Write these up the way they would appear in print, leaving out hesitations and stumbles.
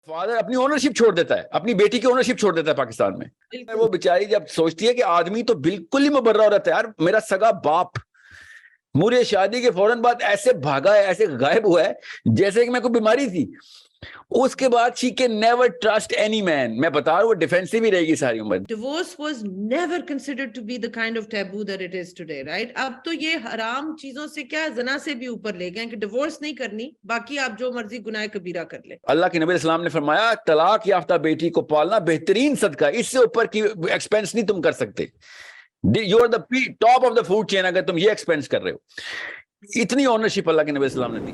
Father अपनी ownership छोड़ देता है, अपनी बेटी की ओनरशिप छोड़ देता है पाकिस्तान में। वो बेचारी जब सोचती है कि आदमी तो बिल्कुल ही मुबर्रा औरत है यार, मेरा सगा बाप मुझे शादी के फौरन बाद ऐसे भागा है, ऐसे गायब हुआ है जैसे कि मैं कोई बीमारी थी। उसके बाद she can never trust any man. मैं बता रहा हूँ, वो डिफेंसिव ही रहेगी सारी उम्र। Divorce was never considered to be the kind of taboo that it is today, right? अब तो ये हराम चीजों से क्या जना से भी ऊपर ले गए कि डिवोर्स नहीं करनी, बाकी आप जो मर्जी गुनाह कबीरा कर ले। अल्लाह के नबी इस्लाम ने फरमाया तलाक याफ्ता बेटी को पालना बेहतरीन सदका, इससे ऊपर की एक्सपेंस नहीं तुम कर सकते। You are the top of the food chain अगर तुम ये एक्सपेंस कर रहे हो। इतनी ओनरशिप अल्लाह के नबी इस्लाम ने दी।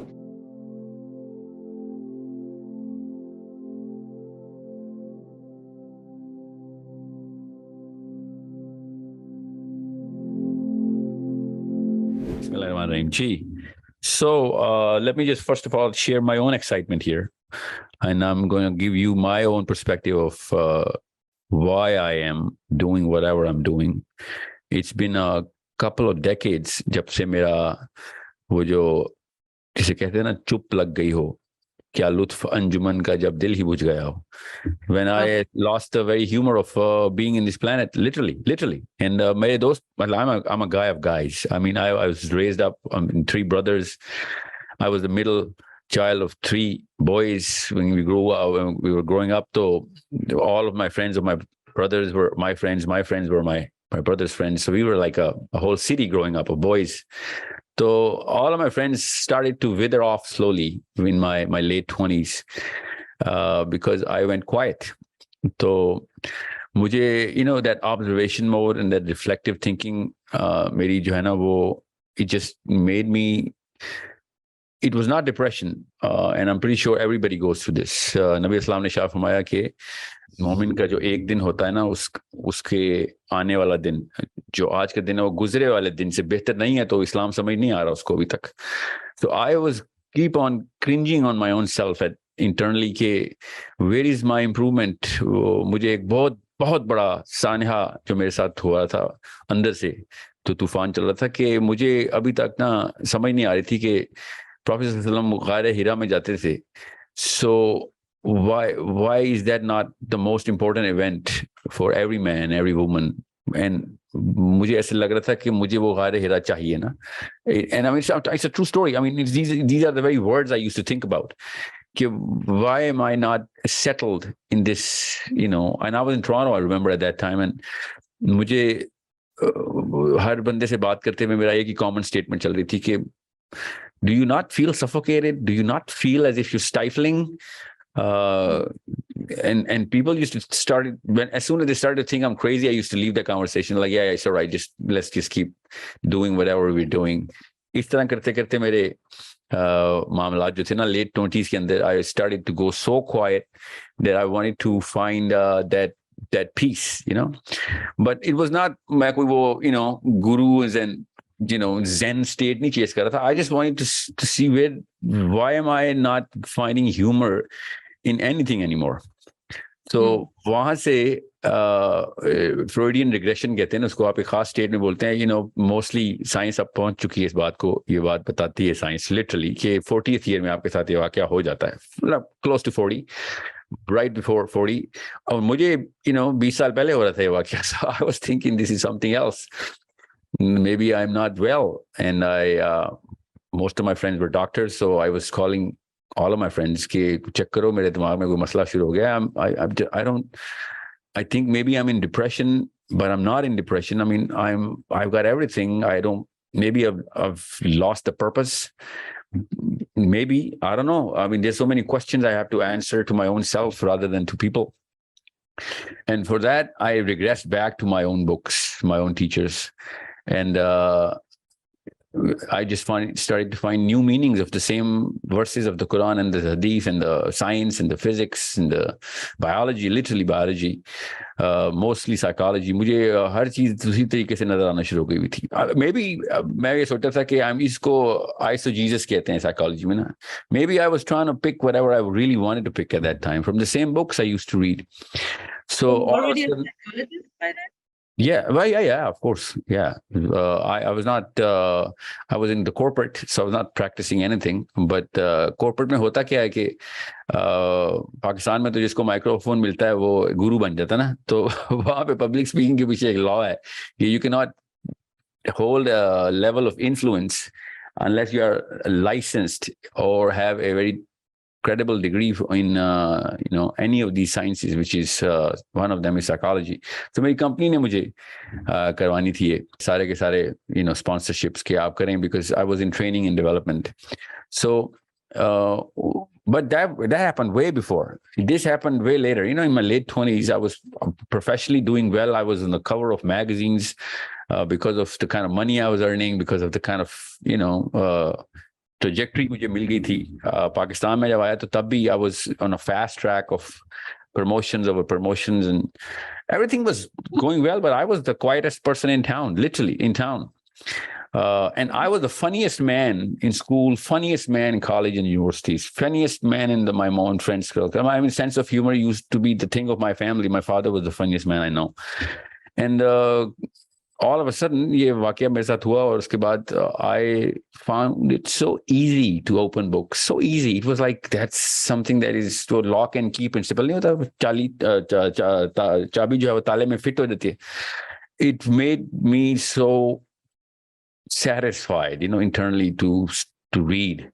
So let me just first of all share my own excitement here, and I'm going to give you my own perspective of why I am doing whatever I'm doing. It's been a couple of decades जब से मेरा वो जो जिसे कहते हैं ना चुप लग गई हो, क्या लुत्फ अंजुमन का जब दिल ही बुझ गया हो. When I lost the very humor of being in this planet, literally. And मेरे दोस्त, I'm a guy of guys. I mean, I was raised up in three brothers. I was the middle child of three boys when we grew up. When we were growing up, so all of my friends of my brothers were my friends. My friends were my brother's friends. So we were like a whole city growing up of boys. So all of my friends started to wither off slowly in my late 20s because I went quiet. So mujhe, that observation mode and that reflective thinking, meri jo hai na wo, it just made me, it was not depression. And I'm pretty sure everybody goes through this. Nabi Islam ne shah farmaya ke मोमिन का जो एक दिन होता है ना, उसके आने वाला दिन, जो आज का दिन है वो गुजरे वाले दिन से बेहतर नहीं है, तो इस्लाम समझ नहीं आ रहा उसको अभी तक. So I was keep on cringing on my own self at internally के where is my improvement. मुझे एक बहुत बहुत बड़ा सानहा जो मेरे साथ हुआ था अंदर से, तो तूफान चल रहा था कि मुझे अभी तक ना समझ नहीं आ रही थी कि प्रॉफेट सल्लल्लाहु अलैहि वसल्लम गारे हिरा में जाते थे. So why is that not the most important event for every man, every woman? And मुझे ऐसे लग रहा था कि मुझे वो गारे हिरा चाहिए ना. And I mean, it's a true story. I mean, these are the very words I used to think about. कि why am I not settled in this, and I was in Toronto, I remember at that time, and मुझे हर बंदे से बात करते हुए मेरा एक ही common statement चल रही थी कि do you not feel suffocated? Do you not feel as if you're stifling? And people used to start, as soon as they started to think I'm crazy, I used to leave the conversation like, yeah, it's all right, let's just keep doing whatever we're doing. इस तरह करते करते मेरे मामलात जो थे ना late 20s के अंदर, I started to go so quiet that I wanted to find that peace, but it was not मैं कोई वो gurus and Zen state नहीं chase कर रहा था. I just wanted to see why am I not finding humor in anything anymore. So वहां से Freudian regression कहते हैं ना उसको, आप एक खास स्टेट में बोलते हैं. मोस्टली साइंस अब पहुंच चुकी है इस बात को, ये बात बताती है साइंस लिटरली कि 40th ईयर में आपके साथ ये वाकया हो जाता है, मतलब क्लोज टू 40, right before 40. और मुझे 20 साल पहले हो रहा था ये वाकया. So I was thinking this is something else. Maybe I'm not well. And most of my friends were doctors, so I was calling all of my friends कि check करो मेरे दिमाग में कोई मसला शुरू हो गया. I think maybe I'm in depression, but I'm not in depression. I mean, I've got everything. Maybe I've lost the purpose. Maybe, I don't know. I mean, there's so many questions I have to answer to my own self rather than to people. And for that, I regressed back to my own books, my own teachers. And I just started to find new meanings of the same verses of the Quran and the Hadith and the science and the physics and the biology, literally biology, mostly psychology. मुझे हर चीज दूसरी तरीके से नजर आना शुरू हो गई थी. Maybe मैं ये सोचता था कि इसको eisegesis कहते हैं psychology में ना. Maybe I was trying to pick whatever I really wanted to pick at that time from the same books I used to read. So already a psychologist by then? Yeah, well, yeah, of course. Yeah. I was not, I was in the corporate, so I was not practicing anything. But corporate में होता क्या है कि पाकिस्तान में तो जिसको microphone मिलता है वो गुरु बन जाता है ना, तो वहाँ पे पब्लिक स्पीकिंग के पीछे एक लॉ है कि you can not hold a level of influence unless you are licensed or have a very credible degree in any of these sciences, which is one of them is psychology. So मेरी company ने मुझे करवानी थी ये सारे के सारे sponsorships के आप करें, because I was in training and development. So but that happened way before. This happened way later. In my late 20s, I was professionally doing well. I was on the cover of magazines because of the kind of money I was earning, because of the kind of trajectory मुझे मिल गई थी. पाकिस्तान में जब आया तो तब भी I was on a fast track of promotions over promotions, and everything was going well, but I was the quietest person in town, literally in town. And I was the funniest man in school, funniest man in college and universities, funniest man in my own friends' circle. I mean, sense of humor used to be the thing of my family. My father was the funniest man I know. And all of a sudden, ये वाकया मेरे साथ हुआ, और उसके बाद I found it so easy to open books, so easy. It was like that's something that is to lock and key principle. नहीं होता चाबी जो है वो ताले में फिट हो जाती है. It made me so satisfied, internally to read,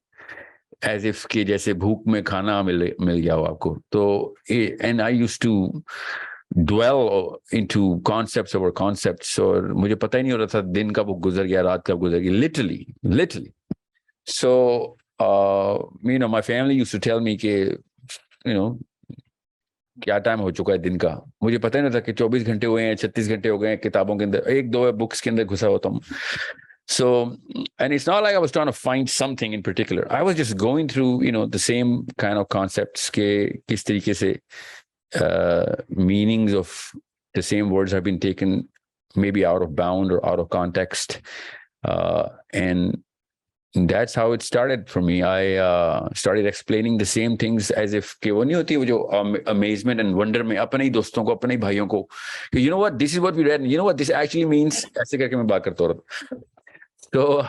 as if कि जैसे भूख में खाना मिल गया हो आपको. तो and I used to dwell into concepts over concepts, और मुझे पता ही नहीं हो रहा था दिन कब गुजर गया, रात कब गुजर गई, literally. So my family used to tell me कि क्या टाइम हो चुका है दिन का. मुझे पता ही नहीं था कि 24 घंटे हुए हैं, 36 घंटे हो गए हैं किताबों के अंदर, एक दो बुक्स के अंदर घुसा होता हूँ. So, and it's not like I was trying to find something in particular. I was just going through, the same kind of concepts के किस तरीके से meanings of the same words have been taken maybe out of bound or out of context. And that's how it started for me. I started explaining the same things as if कि वो नहीं होती वो जो amazement and wonder में अपने ही दोस्तों को, अपने ही भाइयों को, you know what, this is what we read, and you know what this actually means, ऐसे करके मैं बात करता हूँ. So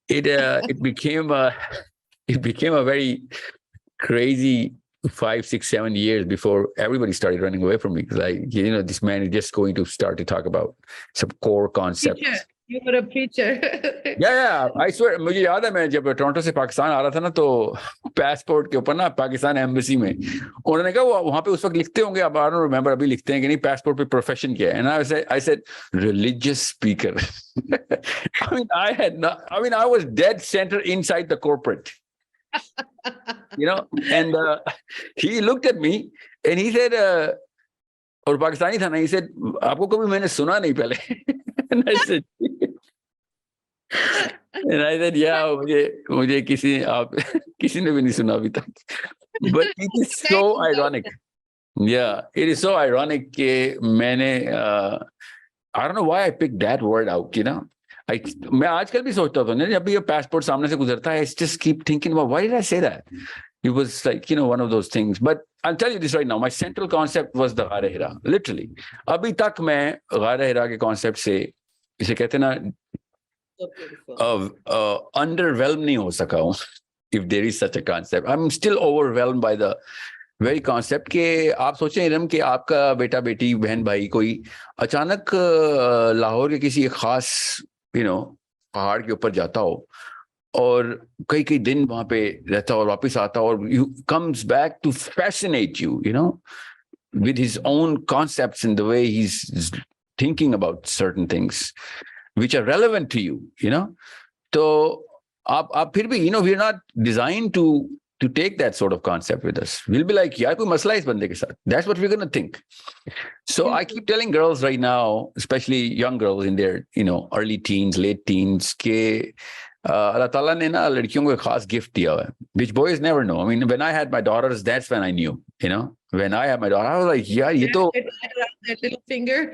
it became a very crazy 5, 6, 7 years before everybody started running away from me, because this man is just going to start to talk about some core concepts. Preacher. You were a preacher. Yeah, I swear. मुझे याद है मैं जब Toronto से पाकिस्तान आ रहा था ना, तो passport के ऊपर ना पाकिस्तान एम्बेसी में उन्होंने कहा वहां पे उस वक्त लिखते होंगे, अब I don't remember अभी लिखते हैं कि नहीं, passport पे profession क्या है, and I said religious speaker. I was dead center inside the corporate. And he looked at me and he said, और पाकिस्तानी था ना, he said, आपको कभी मैंने सुना नहीं पहले. And I said, yeah, मुझे किसी ने भी नहीं सुना अभी तक. But it is so ironic. Yeah, it is so ironic कि मैंने I don't know why I picked that word out, मैं आजकल भी सोचता था ना, जब भी ये passport सामने से गुजरता है, I just keep thinking about why did I say that? It was like, one of those things. But I'll tell you this right now, my central concept was the Ghar Hira, literally. अभी तक मैं Ghar Hira के concept से, इसे कहते ना, underwhelmed नहीं हो सका हूँ, if there is such a concept. I'm still overwhelmed by the very concept कि आप सोचें इरम कि आपका बेटा बेटी बहन भाई कोई अचानक लाहौर के किसी एक खास पहाड़ के ऊपर जाता हो और कई दिन वहां पे रहता और वापस आता और comes back to fascinate you, with his own concepts and the way he's thinking about certain things which are relevant to you, तो आप फिर भी, we're not designed to take that sort of concept with us. We'll be like, यार कोई मसला है इस बंदे के साथ. That's what we're going to think. So I keep telling girls right now, especially young girls in their, early teens, late teens, कि Allah Ta'ala ने ना लड़कियों को एक खास gift दिया है, which boys never know. I mean, when I had my daughters, that's when I knew, when I had my daughter, I was like, yeah, ये तो that little finger.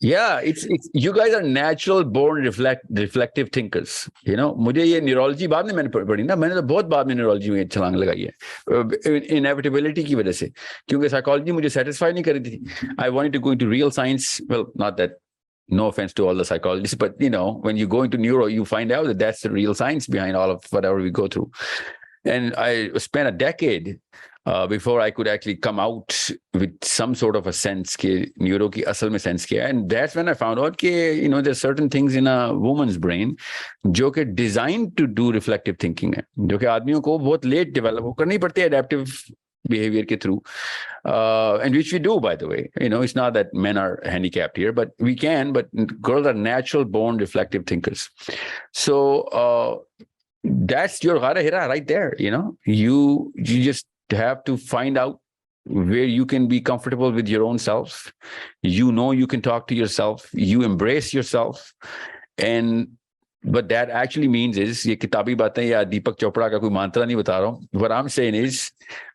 Yeah, it's you guys are natural born reflective thinkers. You know, मुझे ये neurology बाद में मैंने पढ़ी ना, मैंने तो बहुत बाद में न्यूरोलॉजी में छलांग लगाई है इनएविटेबिलिटी की वजह से, क्योंकि साइकोलॉजी मुझे सेटिस्फाई नहीं कर रही थी. I wanted to go into real science. Well, not that, no offense to all the psychologists, but you know, when you go into neuro, you find out that that's the real science behind all of whatever we go through. And I spent a decade before I could actually come out with some sort of a sense ke neuro ki asal mein sense kya hai. And that's when I found out ke, you know, there's certain things in a woman's brain जो कि designed to do reflective thinking है, जो कि आदमियों को बहुत late develop करनी पड़ती है adaptive behavior के through, and which we do, by the way. You know, it's not that men are handicapped here, but we can. But girls are natural born reflective thinkers. So that's your ghara hira right there. You know, you just have to find out where you can be comfortable with your own self. You know, you can talk to yourself. You embrace yourself, and what that actually means is, ये किताबी बातें या दीपक चोपड़ा का कोई mantra नहीं बता रहा हूँ. What I'm saying is,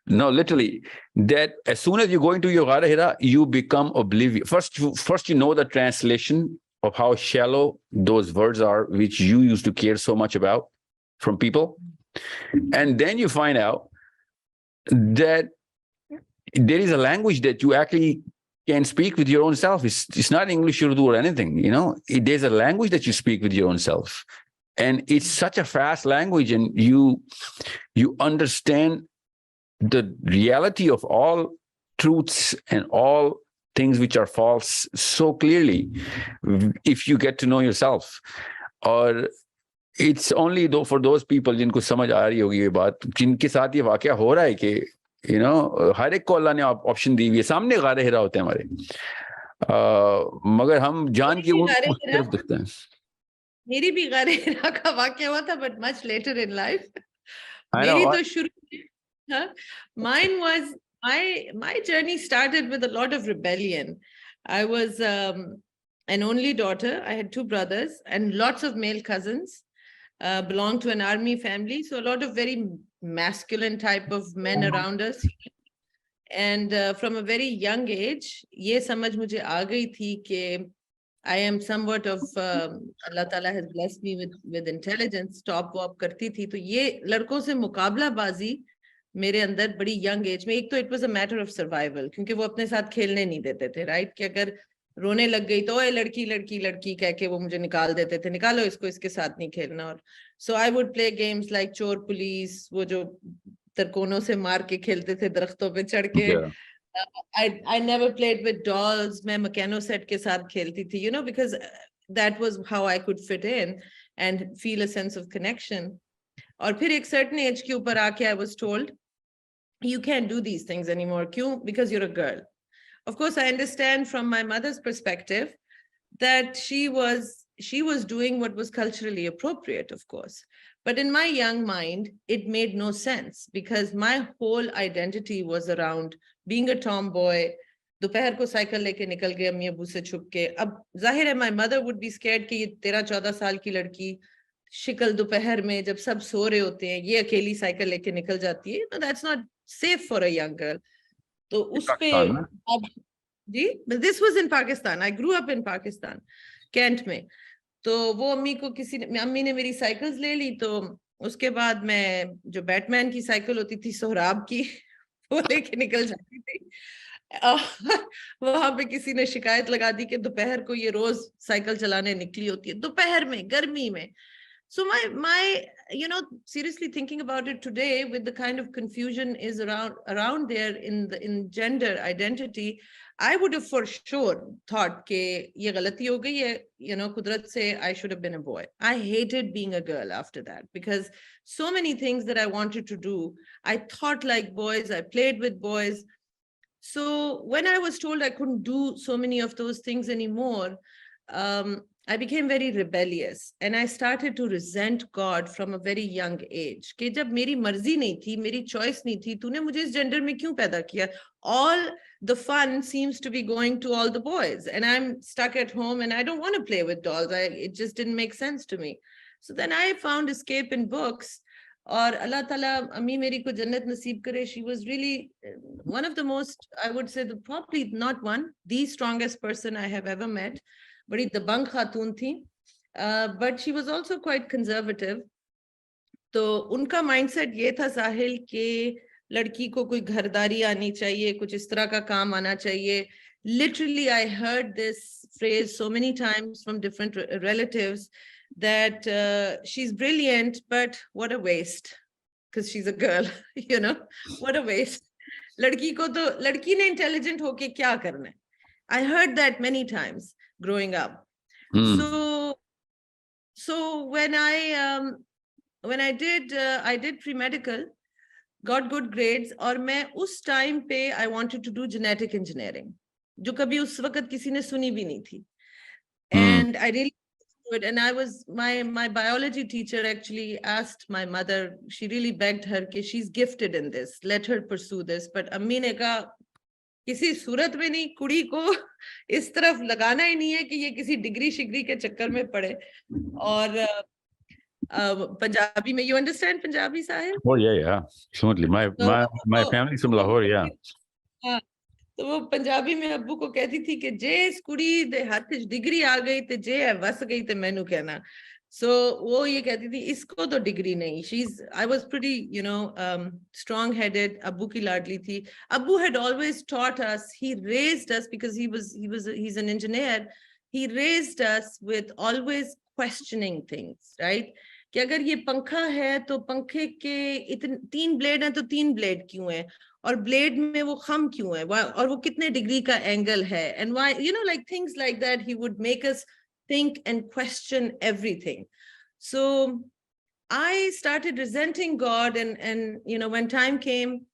no, literally, that as soon as you go into your ghara hira, you become oblivious. First, you know the translation of how shallow those words are, which you used to care so much about from people, and then you find out that there is a language that you actually can speak with your own self. It's not English, Urdu, or anything. You know, there's a language that you speak with your own self, and it's such a fast language, and you understand the reality of all truths and all things which are false so clearly if you get to know yourself. Or it's only though for those people जिनको समझ आ रही होगी ये बात, जिनके साथ ये वाकया हो रहा है कि you know, हर एक को अल्लाह ने ऑप्शन दी हुई है, सामने गारे हिरा होते हैं हमारे, मगर हम जान के उस तरफ दिखते हैं. मेरी भी गारे हिरा का वाकया हुआ था, but much later in life. I मेरी know. तो शुरू, mine was, my journey started with a lot of rebellion. I was an only daughter. I had two brothers and lots of male cousins. Belonged to an army family, so a lot of very masculine type of men around us. And from a very young age, ये समझ मुझे आ गई थी कि I am somewhat of Allah Ta'ala has blessed me with intelligence. Top वॉप करती थी, तो ये लड़कों से मुकाबलाबाजी मेरे अंदर बड़ी young age में. एक तो it was a matter of survival, क्योंकि वो अपने साथ खेलने नहीं देते थे, right? कि अगर रोने लग गई तो ओए लड़की लड़की लड़की कह के वो मुझे निकाल देते थे, निकालो इसको, इसके साथ नहीं खेलना. और so I would play games like चोर पुलिस, वो जो तरकोनों से मार के खेलते थे दरख्तों पे चढ़ के. I never played with dolls. मैं मकैनो सेट के साथ खेलती थी, you know, because that was how I could fit in and feel a sense of connection. और फिर एक certain age के ऊपर आके I was told you can't do these things anymore. क्यों? Because you're a girl. Of course, I understand from my mother's perspective that she was doing what was culturally appropriate, of course. But in my young mind, it made no sense because my whole identity was around being a tomboy. दोपहर को cycle लेके निकल गए अम्मी अब्बू से छुप के. अब जाहिर है my mother would be scared कि ये 13-14 साल की लड़की शिकल दोपहर में जब सब सो रहे होते हैं ये अकेली साइकिल लेके निकल जाती है. No, that's not safe for a young girl. तो उस पे अब जी, but this was in Pakistan. I grew up in Pakistan, Kent में. तो वो अम्मी को अम्मी ने मेरी साइकिल्स ले ली. तो उसके बाद मैं जो बैटमैन की साइकिल होती थी सोहराब की वो लेके निकल जाती थी. वहां पे किसी ने शिकायत लगा दी कि दोपहर को ये रोज साइकिल चलाने निकली होती है दोपहर में गर्मी में. So my you know, seriously thinking about it today with the kind of confusion is around there in gender identity, I would have for sure thought कि ये गलती हो गई है, you know, कुदरत से I should have been a boy. I hated being a girl after that because so many things that I wanted to do, I thought like boys, I played with boys. So when I was told I couldn't do so many of those things anymore, I became very rebellious and I started to resent God from a very young age. कि जब मेरी मर्जी नहीं थी, मेरी choice नहीं थी, तूने मुझे इस gender में क्यों पैदा किया? All the fun seems to be going to all the boys and I'm stuck at home and I don't want to play with dolls. It just didn't make sense to me. So then I found escape in books और अल्लाह ताला अम्मी मेरी को जन्नत नसीब करे. She was really one of the most, I would say, probably not one, the strongest person I have ever met. बड़ी दबंग खातून थी, but she was also quite conservative. तो उनका माइंडसेट ये था साहिल कि लड़की को कोई घरदारी आनी चाहिए, कुछ इस तरह का काम आना चाहिए. Literally, I heard this phrase so many times from different relatives that she's brilliant, but what a waste, because she's a girl, you know, what a waste. लड़की को तो लड़की ने intelligent होके क्या करना है? I heard that many times growing up. So when I did pre-medical, got good grades, और मैं उस time पे I wanted to do genetic engineering, जो कभी उस वक्त किसी ने सुनी भी नहीं थी. And I really good. And I was, my biology teacher actually asked my mother, she really begged her कि she's gifted in this, let her pursue this. But अम्मी ने कहा किसी सूरत में नहीं, कुड़ी को इस तरफ लगाना ही नहीं है कि ये किसी डिग्री शिग्री के चक्कर में पड़े. और Punjabi, you understand Punjabi, Sahil? Oh yeah, absolutely. My family is from Lahore, yeah. तो वो पंजाबी में अब्बू को कहती थी कि जे इस कुड़ी दे हाथ डिग्री आ गई ते जे है वस गई ते मैनू कहना. So वो ये कहती थी इसको तो डिग्री नहीं. I was pretty, strong headed. अब्बू की लाडली थी. अब्बू had always taught us, he raised us, because he's an engineer. He raised us with always questioning things, right? कि अगर ये पंखा है तो पंखे के इतने 3 ब्लेड हैं तो 3 ब्लेड क्यों है, और ब्लेड में वो खम क्यों है, और वो कितने डिग्री का एंगल है, and why, like things like that. He would make us think and question everything. So I started resenting God, and when time came,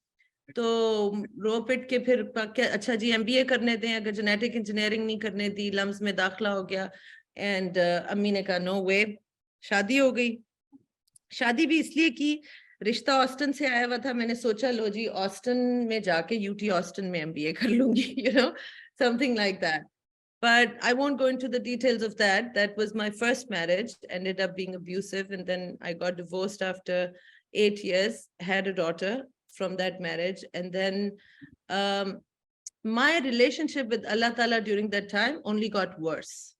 तो रो पिट के फिर अच्छा जी MBA करने दें, अगर जेनेटिक इंजीनियरिंग नहीं करने दी, लम्स में दाखला हो गया. एंड अम्मी ने कहा नो वे. शादी हो गई. शादी भी इसलिए की, रिश्ता ऑस्टन से आया हुआ था. मैंने सोचा लो जी ऑस्टन में जाके UT ऑस्टन में MBA कर लूंगी, something like that. But I won't go into the details of that. That was my first marriage, ended up being abusive, and then I got divorced after 8 years, had a daughter from that marriage. And then my relationship with Allah Ta'ala during that time only got worse.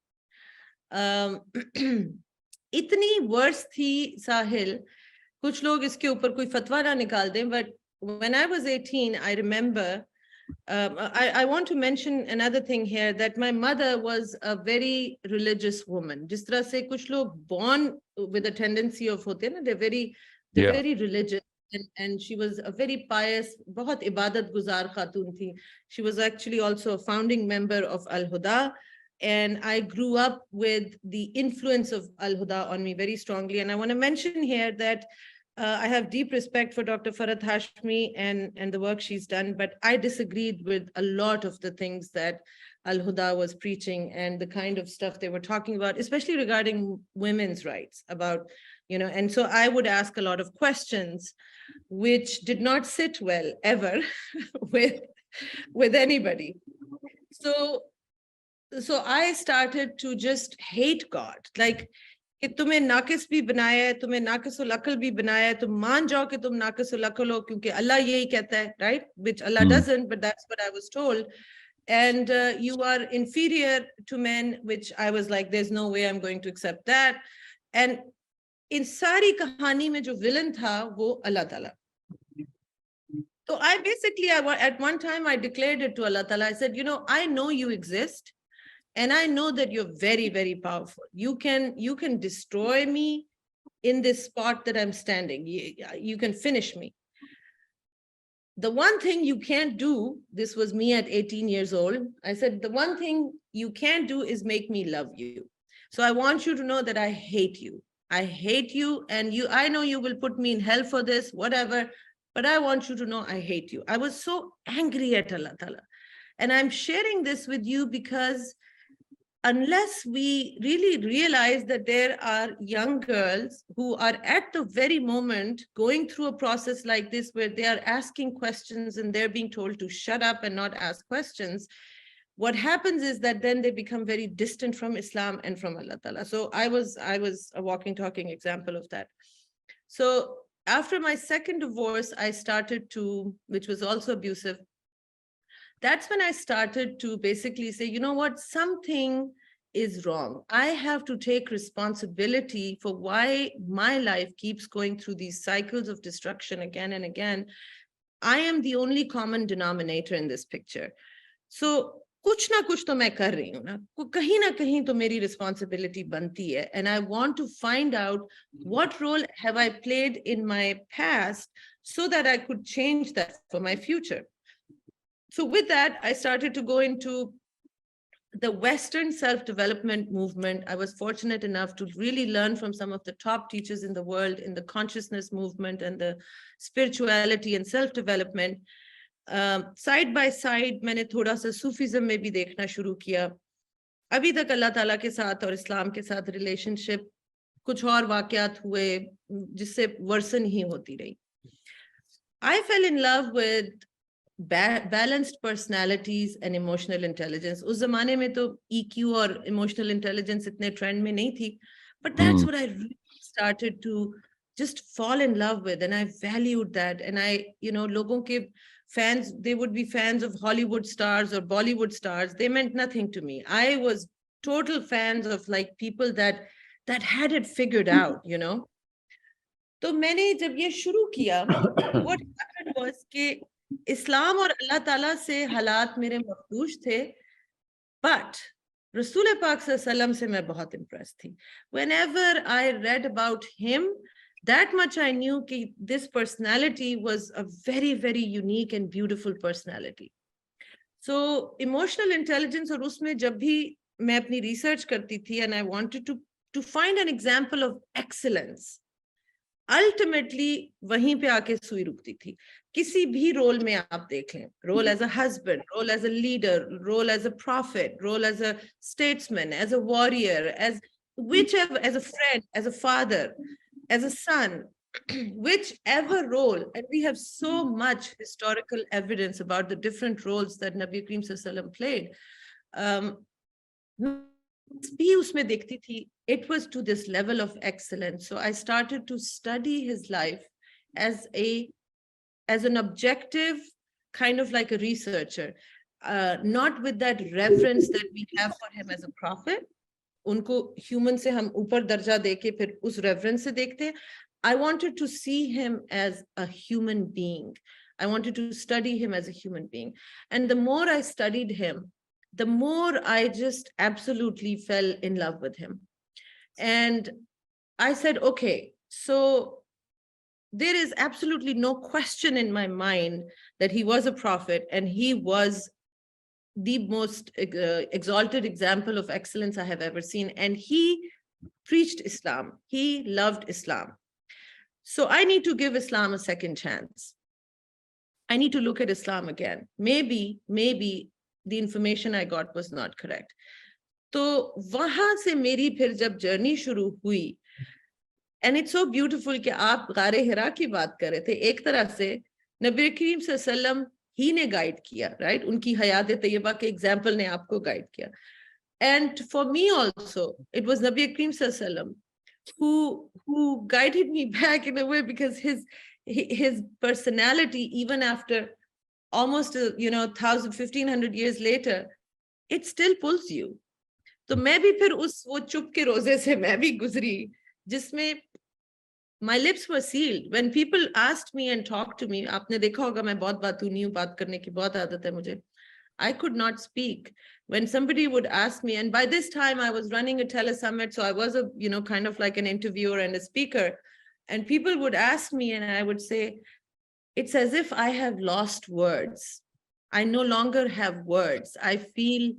इतनी verse थी साहिल, कुछ लोग इसके ऊपर कोई फतवा ना निकाल दें, but when I was 18, I remember, I want to mention another thing here, that my mother was a very religious woman. जिस तरह से कुछ लोग born with a tendency of होते हैं ना, they're very religious, and she was a very pious, बहुत इबादत गुजार खातून थी. She was actually also a founding member of Al-Huda. And I grew up with the influence of Al-Huda on me very strongly. And I want to mention here that I have deep respect for Dr. Farhat Hashmi and the work she's done, but I disagreed with a lot of the things that Al-Huda was preaching and the kind of stuff they were talking about, especially regarding women's rights, about, and so I would ask a lot of questions which did not sit well ever with anybody. So I started to just hate God, like कि तुम्हें नाकिस भी बनाया है, तुम्हें नाकिसुल अक्ल भी बनाया है, तुम मान जाओ कि तुम नाकिसुल अक्ल हो क्योंकि अल्लाह यही कहता है, right? Which Allah doesn't, but that's what I was told. And you are inferior to men, which I was like, there's no way I'm going to accept that. And in सारी कहानी में जो villain था वो अल्लाह ताला. So I basically, at one time I declared it to Allah Ta'ala. I said, I know you exist. And I know that you're very, very powerful. You can destroy me in this spot that I'm standing. You can finish me. The one thing you can't do, this was me at 18 years old. I said, the one thing you can't do is make me love you. So I want you to know that I hate you. I hate you, and I know you will put me in hell for this, whatever, but I want you to know I hate you. I was so angry at Allah Ta'ala. And I'm sharing this with you because unless we really realize that there are young girls who are at the very moment going through a process like this, where they are asking questions and they're being told to shut up and not ask questions, what happens is that then they become very distant from Islam and from Allah Ta'ala. So I was a walking, talking example of that. So after my second divorce, I started to, which was also abusive, that's when I started to basically say, you know what, something is wrong. I have to take responsibility for why my life keeps going through these cycles of destruction again and again. I am the only common denominator in this picture. So कुछ ना कुछ तो मैं कर रही हूँ ना कहीं तो मेरी responsibility बनती है, and I want to find out what role have I played in my past so that I could change that for my future. So with that, I started to go into the Western self-development movement. I was fortunate enough to really learn from some of the top teachers in the world in the consciousness movement and the spirituality and self-development. Side by side, मैंने थोड़ा सा Sufism में भी देखना शुरू किया. अभी तक अल्लाह ताला के साथ और इस्लाम के साथ रिलेशनशिप कुछ और वाकयात हुए जिससे वर्सन ही होती रही. I fell in love with balanced personalities and emotional intelligence. उस जमाने में तो EQ और emotional intelligence इतने trend में नहीं थी, but that's what I really started to just fall in love with, and I valued that. And I, you know, लोगों के fans, they would be fans of Hollywood stars or Bollywood stars. They meant nothing to me. I was total fans of like people that had it figured out, you know. तो मैंने जब ये शुरू किया, what happened was कि इस्लाम और अल्लाह ताला से हालात मेरे मखदूश थे, but रसूल पाक सल्लल्लाहु अलैहि वसल्लम से मैं बहुत impressed थी. Whenever I read about him, that much I knew कि this personality was a very, very unique and beautiful personality. So emotional intelligence, और उसमें जब भी मैं अपनी research करती थी, and I wanted to find an example of excellence, ultimately वहीं पे आके सुई रुकती थी. किसी भी रोल में आप देख लें, role as a husband, role as a leader, role as a prophet, role as a statesman, as a warrior, as whichever, as a friend, as a father, as a son, whichever role. And we have so much historical evidence about the different roles that Nabi Karim Sallallahu Alaihi Wasallam played. भी उसमें देखती थी, it was to this level of excellence. So I started to study his life as an objective, kind of like a researcher, not with that reverence that we have for him as a prophet. उनको human से हम ऊपर दर्जा देके फिर उस reverence से देखते हैं. I wanted to see him as a human being. I wanted to study him as a human being. And the more I studied him, the more I just absolutely fell in love with him. And I said, okay, so there is absolutely no question in my mind that he was a prophet, and he was the most exalted example of excellence I have ever seen. And he preached Islam. He loved Islam. So I need to give Islam a second chance. I need to look at Islam again. Maybe the information I got was not correct. तो वहां से मेरी फिर जब journey शुरू हुई, and it's so beautiful कि आप गारे हिरा की बात कर रहे थे, एक तरह से नबी करीम सल्लल्लाहु ही ने गाइड किया, right? उनकी हयात तैयबा के एग्जाम्पल ने आपको गाइड किया. And for me also, it was Nabi Karim Sallallahu who guided me back in a way, because his personality, even after almost 1,500 years later, it still pulls you. तो मैं भी फिर वो चुप के रोजे से मैं भी गुजरी, जिसमें my lips were sealed. When people asked me and talked to me, आपने देखा होगा मैं बहुत बातूनी हूँ, बात करने की बहुत आदत है मुझे. I could not speak. When somebody would ask me, and by this time I was running a telesummit, so I was a, kind of like an interviewer and a speaker, and people would ask me and I would say, it's as if I have lost words. I no longer have words. I feel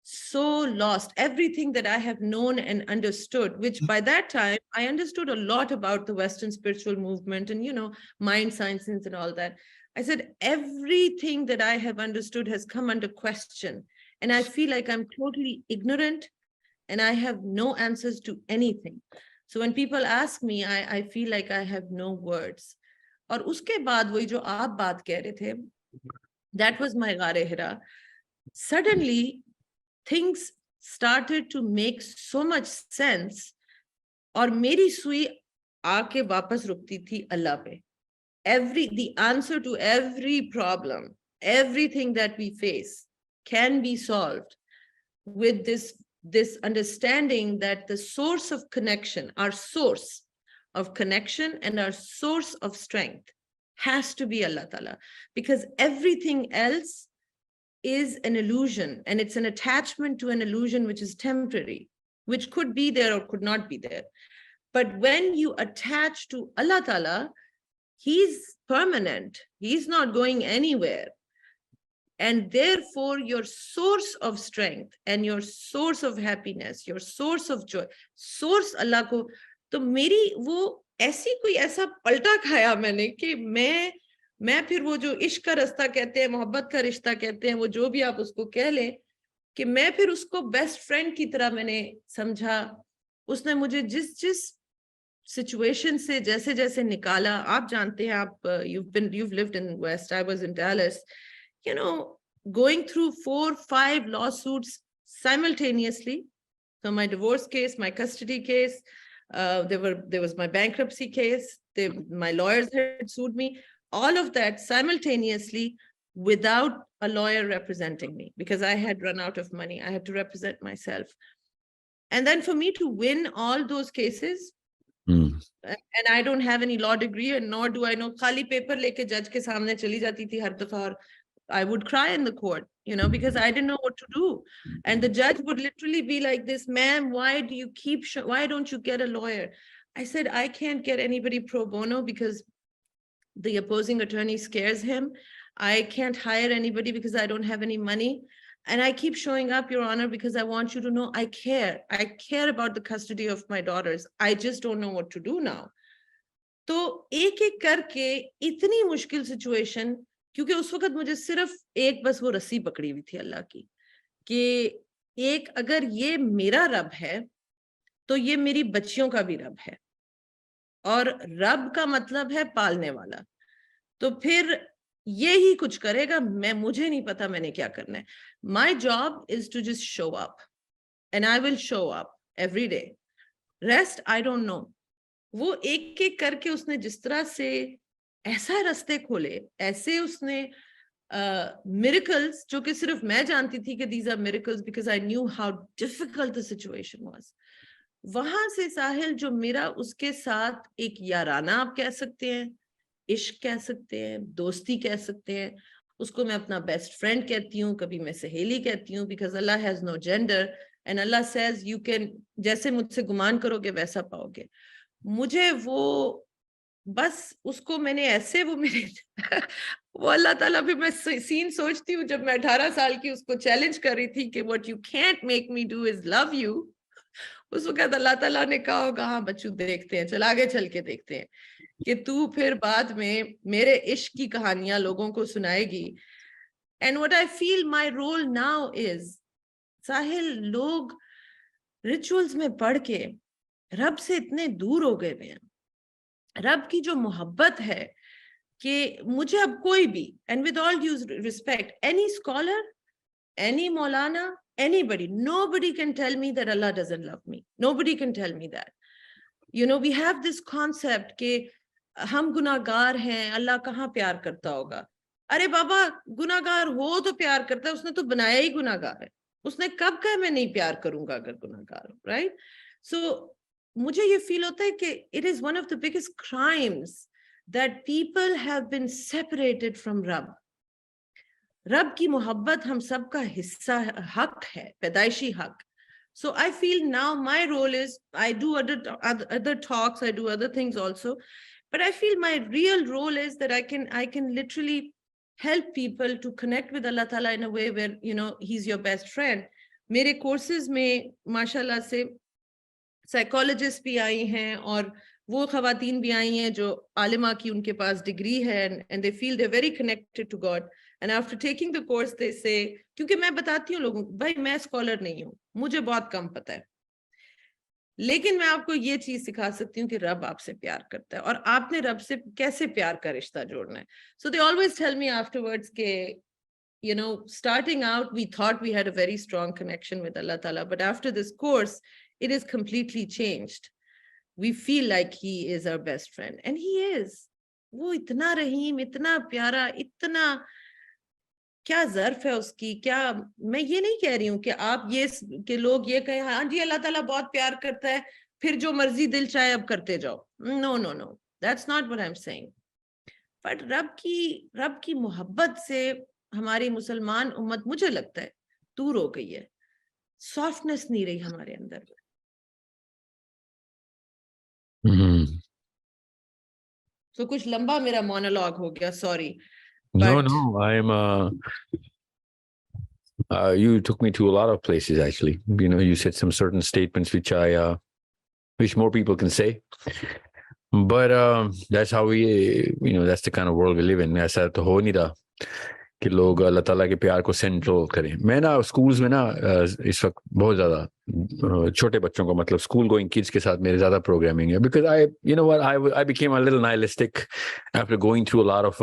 so lost. Everything that I have known and understood, which by that time I understood a lot about the Western spiritual movement and, mind sciences and all that. I said, everything that I have understood has come under question. And I feel like I'm totally ignorant and I have no answers to anything. So when people ask me, I feel like I have no words. और उसके बाद वही जो आप बात कह रहे थे, that was my गारे हिरा. Suddenly, things started to make so much sense. और मेरी सुई आके वापस रुकती थी अल्लाह पे. The answer to every problem, everything that we face can be solved with this understanding that the source of connection, our source of connection and our source of strength has to be Allah Ta'ala, because everything else is an illusion, and it's an attachment to an illusion which is temporary, which could be there or could not be there. But when you attach to Allah Ta'ala, He's permanent. He's not going anywhere. And therefore, your source of strength and your source of happiness, your source of joy, source Allah ko. तो मेरी वो ऐसी कोई ऐसा पलटा खाया मैंने कि मैं फिर वो जो इश्क का रास्ता कहते हैं, मोहब्बत का रिश्ता कहते हैं, वो जो भी आप उसको कह लें, कि मैं फिर उसको बेस्ट फ्रेंड की तरह मैंने समझा. उसने मुझे जिस situation से जैसे जैसे निकाला. आप जानते हैं, आप you've lived in West, I was in Dallas, you know, going through 4-5 lawsuits simultaneously. So my divorce case, my custody case, there was my bankruptcy case, my lawyers had sued me, all of that simultaneously without a lawyer representing me, because I had run out of money. I had to represent myself. And then for me to win all those cases, and I don't have any law degree, and nor do I know, khali paper leke judge ke samne chali jati thi har dafa, aur I would cry in the court, you know, because I didn't know what to do. And the judge would literally be like this, ma'am, why do you keep, why don't you get a lawyer? I said, I can't get anybody pro bono because the opposing attorney scares him. I can't hire anybody because I don't have any money. And I keep showing up, Your Honor, because I want you to know I care. I care about the custody of my daughters. I just don't know what to do now. तो एक एक करके इतनी मुश्किल situation, क्योंकि उस वक्त मुझे सिर्फ एक बस वो रस्सी पकड़ी हुई थी अल्लाह की, कि एक अगर ये मेरा रब है तो ये मेरी बच्चियों का भी रब है, और रब का मतलब है पालने वाला. तो फिर ये ही कुछ करेगा. मुझे नहीं पता मैंने क्या करना है. My job is to just show up, and I will show up every day. Rest, I don't know. वो एक एक करके उसने जिस तरह से ऐसा रास्ते खोले, ऐसे उसने miracles, जो कि सिर्फ मैं जानती थी कि these are miracles because I knew how difficult the situation was. वहां से साहिल, जो मेरा उसके साथ एक याराना आप कह सकते हैं, इश्क कह सकते हैं, दोस्ती कह सकते हैं, उसको मैं अपना बेस्ट फ्रेंड कहती हूँ, कभी मैं सहेली कहती हूँ, because Allah has no gender and Allah says you can, जैसे मुझसे गुमान करोगे वैसा पाओगे. मुझे वो बस उसको मैंने ऐसे वो मेरे वो अल्लाह ताला भी, मैं सीन सोचती हूँ जब मैं 18 साल की उसको चैलेंज कर रही थी कि what you can't make me do is love you. उस वक्त अल्लाह ताला ने कहा होगा, हाँ बच्चू देखते हैं, चल आगे चल के देखते हैं कि तू फिर बाद में मेरे इश्क की कहानियां लोगों को सुनाएगी. And what I feel my role now is, साहिल, लोग रिचुअल्स में पढ़ के रब से इतने दूर हो गए हैं. रब की जो मोहब्बत है कि मुझे अब कोई भी, and with all due respect, any scholar, any Maulana, anybody, nobody can tell me that Allah doesn't love me. Nobody can tell me that. You know, we have this concept कि हम गुनाहगार हैं, अल्लाह कहाँ प्यार करता होगा. अरे बाबा, गुनाहगार हो तो प्यार करता है, उसने तो बनाया ही गुनाहगार है. उसने कब कहा मैं नहीं प्यार करूंगा अगर गुनाहगार हो, right? So मुझे ये फील होता है कि it is one of the biggest crimes that people have been separated from Rab. रब की मोहब्बत हम सबका हिस्सा, हक है, पैदाइशी हक. So I feel now my role is, I do other talks, I do other things also, but I feel my real role is that I can literally help people to connect with Allah Ta'ala in a way where, you know, He's your best friend. मेरे courses में माशाल्लाह से psychologist भी आई हैं और वो खवातीन भी आई हैं जो आलिमा की उनके पास डिग्री है, and they feel they're very connected to God. And after taking the course they say, क्योंकि मैं बताती हूँ लोगों को, भाई मैं स्कॉलर नहीं हूँ, मुझे बहुत कम पता है, लेकिन मैं आपको ये चीज सिखा सकती हूँ कि रब आपसे प्यार करता है और आपने रब से कैसे प्यार का रिश्ता जोड़ना है. So they always tell me afterwards के, you know, starting out we thought we had a very strong connection with Allah Ta'ala, but after this course it is completely changed. we feel like he is our best friend, and he is. वो इतना रहीम, इतना प्यारा, इतना क्या ज़र्फ है उसकी, क्या, मैं ये नहीं कह रही हूँ कि आप ये कि लोग ये कहें हाँ जी अल्लाह ताला बहुत प्यार करता है, फिर जो मर्जी दिल चाहे अब करते जाओ. No no no, that's not what I am saying. But रब की मोहब्बत से हमारी मुसलमान उम्मत, मुझे लगता है, दूर हो गई है. सॉफ्टनेस नहीं रही हमारे अंदर. तो कुछ लंबा मेरा मोनोलॉग हो गया, sorry. No, I'm you took me to a lot of places, actually. You said some certain statements which I wish more people can say. But that's how we, that's the kind of world we live in. ऐसा तो हो नहीं रहा कि लोग अल्लाह ताला के प्यार को सेंट्रल करें. मैं ना स्कूल्स में ना इस वक्त बहुत ज़्यादा छोटे बच्चों को, मतलब स्कूल गोइंग किड्स के साथ मेरे ज़्यादा प्रोग्रामिंग है. Because I became a little nihilistic after going through a lot of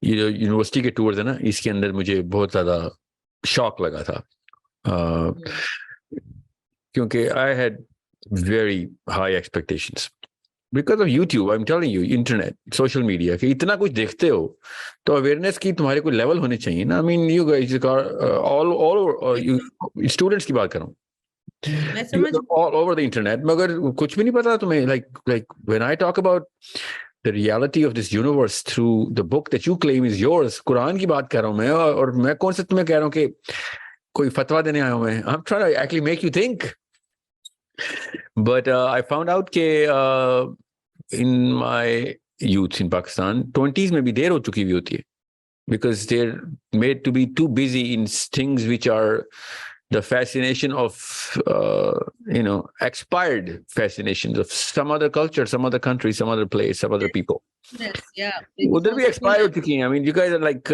university के टूर्स है ना, इसके अंदर मुझे बहुत ज़्यादा शॉक लगा था. क्योंकि I had very high expectations. Because of YouTube, I'm telling you, internet, social media, कि इतना कुछ देखते हो तो अवेयरनेस की तुम्हारे कोई लेवल होने चाहिए ना. I mean, you guys are students की बात कर रहा हूँ, मैं समझ all over the internet, मगर कुछ भी नहीं पता तुम्हें. Like when I talk about the reality of this universe through the book that you claim is yours, Quran की बात कर रहा हूँ मैं, और मैं कौन से तुम्हें कह रहा हूँ कि कोई फतवा देने आया हूँ मैं. I'm trying to actually make you think. But I found out कि in my youth in Pakistan, 20s में भी देर हो चुकी हुई होती है, because they're made to be too busy in things which are the fascination of expired fascinations of some other culture, some other country, some other place, some other people. Yes, yeah. उधर भी expired हो चुकी हैं. I mean, you guys are like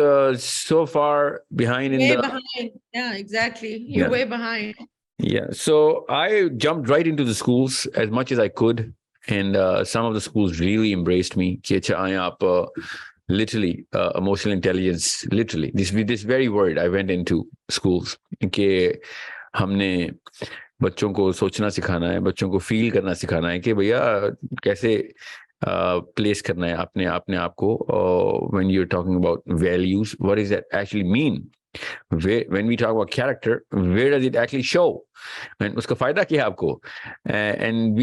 so far behind in the behind. Yeah, exactly. You're way behind. Yeah, so I jumped right into the schools as much as I could, and some of the schools really embraced me. कि अच्छा आए आप, literally emotional intelligence, literally this very word. I went into schools कि हमने बच्चों को सोचना सिखाना है, बच्चों को फील करना सिखाना है कि भैया कैसे प्लेस करना है अपने आप को. When you're talking about values, what does that actually mean? When we talk about character, where does it actually show? And उसका फायदा क्या है आपको? And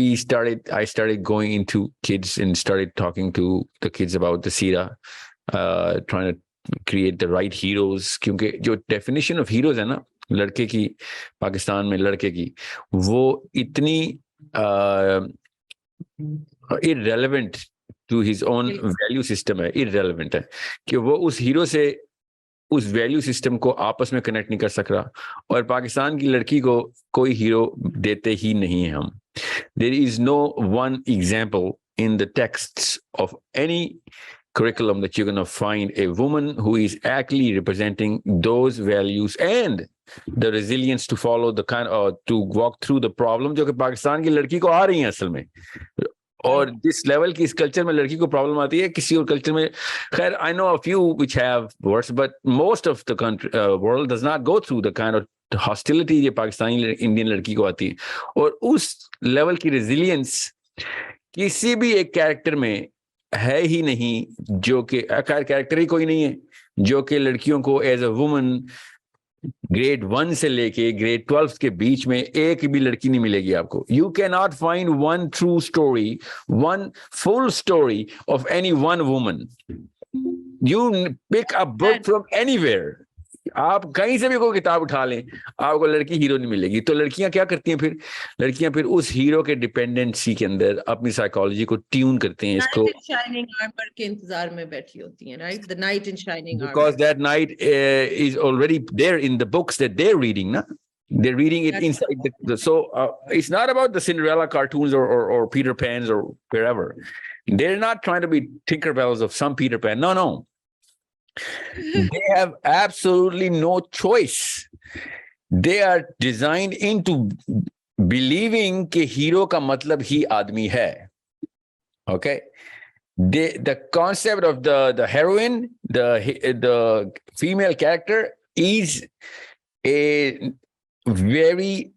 I started going into kids and started talking to the kids about the Sira, trying to create the right heroes. क्योंकि जो definition of heroes है ना, लड़के की, पाकिस्तान में लड़के की, वो इतनी irrelevant to his own value system है, irrelevant है कि वो उस हीरो से उस वैल्यू सिस्टम को आपस में कनेक्ट नहीं कर सक रहा. और पाकिस्तान की लड़की को कोई हीरो देते ही नहीं है हम. There is no one example in the texts of any curriculum that you're going to find a woman who is actually representing those values and the resilience to follow the to walk through the problem जो कि पाकिस्तान की लड़की को आ रही है असल में. और जिस लेवल की इस कल्चर में लड़की को प्रॉब्लम आती है, किसी और कल्चर में, खैर I know a few which have worse, but most of the country world does not go through the kind of hostility जो पाकिस्तानी इंडियन लड़की को आती है. और उस लेवल की रेजिलियंस किसी भी एक कैरेक्टर में है ही नहीं, जो कि कैरेक्टर ही कोई नहीं है जो कि लड़कियों को एज अ वुमन ग्रेड 1 से लेके ग्रेड 12 के बीच में एक भी लड़की नहीं मिलेगी आपको. You can not find one true story, one full story of any one woman. You pick a book from anywhere, आप कहीं से भी कोई किताब उठा लें, आपको लड़की हीरो नहीं मिलेगी. तो लड़कियां क्या करती हैं फिर? लड़कियां फिर उस हीरो के डिपेंडेंसी के अंदर अपनी साइकोलॉजी को ट्यून करते हैं. इसको शाइनिंग आर्मर के इंतजार में बैठी होती हैं, right? The night in shining armour, because that knight is already there in the books that they're reading, na? They're reading it inside so it's not about the Cinderella cartoons or Peter Pans or wherever. They're not trying to be Tinkerbells of some Peter Pan. No. They have absolutely no choice. They are designed into believing कि hero का मतलब ही आदमी है. Okay? The concept of the heroine, the female character, is a very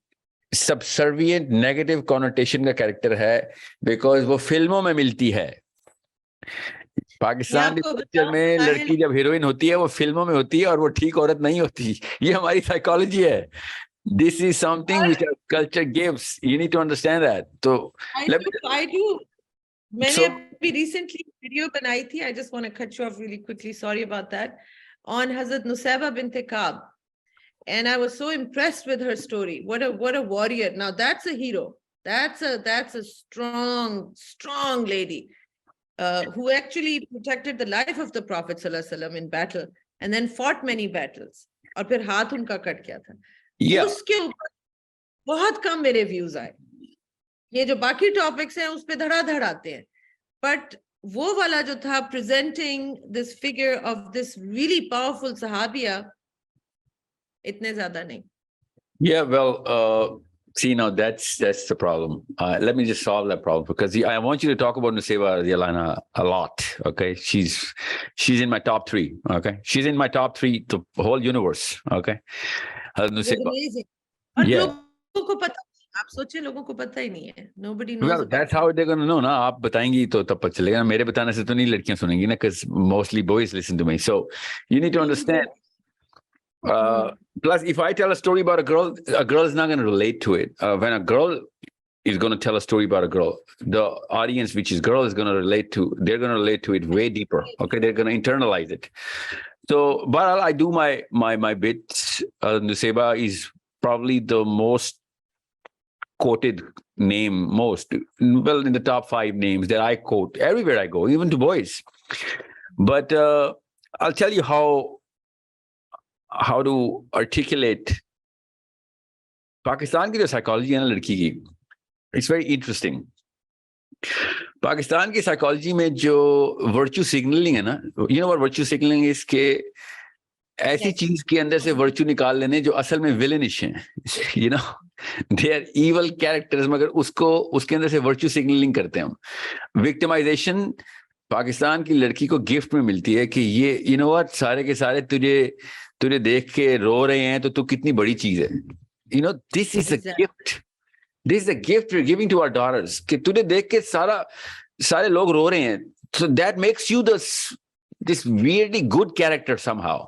subservient negative connotation का character है, because वो फिल्मों में मिलती है। मैं पाकिस्तान के आपको कल्चर बताऊं में साहिल, लड़की जब हीरोइन होती है वो फिल्मों में होती है, और वो ठीक औरत नहीं होती। ये हमारी साइकोलॉजी है। दिस इज समथिंग और which our culture gives, you need to understand that. तो I do मैंने सो अभी रिसेंटली वीडियो बनाई थी, I just want to cut you off really quickly, sorry about that, on Hazrat Nusayba bint Kaab, and I was so impressed with her story. What a warrior. Now that's a hero. That's a strong lady who actually protected the life of the Prophet sallallahu alaihi wasallam in battle and then fought many battles. और फिर हाथ उनका cut गया था। या उसके ऊपर बहुत कम मेरे व्यूज आए। ये जो बाकी टॉपिक्स हैं उस पे धड़ाधड़ आते हैं, बट वो वाला जो था presenting this figure of this really powerful सहाबिया, इतने ज्यादा नहीं। Yeah, well, see, now that's the problem. Let me just solve that problem, because I want you to talk about Nusayba Radiallahu a lot. Okay, she's in my top 3. Okay, she's in my top 3, the whole universe. Okay, Nusayba. Amazing. और Yeah. लोगों को पता, आप सोचिए लोगों को पता ही नहीं है, nobody knows Well, about that's her. how they're going to know. ना आप बताएंगी तो तब पता चलेगा ना, मेरे बताने से तो नहीं लड़कियां सुनेंगी ना, because mostly boys listen to me. So you need to understand. Plus, if I tell a story about a girl is not going to relate to it. When a girl is going to tell a story about a girl, the audience, which is girl, is going to relate to. They're going to relate to it way deeper. Okay, they're going to internalize it. So, but I do my bits. Nusayba is probably the most quoted name, most well in the top 5 names that I quote everywhere I go, even to boys. But I'll tell you how to articulate Pakistan की जो psychology है ना लड़की की, it's very interesting. Pakistan की psychology में जो virtue signalling है ना, you know what virtue signalling is, के ऐसी Yes. चीज के अंदर से वर्च्यू निकाल लेने जो असल में विलेनिश हैं, you know, they are evil characters, मगर उसको उसके अंदर से वर्च्यू सिग्नलिंग करते हैं हम। विक्टिमाइजेशन पाकिस्तान की लड़की को गिफ्ट में मिलती है कि ये यू नो व्हाट, सारे के सारे तुझे देख के रो रहे हैं तो तू कितनी बड़ी चीज है। You know, this is a gift, this is a gift we are giving to our daughters, कि तुझे देख के सारे लोग रो रहे हैं, so that makes you this weirdly good character somehow,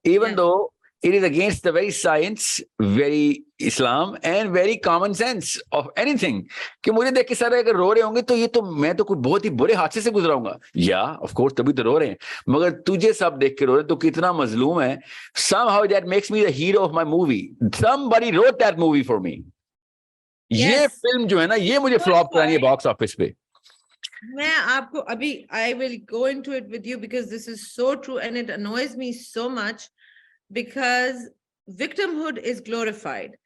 even though it is against the very science, very Islam and very common sense of anything, कि मुझे देख के सारे अगर रो रहे होंगे तो ये तो मैं तो कुछ बहुत ही बुरे हादसे से गुजराऊंगा, या ऑफ कोर्स तभी तो रो रहे हैं, मगर तुझे सब देख के रो रहे तो कितना मजलूम है। somehow that makes me the hero of my movie, somebody wrote that movie for me। ये फिल्म जो है ना, ये मुझे फ्लॉप करानी है बॉक्स ऑफिस पे। मैं आपको अभी I will go into it with you because this is so true and it annoys me so much because victimhood is glorified.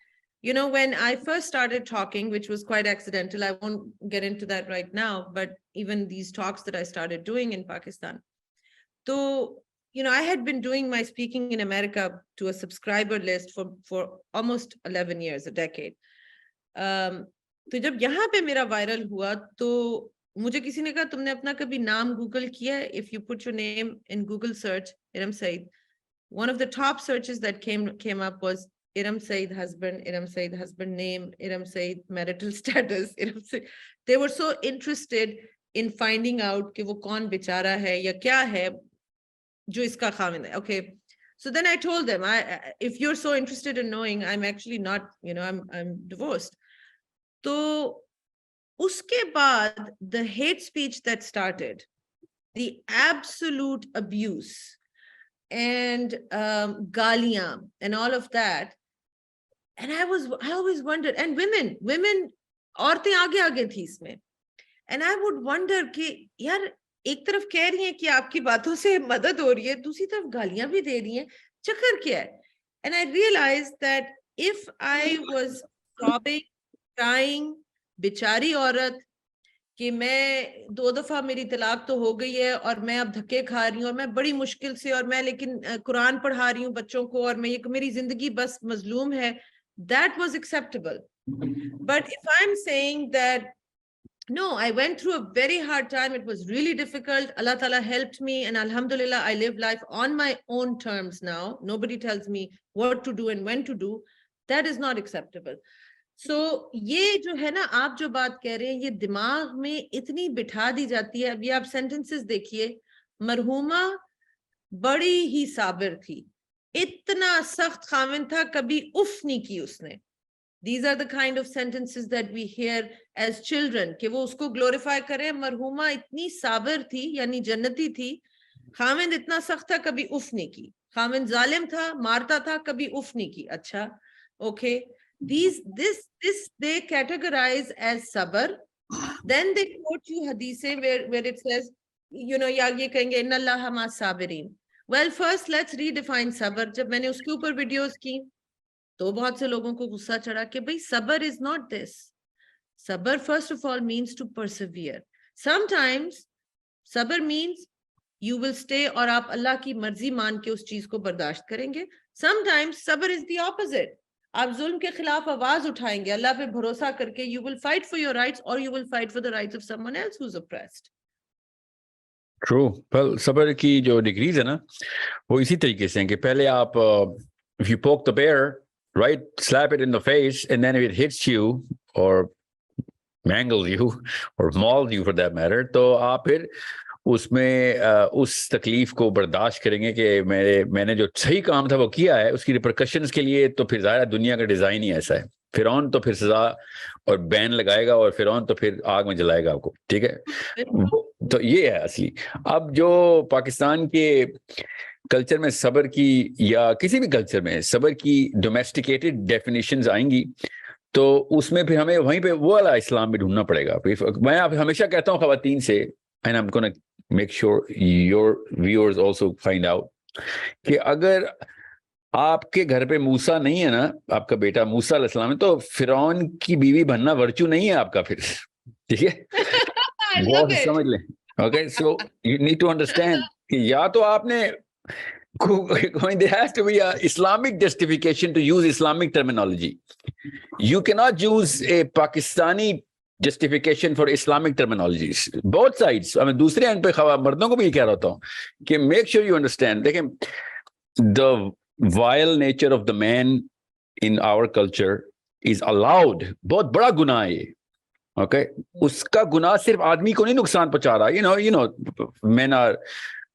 You know, when I first started talking, which was quite accidental, I won't get into that right now, but even these talks that I started doing in Pakistan. So, you know, I had been doing my speaking in America to a subscriber list for almost 11 years, a decade. तो जब यहाँ पे मेरा viral हुआ तो मुझे किसी ने कहा तुमने अपना कभी नाम गूगल किया है? If you put your name in Google search, Eram Saeed, one of the top searches that came up was Eram Saeed husband, Eram Saeed husband name, Eram Saeed marital status, Eram Saeed. They were so interested in finding out कि वो कौन बेचारा है या क्या है जो इसका खामिंद है. Okay, so then I told them, if you're so interested in knowing, I'm actually not, you know, I'm divorced. तो उसके बाद the hate speech that started, the absolute abuse and गालियां and all of that, and I always wondered, and women औरतें आगे थी इसमें, and I would wonder कि यार एक तरफ कह रही हैं कि आपकी बातों से मदद हो रही है, दूसरी तरफ गालियां भी दे रही हैं, चक्कर क्या है? And I realized that if I was sobbing, crying, बेचारी औरत कि मैं 2 दफा मेरी तलाक तो हो गई है और मैं अब धक्के खा रही हूँ और मैं बड़ी मुश्किल से, और मैं लेकिन कुरान पढ़ा रही हूँ बच्चों को, और मैं ये मेरी जिंदगी बस मजलूम है, that was acceptable. But if I'm saying that no, I went through a very hard time, it was really difficult, Allah Ta'ala helped me, and alhamdulillah I live life on my own terms now, nobody tells me what to do and when to do, that is not acceptable. सो ये जो है ना, आप जो बात कह रहे हैं, ये दिमाग में इतनी बिठा दी जाती है। अभी आप सेंटेंसेस देखिए, मरहुमा बड़ी ही साबिर थी, इतना सख्त खामिन था, कभी उफ नहीं की उसने। These are the kind of sentences that we hear as children, कि वो उसको ग्लोरीफाई करें, मरहुमा इतनी साबिर थी यानी जन्नती थी, खामिन इतना सख्त था, कभी उफ नहीं की। खामिन जालिम था, मारता था, कभी उफ नहीं की। अच्छा, okay, this they categorize as sabr. Then they quote you hadith where it says, you know, या ये कहेंगे इन्ना अल्लाह मा साबिरीन। Well, first let's redefine sabr. जब मैंने उसके ऊपर वीडियोस की तो बहुत से लोगों को गुस्सा चढ़ा कि भाई सबर इज नॉट दिस। सबर first of all means to persevere. Sometimes सबर मीन्स यू विल स्टे और आप अल्लाह की मर्जी मान के उस चीज को बर्दाश्त करेंगे। समटाइम्स सबर इज द ऑपोजिट, आप जुल्म के खिलाफ आवाज उठाएंगे अल्लाह पे भरोसा करके, you will fight for your rights और you will fight for the rights of someone else who is oppressed. True. Well, सबर की जो डिग्रीज है ना, वो इसी तरीके से हैं कि पहले आप if you poke the bear, right, slap it in the face, and then if it hits you or mangles you or mauls you for that matter, तो आप फिर उसमें उस तकलीफ को बर्दाश्त करेंगे कि मैंने जो सही काम था वो किया है, उसकी रिपरकशंस के लिए। तो फिर ज़ाहिर दुनिया का डिज़ाइन ही ऐसा है। फिरौन तो फिर सजा और बैन लगाएगा और फिरौन तो फिर आग में जलाएगा आपको, ठीक है। तो ये है असली। अब जो पाकिस्तान के कल्चर में सबर की, या किसी भी कल्चर में सबर की डोमेस्टिकेटेड डेफिनेशंस आएंगी, तो उसमें फिर हमें वहीं पे वो वाला इस्लाम भी ढूंढना पड़ेगा। मैं हमेशा कहता हूँ खवातीन से, and I am gonna make sure your viewers also find out, कि अगर आपके घर पे मूसा नहीं है ना, आपका बेटा मूसा अलैहिस्सलाम है, तो फिरौन की बीवी बनना वर्चू नहीं है आपका फिर, ठीक है। वो समझ लें। Okay, so you need to understand कि या तो आपने there has to be a Islamic justification to use Islamic terminology. You cannot use a Pakistani justification for Islamic terminologies. Both sides. I mean, दूसरे एंड पे मर्दों को भी कह रहा हूँ कि make sure you understand. देखें, the vile nature of the man in our culture is allowed. बहुत बड़ा गुनाह है ये. Okay, उसका गुनाह सिर्फ आदमी को नहीं नुकसान पहुंचा रहा. You know, men are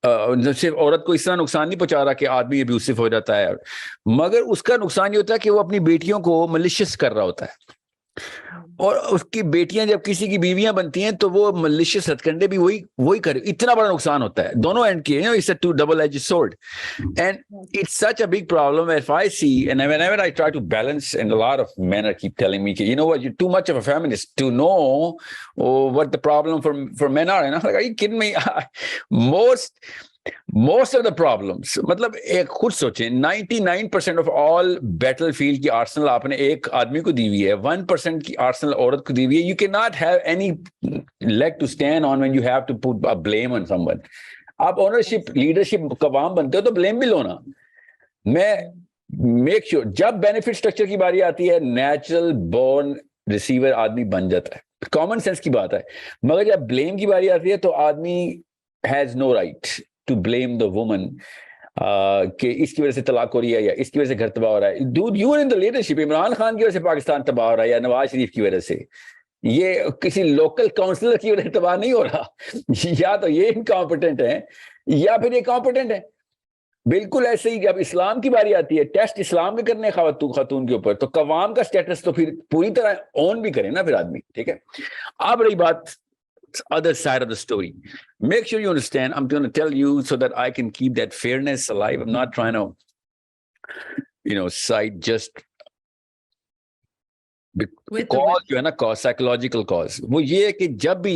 सिर्फ औरत को इस तरह नुकसान नहीं पहुंचा रहा कि आदमी अब्यूसिव हो जाता है, मगर उसका नुकसान ये होता है कि वो अपनी बेटियों को मलिशियस कर रहा होता है, और उसकी बेटियां जब किसी की बीवियां बनती हैं तो वो मलिशियस हथकंडे भी वही करे. इतना बड़ा नुकसान होता है दोनों एंड के. It's a two double edge sword, and it's such a big problem. If I see, and whenever I try to balance, and a lot of men are keep telling me, you know what, you're too much of a feminist to know what the problem for men are, and I'm like, are you kidding me? Most of the problems, मतलब एक खुद सोचें, 99% of all battlefield की Arsenal आपने एक आदमी को दी हुई है, 1% की आर्सेनल औरत को दी हुई है. You cannot have any leg to stand on when you have to put a blame on someone. आप ओनरशिप लीडरशिप कवाम बनते हो तो ब्लेम भी लो ना. मैं मेक श्योर जब बेनिफिट स्ट्रक्चर की बारी आती है, नेचुरल बोर्न रिसीवर आदमी बन जाता है, कॉमन सेंस की बात है. मगर जब ब्लेम की बारी आती है तो आदमी has no right to blame the woman कि इसकी वजह से तलाक हो रही है या इसकी वजह से घर तबाह हो रहा है. Dude, you are in the leadership. Imran Khan की वजह से पाकिस्तान तबाह हो रहा है या नवाज शरीफ की वजह से, ये किसी लोकल काउंसिलर की वजह से तबाह नहीं हो रहा. या तो ये इनकॉम्पिटेंट है या फिर ये कॉम्पिटेंट है. बिल्कुल ऐसे ही जब इस्लाम की बारी आती है, टेस्ट इस्लाम के करने खातून के ऊपर, तो कवाम का स्टेटस तो फिर पूरी तरह ऑन भी करे ना फिर आदमी, ठीक है. अब रही बात other side of the story. Make sure you understand. I'm going to tell you so that I can keep that fairness alive. I'm not trying to, cite just cause जो है ना, cause, psychological cause. वो ये है कि जब भी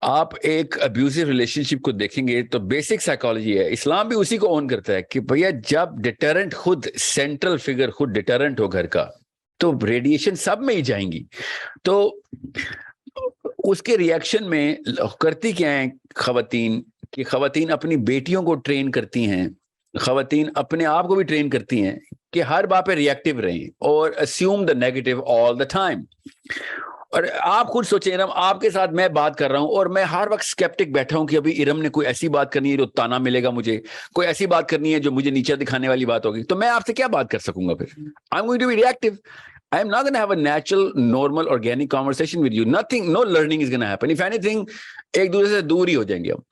आप एक अब्यूसिव रिलेशनशिप को देखेंगे तो बेसिक साइकोलॉजी है, इस्लाम भी उसी को ऑन करता है कि भैया जब डिटरेंट खुद सेंट्रल फिगर खुद डिटरेंट हो घर का, तो रेडिएशन सब में ही जाएंगी. तो उसके रिएक्शन में करती क्या है खवातीन, कि खवातीन अपनी बेटियों को ट्रेन करती हैं, खवातीन अपने आप को भी ट्रेन करती हैं कि हर बात पे रिएक्टिव रहें और assume the negative all the time. और आप खुद सोचें इरम, आपके साथ मैं बात कर रहा हूं और मैं हर वक्त स्केप्टिक बैठा हूं कि अभी इरम ने कोई ऐसी बात करनी है जो ताना मिलेगा मुझे, कोई ऐसी बात करनी है जो मुझे नीचे दिखाने वाली बात होगी, तो मैं आपसे क्या बात कर सकूंगा फिर? I am going to be reactive. I'm not going to have a natural, normal, organic conversation with you. Nothing, no learning is going to happen. If anything, एक दूसरे से दूर ही हो जाएंगे हम.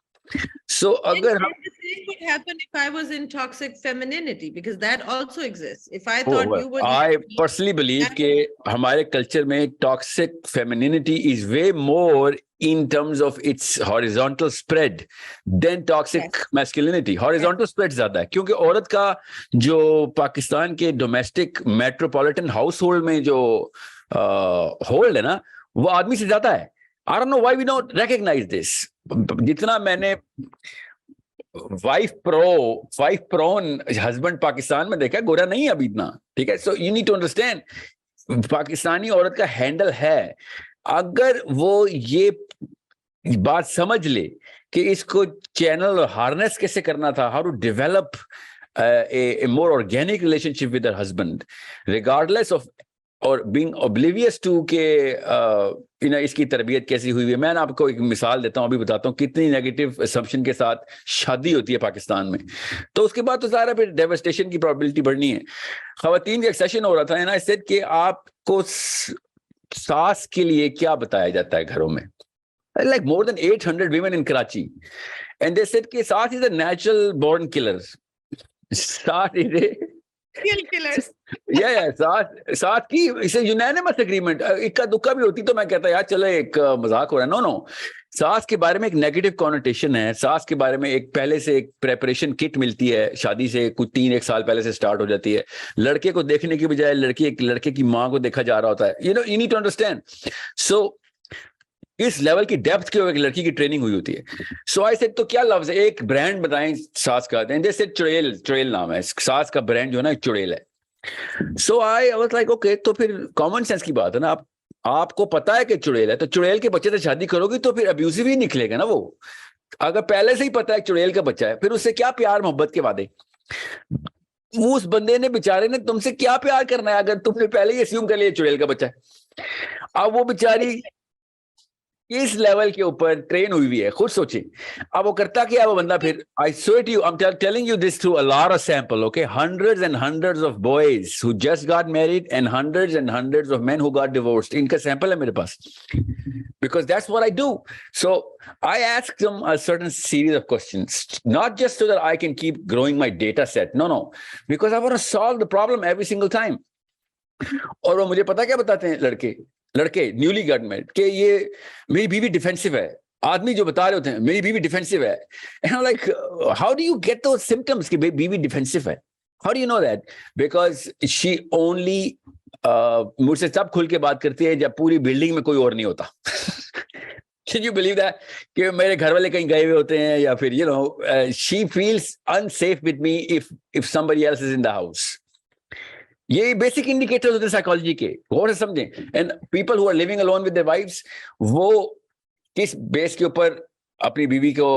So अगर हम, the same would happen if I was in toxic femininity, because that also exists. If I Oh, thought well, you were I personally believe that- कि हमारे culture में toxic femininity is way more in terms of its horizontal spread than toxic Yes. masculinity. Horizontal spread ज्यादा है क्योंकि औरत का जो पाकिस्तान के domestic metropolitan household में जो hold है ना, वो आदमी से ज्यादा है. I don't know why we don't recognize this. जितना मैंने वाइफ प्रोन हस्बैंड पाकिस्तान में देखा, गोरा नहीं है अभी इतना, ठीक है. So you need to understand, Pakistani औरत का हैंडल है. अगर वो ये बात समझ ले कि इसको चैनल और हार्नेस कैसे करना था, how to develop a more organic relationship with her husband regardless of और being oblivious to के इसकी तरबियत कैसी हुई है. मैं आपको एक मिसाल देता हूं, अभी बताता हूं कितनी नेगेटिव असम्पशन के साथ शादी होती है पाकिस्तान में. तो उसके बाद तो सारा फिर डेवस्टेशन की प्रोबेबिलिटी बढ़नी है. खवातीन का एक सेशन हो रहा था, ना सेड कि आपको सास के लिए क्या बताया जाता है घरों में. Like more than 800 women in Karachi, and they said कि सास is a natural born killer. सास इज ए killers. साथ की इसे यूनानिमस एग्रीमेंट. इक्का दुक्का भी होती तो मैं कहता यार चलो एक मजाक हो रहा है. नो, सास के बारे में एक नेगेटिव कॉनोटेशन है. सास के बारे में एक पहले से एक प्रेपरेशन किट मिलती है, शादी से कुछ 3-1 साल पहले से स्टार्ट हो जाती है. लड़के को देखने की बजाय लड़के की माँ को देखा जा रहा होता है. You need to understand. So इस लेवल की डेप्थ की एक लड़की की ट्रेनिंग हुई होती है. सो आई सेड तो क्या लफ्ज है, एक ब्रांड बताएं सास का. एंड दे सेड चुड़ैल नाम है सास का ब्रांड जो है ना, चुड़ैल है. सो आई वाज लाइक ओके, तो फिर कॉमन सेंस की बात है ना, आपको पता है कि चुड़ैल है, तो चुड़ैल के बच्चे से शादी करोगी तो फिर अब्यूसिव ही निकलेगा ना वो. अगर पहले से ही पता है चुड़ैल का बच्चा है, फिर उससे क्या प्यार मोहब्बत के वादे. उस बंदे ने बेचारे ने तुमसे क्या प्यार करना है अगर तुमने पहले ही अस्यूम कर लिया चुड़ैल का बच्चा है. अब वो बेचारी इस लेवल के ऊपर ट्रेन हुई हुई है, खुद सोचिए. अब वो करता क्या वो बंदा फिर, I swear to you, I am telling you this through a lot of sample, okay, hundreds and hundreds of boys who just got married and hundreds of men who got divorced. इनका sample है मेरे पास, because that's what I do. So I ask them a certain series of questions, not just so that I can keep growing my data set, no, because I want to solve the problem every single time. और वो मुझे पता क्या बताते हैं लड़के newly got married कि ये मेरी बीवी डिफेंसिव है. आदमी जो बता रहे होते हैं मेरी बीवी डिफेंसिव है. And like how do you get those symptoms कि बीवी डिफेंसिव है? How do you know that? Because she only मुझसे तब खुल के बात करती है जब पूरी बिल्डिंग में कोई और नहीं होता. Can you believe that? कि मेरे घर वाले कहीं गए हुए होते हैं या फिर she feels unsafe with me if somebody else is in the house. ये बेसिक इंडिकेटर्स होते हैं साइकोलॉजी के, गौर से समझें. And people who are living alone with their wifes, वो किस बेस के ऊपर अपनी बीवी को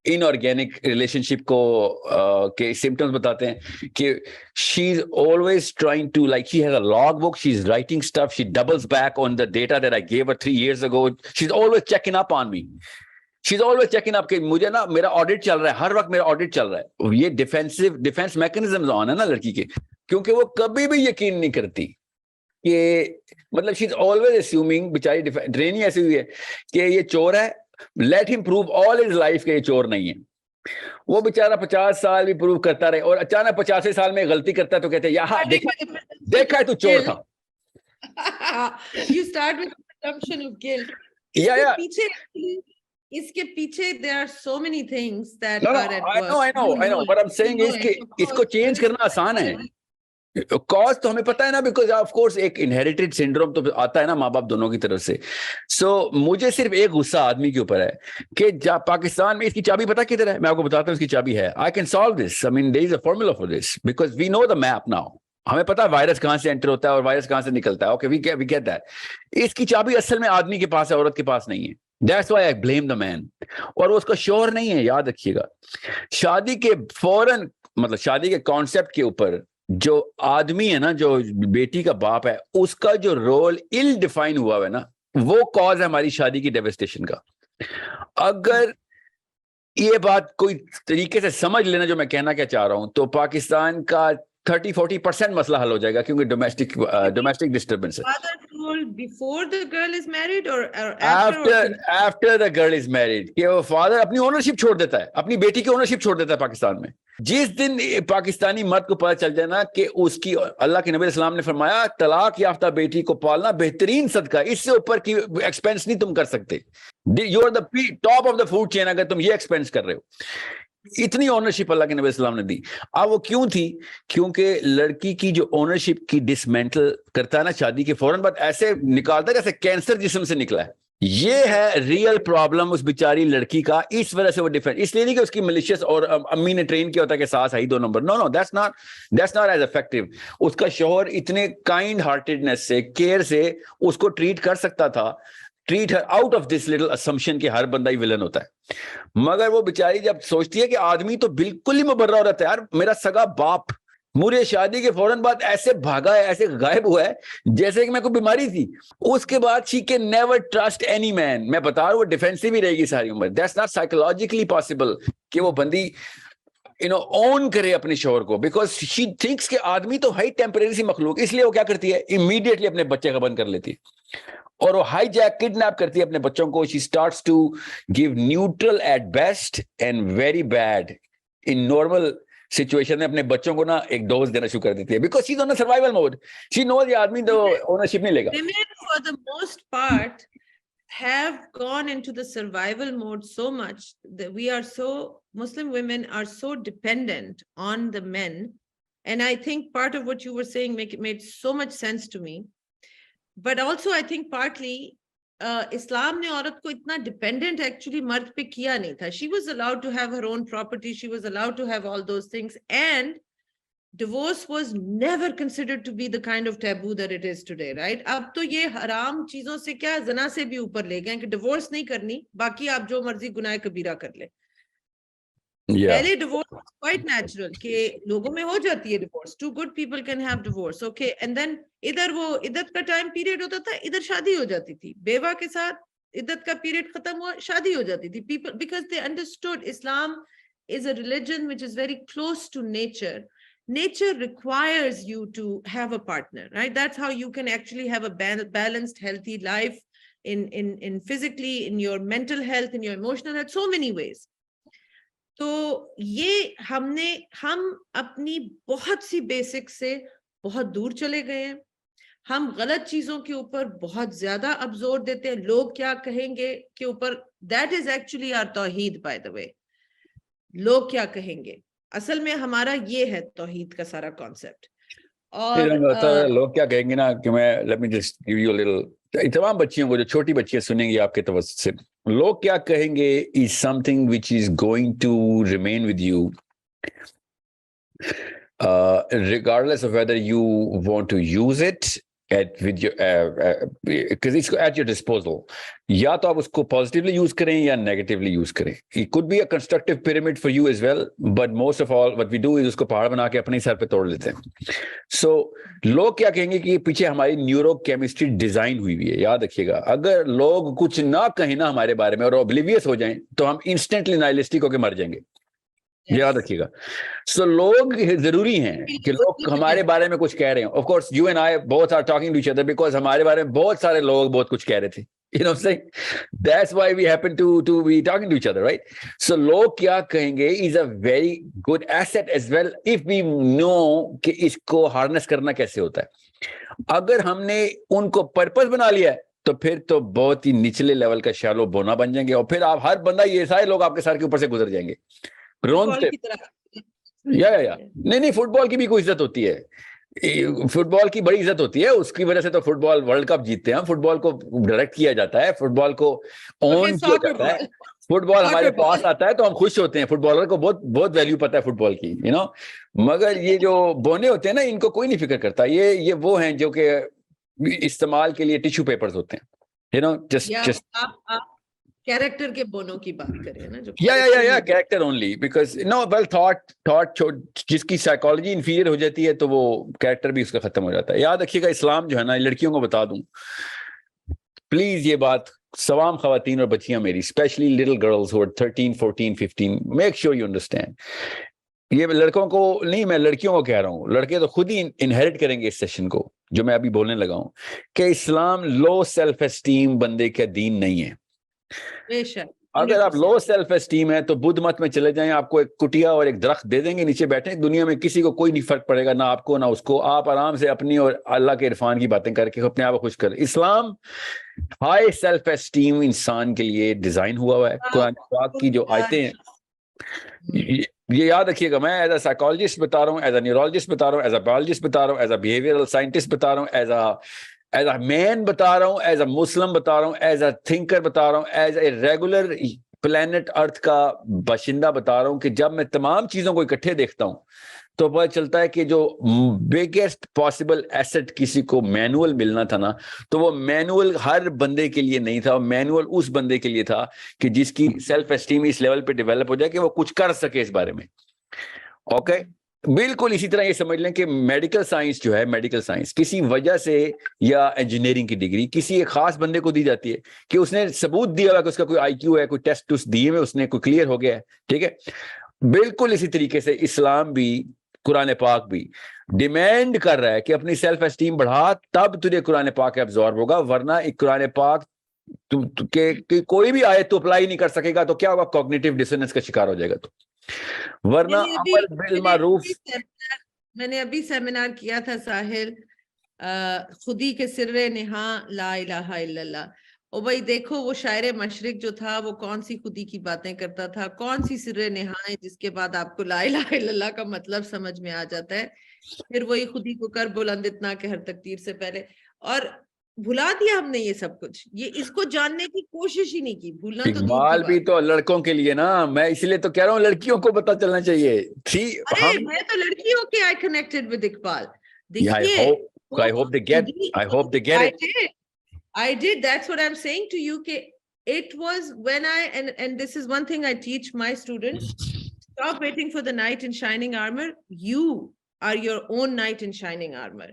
इनऑर्गेनिक रिलेशनशिप को के सिम्टम्स बताते हैं कि she is always trying to, like she has a log book, she is writing stuff, she doubles back on the data that I gave her 3 years ago. She is always checking up on me. She is always checking up कि मुझे ना मेरा audit चल रहा है, हर वक्त मेरा audit चल रहा है. ये डिफेंस मैकेनिज्म ऑन है ना लड़की के, क्योंकि वो कभी भी यकीन नहीं करती कि, मतलब शी इज ऑलवेज अस्यूमिंग, बेचारी ट्रेनिंग ऐसी हुई है कि ये चोर है, let him prove all his life के ये चोर नहीं है. वो बेचारा 50 साल भी प्रूव करता रहे और अचानक 50वें साल में गलती करता है तो कहते हैं यहाँ देखा है तू चोर था. You start with assumption of guilt. Yeah. इसके पीछे there are so many things that No, are at work. I know. What I'm saying is कि इसको चेंज करना आसान है. कॉज तो हमें पता है ना, बिकॉज ऑफ कोर्स एक इनहेरिटेड सिंड्रोम तो आता है ना माँ बाप दोनों की तरफ से. सो मुझे सिर्फ एक गुस्सा आदमी के ऊपर है कि पाकिस्तान में इसकी चाबी पता किधर है. मैं आपको बताता हूँ इसकी चाबी है. I can solve this. I mean there is a formula for this because we know the map now. हमें पता है वायरस कहाँ से एंटर होता है और वायरस कहाँ से निकलता है. Okay, we get that. इसकी चाबी असल में आदमी के पास है, औरत के पास नहीं है. That's why I blame the man. और वो उसका श्योर नहीं है. याद रखिएगा, शादी के फौरन, मतलब शादी के कॉन्सेप्ट के ऊपर जो आदमी है ना, जो बेटी का बाप है, उसका जो रोल इल डिफाइन हुआ है ना, वो कॉज है हमारी शादी की डेवस्टेशन का. अगर ये बात कोई तरीके से समझ लेना जो मैं कहना क्या चाह रहा हूं, तो पाकिस्तान का 30-40% मसला हल हो जाएगा, क्योंकि डोमेस्टिक डिस्टर्बेंस है। Father told before the girl is married or after after the girl is married, कि वो फादर अपनी ओनरशिप छोड़ देता है, अपनी बेटी की ओनरशिप छोड़ देता है पाकिस्तान में। जिस दिन पाकिस्तानी मर्द को पता चल जाए ना कि उसकी, अल्लाह के नबी इस्लाम ने फरमाया तलाक याफ्ता बेटी को पालना बेहतरीन सदका, इससे ऊपर की एक्सपेंस नहीं तुम कर सकते। You are the top of the food chain अगर तुम ये एक्सपेंस कर रहे हो। इतनी ओनरशिप अल्लाह के नबी इस्लाम ने दी। अब वो क्यों थी? क्योंकि लड़की की जो ओनरशिप की डिसमेंटल करता है ना शादी के फौरन बाद, ऐसे निकालता है जैसे कैंसर जिस्म से निकला है। ये है रियल प्रॉब्लम उस बेचारी लड़की का। इस वजह से वो डिफरेंट, इसलिए नहीं कि उसकी मलिशियस और अम्मी ने ट्रेन किया होता है कि सास आई 2 number. No no, that's not as effective. उसका शौहर इतने काइंड हार्टेडनेस से, केयर से उसको ट्रीट कर सकता था, treat her out of this little assumption कि हर बंदा ही विलन होता है। मगर वो बेचारी जब सोचती है कि आदमी तो बिल्कुल ही मुबर्रा रहता है, यार मेरा सगा बाप मुझे शादी के फौरन बाद ऐसे भागा है, ऐसे गायब हुआ है जैसे कि मैं कोई बीमारी थी। उसके बाद she can never trust any man. मैं बता रहा हूँ वो डिफेंसिव ही रहेगी सारी उम्र। दैट्स नॉट साइकोलॉजिकली पॉसिबल कि वो बंदी ओन करे अपने शोहर को, बिकॉज शी थिंक्स कि आदमी तो है टेम्परेरी सी मखलूक। इसलिए वो क्या करती है, इमीडिएटली अपने बच्चे का बंद कर लेती है और वो हाईजैक किडनैप करती है अपने बच्चों को। She starts to give neutral at best and very bad in normal situation में। अपने बच्चों को ना एक डोज देना शुरू कर देती है, because she is on a survival mode. She knows ये आदमी तो ओनरशिप नहीं लेगा। women for the most part have gone into the survival mode so much that Muslim women are so dependent on the men. And I think part of what you were saying made so much sense to me. But also I think partly Islam ने औरत को इतना dependent actually मर्द पे किया नहीं था. She was allowed to have her own property. She was allowed to have all those things. And divorce was never considered to be the kind of taboo that it is today, right? अब तो ये हराम चीजों से क्या ज़ना से भी ऊपर ले गए कि divorce नहीं करनी, बाकी आप जो मर्जी गुनाह कबीरा कर ले। पहले divorce was quite natural कि लोगों में हो जाती है divorce. 2 good people can have divorce, okay? And then इधर वो इद्दत का टाइम पीरियड होता था, इधर शादी हो जाती थी। बेवा के साथ इद्दत का पीरियड खत्म हुआ, शादी हो जाती थी। People, because they understood Islam is a religion which is very close to nature. Nature requires you to have a partner, right? That's how you can actually have a balanced, healthy life in physically, in your mental health, in your emotional health, so many ways. तो ये हम अपनी बहुत सी basic से बहुत दूर चले गए हैं। हम गलत चीजों के ऊपर बहुत ज्यादा अब जोर देते हैं, लोग क्या कहेंगे के ऊपर। दैट इज एक्चुअली आवर तौहीद, बाय द वे। लोग क्या कहेंगे, असल में हमारा ये है तौहीद का सारा कॉन्सेप्ट। और लोग क्या कहेंगे ना कि मैं let me just give you a little, तमाम बच्चियों को, जो छोटी बच्चियां सुनेंगी आपके तवज्जुह से, लोग क्या कहेंगे is something which is going to remain with you regardless of whether you want to use it with your because it's at your disposal. या तो आप उसको positively use करें या negatively use करें. It could be a constructive pyramid for you as well, but most of all what we do is उसको पहाड़ बना के अपने सर पे तोड़ लेते हैं. So लोग क्या कहेंगे कि पीछे हमारी न्यूरोकेमिस्ट्री डिजाइन हुई हुई है. याद रखिएगा, अगर लोग कुछ ना कहें ना हमारे बारे में और oblivious हो जाएं तो हम instantly nihilistic होकर मर जाएंगे. याद रखिएगा. सो लोग जरूरी हैं कि लोग हमारे बारे में कुछ कह रहे हैं. Of course you and I both are talking to each other because हमारे बारे में बहुत सारे लोग बहुत कुछ कह रहे थे. You know what I'm saying? That's why we happen to be talking to each other, right? So लोग क्या कहेंगे is a very good asset as well if we know कि इसको हार्नेस करना कैसे होता है. अगर हमने उनको पर्पस बना लिया है तो फिर तो बहुत ही निचले लेवल का शैलो बोना बन जाएंगे और फिर आप हर बंदा, ये सारे लोग आपके सर के ऊपर से गुजर जाएंगे. या नहीं, फुटबॉल की भी कोई इज्जत होती है. फुटबॉल की बड़ी इज्जत होती है, उसकी वजह से तो फुटबॉल वर्ल्ड कप जीतते हैं. फुटबॉल को डायरेक्ट किया जाता है, फुटबॉल को ओन किया जाता है, फुटबॉल हमारे पास आता है तो हम खुश होते हैं. फुटबॉलर को बहुत बहुत वैल्यू पता है फुटबॉल की, यू नो. मगर ये जो बोने होते हैं ना, इनको कोई नहीं फिक्र करता. ये वो हैं जो कि इस्तेमाल के लिए टिश्यू पेपर्स होते हैं, यू नो. जस्ट कैरेक्टर के बोनों की बात करें ना, जो या character only because no well thought जिसकी साइकोलॉजी इंफीरियर हो जाती है तो वो कैरेक्टर भी उसका खत्म हो जाता है. याद रखिएगा, इस्लाम जो है ना, लड़कियों को बता दूं प्लीज ये बात, सवाम खवातीन और बच्चियां मेरी, specially little girls who are 13, 14, 15, make sure you understand. ये लड़कों को नहीं, मैं लड़कियों को कह रहा हूँ, लड़के तो खुद ही इनहेरिट करेंगे इस सेशन को जो मैं अभी बोलने लगा हूँ, कि इस्लाम लो सेल्फ एस्टीम बंदे का दीन नहीं है। बेशक, अगर आप 100%। लो सेल्फ एस्टीम है तो बुद्ध मत में चले जाएं, आपको एक कुटिया और एक दरख्त दे देंगे, नीचे बैठे, दुनिया में किसी को कोई नहीं फर्क पड़ेगा, ना आपको ना उसको, आप आराम से अपनी और अल्लाह के इरफान की बातें करके अपने आप को खुश करें। इस्लाम हाई सेल्फ एस्टीम इंसान के लिए डिजाइन हुआ है। कुरान पाक की जो आयतें हैं, ये याद रखिएगा, मैं एज अ साइकोलॉजिस्ट बता रहा हूँ, एज अ न्यूरोलॉजिस्ट बता रहा हूँ, एज अ बायोलॉजिस्ट बता रहा हूँ, एज अ बिहेवियरल साइंटिस्ट बता रहा हूँ, एज अ मैन बता रहा हूँ, एज अ मुस्लिम बता रहा हूँ, एज अ थिंकर बता रहा हूँ, as a regular planet Earth का बाशिंदा बता रहा हूँ, कि जब मैं तमाम चीजों को इकट्ठे देखता हूँ तो पता चलता है कि जो बिगेस्ट पॉसिबल एसेट किसी को मैनुअल मिलना था ना, तो वो मैनुअल हर बंदे के लिए नहीं था, मैनुअल उस बंदे के लिए था कि जिसकी सेल्फ एस्टीम इस लेवल पे डेवलप हो जाए कि वो कुछ कर सके इस बारे में। ओके, बिल्कुल इसी तरह ये समझ लें कि मेडिकल साइंस जो है, मेडिकल साइंस किसी वजह से, या इंजीनियरिंग की डिग्री किसी एक खास बंदे को दी जाती है कि उसने सबूत दिया हुआ कि उसका कोई आईक्यू है, कोई टेस्ट टूस्ट दिए हुए उसने, कोई क्लियर हो गया है, ठीक है। बिल्कुल इसी तरीके से इस्लाम भी, कुरान पाक भी डिमांड कर रहा है कि अपनी सेल्फ एस्टीम बढ़ा, तब तुझे कुरान पाक एब्जॉर्ब होगा, वरना एक कुरान पाक के कोई भी आयत तो अप्लाई नहीं कर सकेगा, तो क्या होगा, कॉग्निटिव डिसोनेंस का शिकार हो जाएगा। तो वरना मैंने अभी अमर बिल मारूफ। मैंने अभी सेमिनार किया था साहिल, खुदी के सिर्रे निहा ला इलाहा इल्लल्लाह। ओ भाई देखो, वो शायर मशरिक जो था वो कौन सी खुदी की बातें करता था, कौन सी सिर्रे निहा है जिसके बाद आपको ला इलाहा इल्लल्लाह का मतलब समझ में आ जाता है। फिर वही खुदी को कर बुलंद इतना के हर तकदीर से पहले, और भुला दिया हमने ये सब कुछ, ये इसको जानने की कोशिश ही नहीं की, भूलना तो दूर की इकबाल भी बात। तो लड़कों के लिए ना, मैं इसलिए तो कह रहा हूँ लड़कियों को पता चलना चाहिए थी। अरे हम, मैं तो लड़की होके आई कनेक्टेड विद इकबाल। आई देखिए, होप, वो आई होप दे गेट, खुदी, I hope they get I it. did. I did. That's what I'm saying to you. It was when and this is one thing I teach my students. Stop waiting for the knight in shining armor. You are your own knight in shining armor.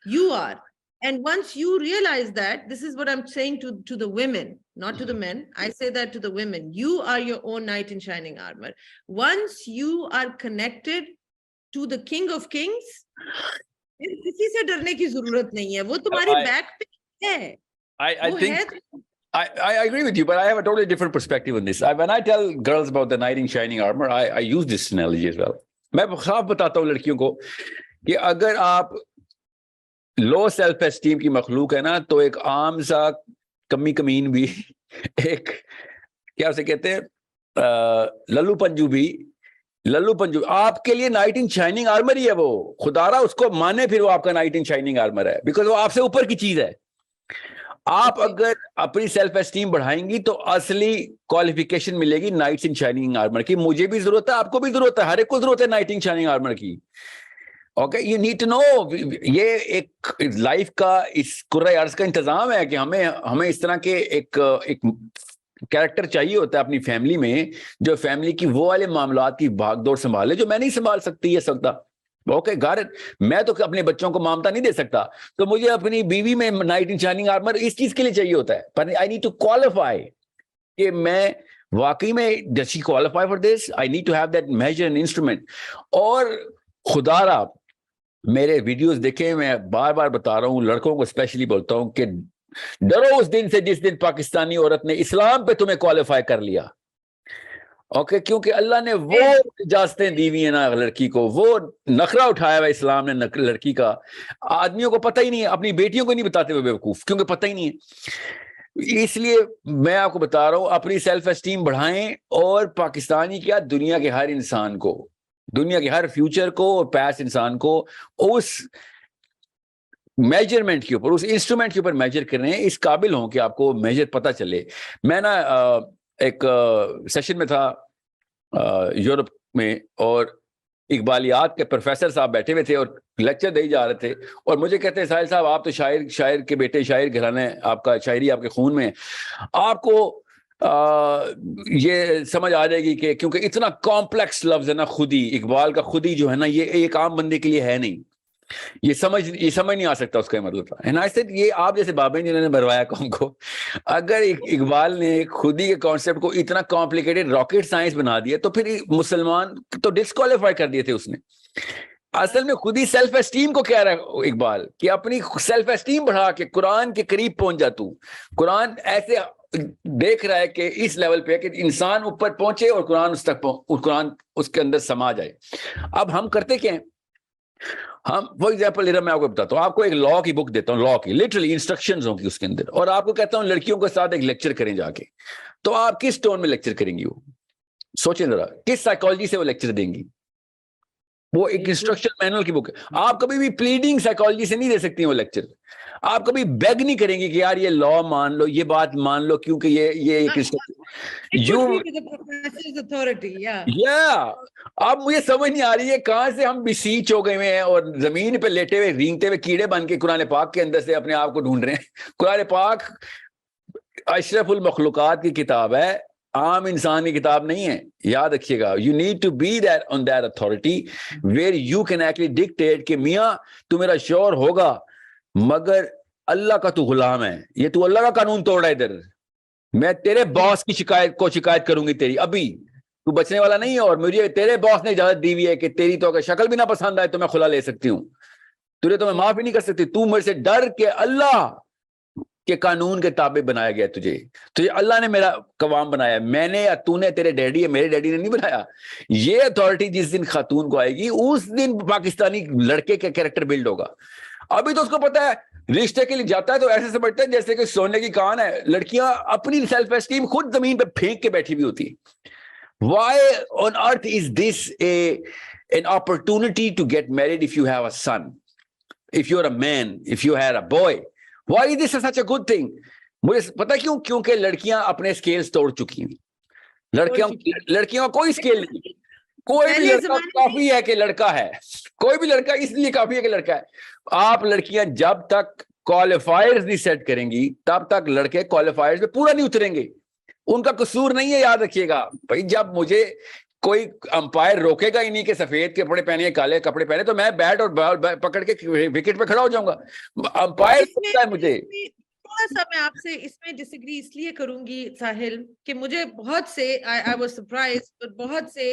You are. And once you realize that, this is what I'm saying to the women, not to the men. I say that to the women. You are your own knight in shining armor. Once you are connected to the King of Kings, फिर किसी से डरने की जरूरत नहीं है, वो तुम्हारी बैक पे है। I वो think है। I agree with you, but I have a totally different perspective on this. When I tell girls about the knight in shining armor, I use this analogy as well. मैं साफ बताता हूँ लड़कियों को कि अगर आप लो सेल्फ एस्टीम की मखलूक है ना, तो एक आम सा कमी कमीन भी एक, क्या उसे कहते हैं, लल्लू पंजू आपके लिए नाइट इन शाइनिंग आर्मर ही है। वो खुदारा उसको माने, फिर वो आपका नाइट इन शाइनिंग आर्मर है, बिकॉज वो आपसे ऊपर की चीज है। आप अगर अपनी सेल्फ एस्टीम बढ़ाएंगी तो असली क्वालिफिकेशन मिलेगी नाइट्स इन शाइनिंग आर्मर की। मुझे भी जरूरत है, आपको भी जरूरत है, हर एक को जरूरत है नाइट इन शाइनिंग आर्मर की। Okay, you need to know, ये एक लाइफ का, इस कुर्रा अर्ज का इंतजाम है कि हमें इस तरह के एक कैरेक्टर चाहिए होता है अपनी फैमिली में, जो फैमिली की वो वाले मामलात की भागदौड़ संभाले जो मैं नहीं संभाल सकती है सकता। ओके गार, मैं तो अपने बच्चों को ममता नहीं दे सकता, तो मुझे अपनी बीवी में नाइट इन शाइनिंग आर्मर इस चीज के लिए चाहिए होता है, पर आई नीड टू क्वालिफाई कि मैं वाकई में, does she qualify for this, I need to have that measure and instrument. और खुदारा मेरे वीडियोस देखें, मैं बार बार बता रहा हूं, लड़कों को स्पेशली बोलता हूं कि डरो उस दिन से जिस दिन पाकिस्तानी औरत ने इस्लाम पे तुम्हें क्वालिफाई कर लिया। ओके, क्योंकि अल्लाह ने वो इजाजतें दी हुई है ना लड़की को, वो नखरा उठाया हुआ इस्लाम ने लड़की का। आदमियों को पता ही नहीं है, अपनी बेटियों को नहीं बताते हुए बेवकूफ, क्योंकि पता ही नहीं है। इसलिए मैं आपको बता रहा हूं, अपनी सेल्फ एस्टीम बढ़ाएं, और पाकिस्तानी क्या, दुनिया के हर इंसान को, दुनिया के हर फ्यूचर को और पास्ट इंसान को उस मेजरमेंट के ऊपर, उस इंस्ट्रूमेंट के ऊपर मेजर कर रहे हैं, इस काबिल हों कि आपको मेजर पता चले। मैं ना एक सेशन में था यूरोप में, और इकबालियात के प्रोफेसर साहब बैठे हुए थे और लेक्चर दे जा रहे थे, और मुझे कहते हैं साहिल साहब आप तो शायर के बेटे, शायर घराने, आपका शायरी आपके खून में है, आपको ये समझ आ जाएगी कि, क्योंकि इतना कॉम्प्लेक्स लफ्ज है ना खुदी, इकबाल का खुदी जो है ना, ये एक आम बंदे के लिए है नहीं। ये समझ नहीं आ सकता उसका मतलब था। एंड आई सेड ये आप जैसे बाबा जिन्होंने भरवाया कौन को, अगर इकबाल ने खुद ही के कॉन्सेप्ट को इतना कॉम्प्लिकेटेड रॉकेट साइंस बना दिया तो फिर मुसलमान तो डिस्क्वालीफाई कर दिए थे उसने। असल में खुद ही सेल्फ एस्टीम को कह रहा है इकबाल कि अपनी सेल्फ एस्टीम बढ़ा के कुरान के करीब पहुंच जा तू। कुरान ऐसे देख रहा है कि इस लेवल पे कि इंसान ऊपर पहुंचे और कुरान उस तक कुरान उसके अंदर समा जाए। अब हम करते क्या हैं, हम फॉर एग्जाम्पल मैं आपको बताता हूँ, आपको एक लॉ की बुक देता हूँ, लॉ की लिटरली इंस्ट्रक्शंस होंगी उसके अंदर, और आपको कहता हूँ लड़कियों के साथ एक लेक्चर करें जाके, तो आप किस टोन में लेक्चर करेंगी? वो सोचें जरा, किस साइकोलॉजी से वो लेक्चर देंगी? वो एक इंस्ट्रक्शन मैनुअल की बुक है। आप कभी भी प्लीडिंग साइकोलॉजी से नहीं दे सकती वो लेक्चर। आप कभी बेग नहीं करेंगे कि यार ये लॉ मान लो, ये बात मान लो, क्योंकि ये एक यू अथॉरिटी या अब मुझे समझ नहीं आ रही है कहां से हम बिसीच हो गए हैं और जमीन पे लेटे हुए रेंगते हुए कीड़े बन के कुरान पाक के अंदर से अपने आप को ढूंढ रहे हैं। कुरान पाक अशरफुल मखलूकात की किताब है, आम इंसान की किताब नहीं है, याद रखिएगा। You need to be that on that authority where you can actually dictate कि मियां तू मेरा शोर होगा मगर अल्लाह का तू गुलाम है, ये तू अल्लाह का कानून तोड़ रहा है इधर, मैं तेरे बॉस की शिकायत करूंगी तेरी, अभी तू बचने वाला नहीं है, और मुझे तेरे बॉस ने इजाजत दी हुई है कि तेरी तो अगर शक्ल भी ना पसंद आए तो मैं खुला ले सकती हूँ, तुझे तो मैं माफ ही नहीं कर सकती, तू मेरे से डर के अल्लाह के कानून के ताबे बनाया गया तुझे, तुझे अल्लाह ने मेरा कवाम बनाया, मैंने या तूने, तेरे डैडी है, मेरे डैडी ने नहीं बनाया। ये अथॉरिटी जिस दिन खातून को आएगी उस दिन पाकिस्तानी लड़के का कैरेक्टर बिल्ड होगा। अभी तो उसको पता है रिश्ते के लिए जाता है तो ऐसे समझता है जैसे कि सोने की कान है, लड़कियां अपनी सेल्फ एस्टीम खुद जमीन पे फेंक के बैठी हुई होती। Why on earth is this an opportunity to get married if you have a son, if you're a man, if you had a boy? Why is this such a good thing? मुझे पता क्यों? क्योंकि लड़कियां अपने scales तोड़ चुकी हैं। लड़कियों का कोई स्केल नहीं, कोई भी लड़का काफी है कि लड़का है, कोई भी लड़का इसलिए काफी है कि लड़का है। आप लड़कियां जब तक क्वालिफायर्स नहीं सेट करेंगी तब तक लड़के क्वालिफायर्स पे पूरा नहीं उतरेंगे। उनका कसूर नहीं है, याद रखिएगा भाई। जब मुझे कोई अंपायर रोकेगा ही नहीं कि सफेद कपड़े पहने काले कपड़े पहने, तो मैं बैट और बॉल पकड़ के विकेट पे खड़ा हो जाऊंगा। अंपायर रोकता है मुझे। थोड़ा सा मैं आपसे इसमें डिसएग्री इसलिए करूंगी साहिल कि मुझे बहुत से आई वाज सरप्राइज्ड, पर बहुत से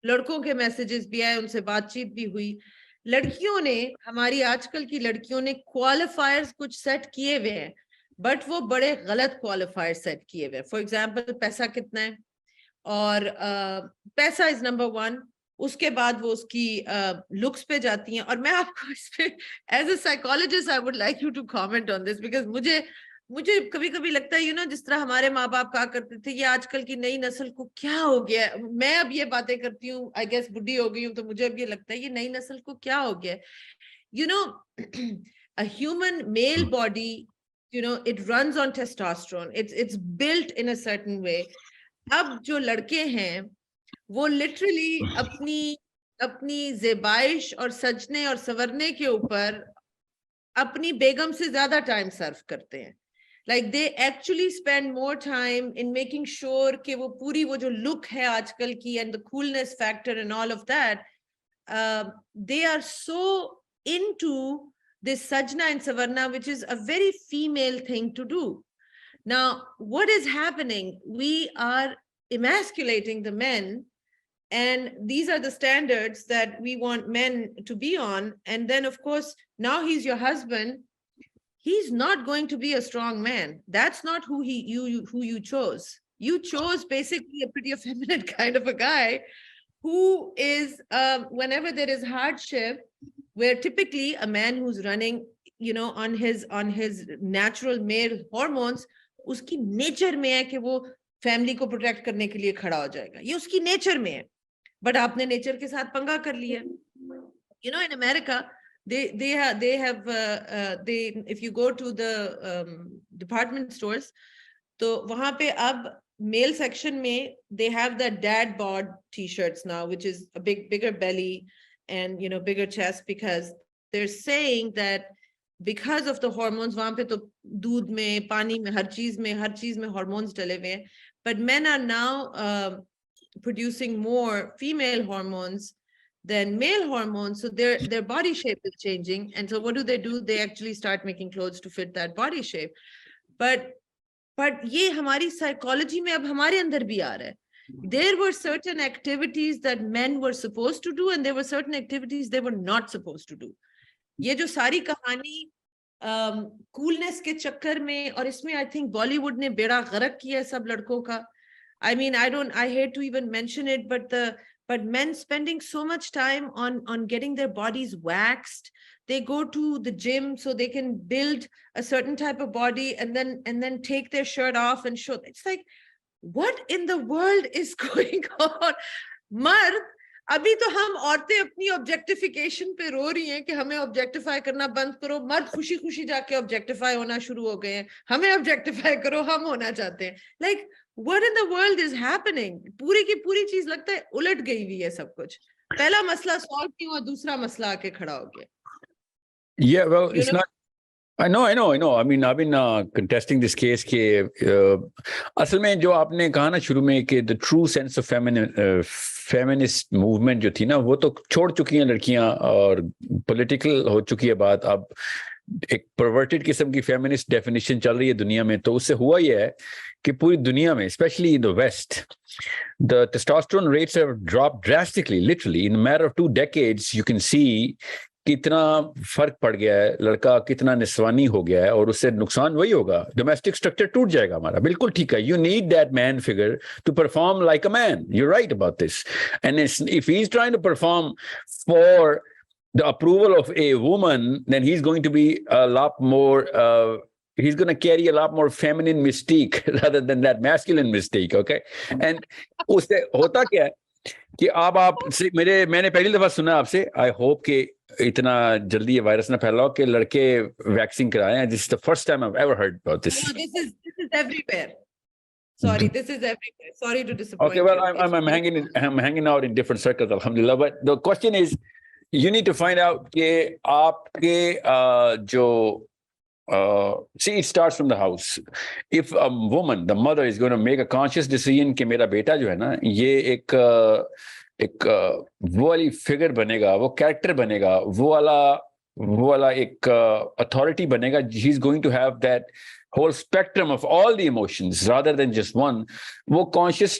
लड़कों के मैसेजेस भी आए, उनसे बातचीत भी हुई। लड़कियों ने, हमारी आजकल की लड़कियों ने क्वालिफायर्स कुछ सेट किए हुए हैं, बट वो बड़े गलत क्वालिफायर सेट किए हुए हैं। फॉर एग्जाम्पल पैसा कितना है, और पैसा इज नंबर वन, उसके बाद वो उसकी लुक्स पे जाती हैं। और मैं आपको इस पे as a psychologist I would like you to comment on this, because मुझे कभी कभी लगता है जिस तरह हमारे माँ बाप कहा करते थे ये आजकल की नई नस्ल को क्या हो गया है। मैं अब ये बातें करती हूँ, आई गेस बुढ़ी हो गई हूँ, तो मुझे अब ये लगता है ये नई नस्ल को क्या हो गया है। a human male body, it runs on testosterone, it's built in a certain way. अब जो लड़के हैं वो लिटरली अपनी ज़ेबाइश और सजने और संवरने के ऊपर अपनी बेगम से ज्यादा टाइम सर्व करते हैं। Like they actually spend more time in making sure कि वो पूरी वो जो लुक है आजकल की and the coolness factor and all of that, they are so into this sajna and savarna, which is a very female thing to do. Now what is happening, we are emasculating the men, and these are the standards that we want men to be on. And then of course now he's your husband, he's not going to be a strong man. That's not who you chose. You chose basically a pretty effeminate kind of a guy who is whenever there is hardship, where typically a man who's running on his natural male hormones, उसकी nature में है कि वो family को protect करने के लिए खड़ा हो जाएगा, ये उसकी नेचर में है। बट आपने नेचर के साथ पंगा कर लिया। In America they have if you go to the department stores, तो वहां पे अब male section में they have the dad bod t-shirts now, which is a bigger belly and bigger chest, because they're saying that because of the hormones, वहां पे तो दूध में, पानी में, हर चीज में hormones डले हुए हैं, but men are now producing more female hormones than male hormones, so their body shape is changing. And so what do? They actually start making clothes to fit that body shape. But ये हमारी psychology में अब हमारे अंदर भी आ रहा है. There were certain activities that men were supposed to do, and there were certain activities they were not supposed to do. ये जो सारी कहानी coolness के चक्कर में, और इसमें I think Bollywood ने बेड़ा गर्क किया है सब लड़कों का. I mean, I hate to even mention it, but men spending so much time on getting their bodies waxed. They go to the gym so they can build a certain type of body, and then take their shirt off and show. It's like, what in the world is going on? मर्द, अभी तो हम औरतें अपनी objectification पे रो रही हैं कि हमें ऑब्जेक्टिफाई करना बंद करो. मर्द खुशी खुशी जाके ऑब्जेक्टिफाई होना शुरू हो गए हैं. हमें ऑब्जेक्टिफाई करो, हम होना चाहते हैं. Like, what in the world is happening? पूरी की पूरी चीज लगता है उलट गई हुई है सब कुछ. पहला मसला सॉल्व नहीं हुआ, दूसरा मसला आके खड़ा हो गया. Yeah, well, You it's know? not. I know. I mean, I've been contesting this case के असल में जो आपने कहा ना शुरू में कि the true sense of feminist movement जो थी ना, वो तो छोड़ चुकी हैं लड़कियां और political हो चुकी है बात. अब एक perverted किस्म की feminist definition चल रही है दुनिया में. तो उससे हुआ ये है कि पूरी दुनिया में, especially in the West, the testosterone rates have dropped drastically. Literally, in a matter of 2 decades, you can see कितना फर्क पड़ गया है, लड़का कितना निस्वानी हो गया है, और उससे नुकसान वही होगा, डोमेस्टिक स्ट्रक्चर टूट जाएगा हमारा. बिल्कुल ठीक है. You need that man figure to perform like a man. You right about this. And if he is trying to perform for the approval of a woman, then he's going to be a lot more he's going to carry a lot more feminine mystique rather than that masculine mystique. Okay. And उससे होता क्या है कि अब आप से मैंने पहली दफा सुना आपसे, आई होप कि इतना जल्दी ये वायरस ना फैलाओ, कि लड़के वैक्सीन कराए हैं. This is the first time I have ever heard about this. No, this is everywhere. Sorry, this is everywhere. Sorry to disappoint Okay, well, you. I'm hanging out in different circles, alhamdulillah. But the question is, you need to find out कि आपके जो see, it starts from the house. If a woman, the mother, is going to make a conscious decision कि मेरा बेटा जो है ना, ये एक वो वाली फिगर बनेगा, वो कैरेक्टर बनेगा, वो वाला एक अथॉरिटी बनेगा. he is going to have that whole spectrum of all the emotions rather than just one. वो conscious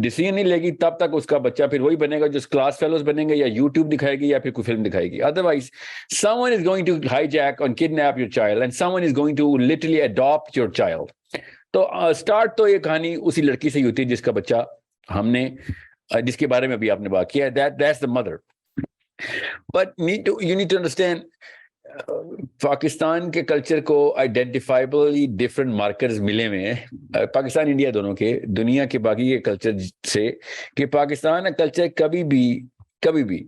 decision नहीं लेगी, तब तक उसका बच्चा फिर वही बनेगा जो क्लास फेलोज बनेंगे, या YouTube दिखाएगी, या फिर कोई फिल्म दिखाएगी. Otherwise, someone is going to hijack and kidnap your child, and someone is going to literally adopt your child. तो start तो ये कहानी उसी लड़की से ही होती है जिसका बच्चा हमने, जिसके बारे में अभी आपने बात किया. That's the mother. But you need to understand, Pakistan के कल्चर को आइडेंटिफाइबली डिफरेंट मार्कर्स मिले हुए हैं, पाकिस्तान इंडिया दोनों के, दुनिया के बाकी के कल्चर से, कि पाकिस्तान का कल्चर कभी भी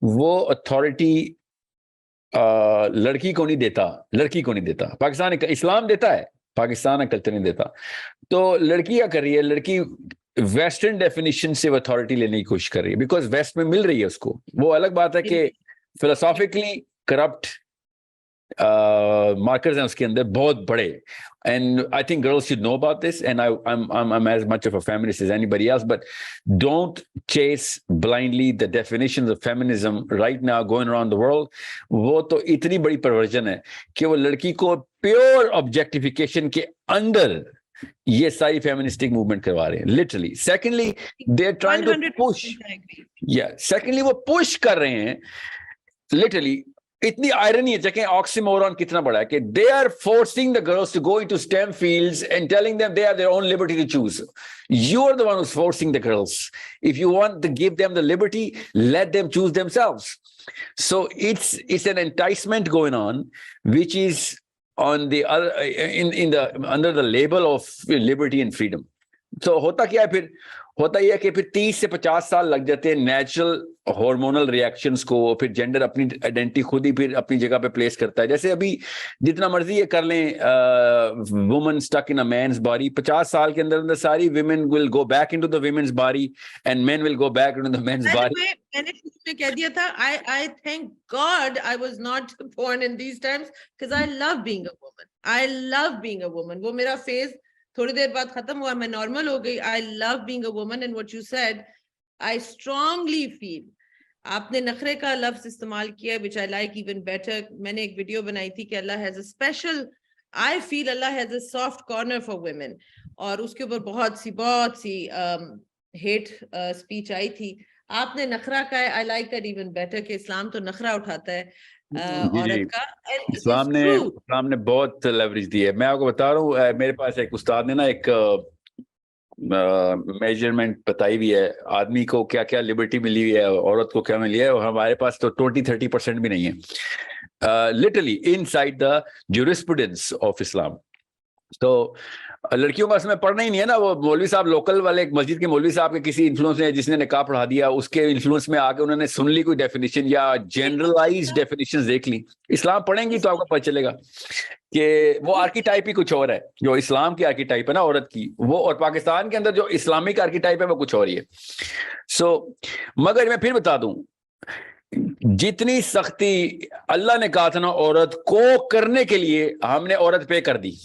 वो अथॉरिटी लड़की को नहीं देता. पाकिस्तान इस्लाम देता है, पाकिस्तान का कल्चर नहीं देता. तो लड़की क्या कर रही है? लड़की वेस्टर्न डेफिनेशन से अथॉरिटी लेने की कोशिश कर रही है, बिकॉज वेस्ट में मिल रही है उसको. वो अलग बात है कि फिलोसॉफिकली करप्ट मार्कर्स हैं उसके अंदर बहुत बड़े. And I think girls should know about this, and I'm as much of a feminist as anybody else, but don't chase blindly the definitions of feminism right now going around the world. वो तो इतनी बड़ी perversion है कि वो लड़की को pure objectification के अंदर ये सारी फेमिनिस्टिक मूवमेंट करवा रहे हैं, literally. Secondly, they are trying to push. Secondly, वो पुश कर रहे हैं लिटरली. इतनी आयरनी है, जगह ऑक्सीमोरॉन कितना बड़ा है कि they are forcing the girls to go into STEM fields and telling them they are their own liberty to choose. You are the one who's forcing the girls. If you want to give them the liberty, let them choose themselves. So it's an enticement going on, which is on the other in the under the label of liberty and freedom. So होता क्या है फिर? होता यह है कि फिर 30 से 50 साल लग जाते हैं नेचुरल हार्मोनल रिएक्शंस को. फिर जेंडर अपनी आइडेंटिटी खुद ही फिर अपनी जगह पे प्लेस करता है. जैसे अभी जितना मर्जी ये कर लें, woman stuck in a man's body, 50 साल के अंदर सारी women will go back into the women's body and men will go back into the men's body. मैंने शुरू में कह दिया था, I thank God I was not born in these times, because I love being a woman. I love being a woman. वो मेरा phase थोड़ी देर बाद खत्म हुआ, मैं नॉर्मल हो गई. I love being a woman, and what you said, I strongly feel आपने नखरे का लफ्ज इस्तेमाल किया, which I like even better. मैंने एक वीडियो बनाई थी कि अल्लाह has a special, I feel अल्लाह has a soft corner for women, और उसके ऊपर बहुत सी हेट स्पीच आई थी. आपने नखरा का है, I like that even better, कि इस्लाम तो नखरा उठाता है जी जी, औरत का. And it is true. इस्लाम ने बहुत लेवरेज दी है. मैं आपको बता रहा हूँ, मेरे पास एक उस्ताद ने ना एक मेजरमेंट बताई हुई है, आदमी को क्या क्या लिबर्टी मिली हुई है, औरत को क्या मिली है, और हमारे पास तो 20-30% भी नहीं है, literally inside the jurisprudence of Islam. तो लड़कियों का उसमें पढ़ना ही नहीं है ना. वो मौलवी साहब, लोकल वाले एक मस्जिद के मौलवी साहब के किसी इन्फ्लुएंस ने, जिसने निकाह पढ़ा दिया, उसके इन्फ्लुएंस में आके उन्होंने सुन ली कोई डेफिनेशन या जनरलाइज्ड डेफिनेशन देख ली. इस्लाम पढ़ेंगी तो आपको पता चलेगा कि वो आर्कीटाइप ही कुछ और है. जो इस्लाम की आर्कीटाइप है ना औरत की, वो, और पाकिस्तान के अंदर जो इस्लामिक आर्कीटाइप है वो कुछ और ही है. सो मगर मैं फिर बता दूं, जितनी सख्ती अल्लाह ने कहा था ना औरत को करने के लिए, हमने औरत पे कर दी.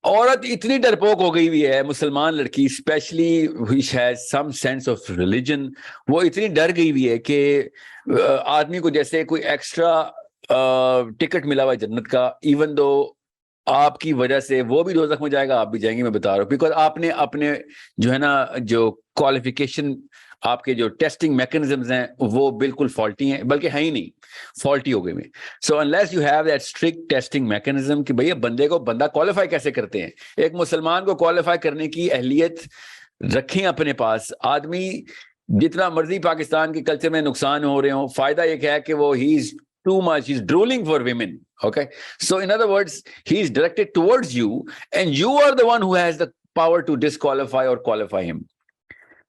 औरत इतनी डरपोक हो गई हुई है, मुसलमान लड़की specially which has some sense of religion, वो इतनी डर गई हुई है कि आदमी को जैसे कोई एक्स्ट्रा टिकट मिला हुआ है जन्नत का, इवन दो आपकी वजह से वो भी दोज़ख में जाएगा, आप भी जाएंगे. मैं बता रहा हूँ, बिकॉज आपने अपने जो है ना, जो क्वालिफिकेशन, आपके जो टेस्टिंग मैकेनिज्म्स हैं वो बिल्कुल फॉल्टी हैं, बल्कि है ही नहीं, फॉल्टी हो गए में. So unless you have that strict testing mechanism कि भैया बंदे को बंदा क्वालिफाई कैसे करते हैं, एक मुसलमान को क्वालिफाई करने की अहलियत रखें अपने पास. आदमी जितना मर्जी पाकिस्तान के कल्चर में नुकसान हो रहे हो, फायदा एक है कि वो he is too much, he's drooling for women. Okay, so in other words, he's directed towards you, and you are the one who has the power to disqualify or qualify him,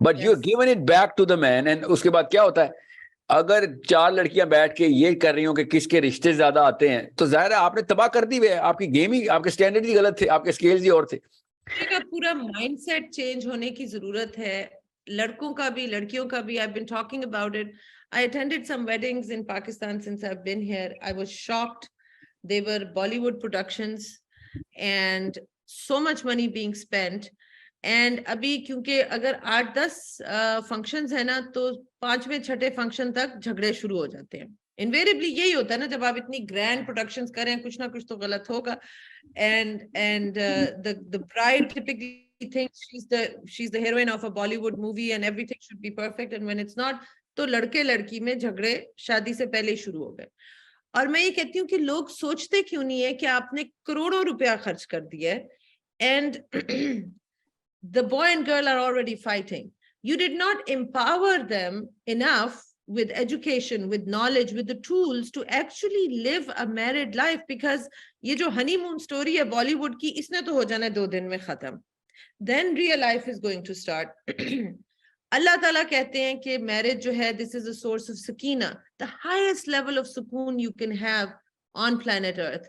but you're given it back to the man. And उसके बाद क्या होता है, अगर 4 लड़कियां बैठ के ये कर रही हो कि किसके रिश्ते ज्यादा आते हैं, तो जाहिर है आपने तबाह कर दी हुई है. आपकी गेम ही, आपके स्टैंडर्ड ही गलत थे, आपके स्केल्स ही और थे. पूरा माइंडसेट चेंज होने की जरूरत है, लड़कों का भी लड़कियों का भी. I've been talking about it. I attended some weddings in Pakistan since I've been here. I was shocked. They were Bollywood productions and so much money being spent. And अभी क्योंकि अगर 8-10 फंक्शंस है ना, तो 5वें 6ठे फंक्शन तक झगड़े शुरू हो जाते हैं. इनवेरिएबली यही होता है ना, जब आप इतनी ग्रैंड प्रोडक्शंस करें, कुछ ना कुछ तो गलत होगा. And the bride typically thinks she's the heroine of a Bollywood movie and everything should be perfect, and when it's not, तो लड़के लड़की में झगड़े शादी से पहले ही शुरू हो गए. और मैं ये कहती हूँ कि लोग सोचते क्यों नहीं है कि आपने करोड़ों रुपया खर्च कर दिया है, and the boy and girl are already fighting. You did not empower them enough with education, with knowledge, with the tools to actually live a married life. Because ये जो honeymoon story है Bollywood की, इसने तो हो जाना है 2 दिन में खत्म. Then real life is going to start. अल्लाह ताला कहते हैं कि marriage जो है, this is a source of sakina, the highest level of sukoon you can have on planet Earth.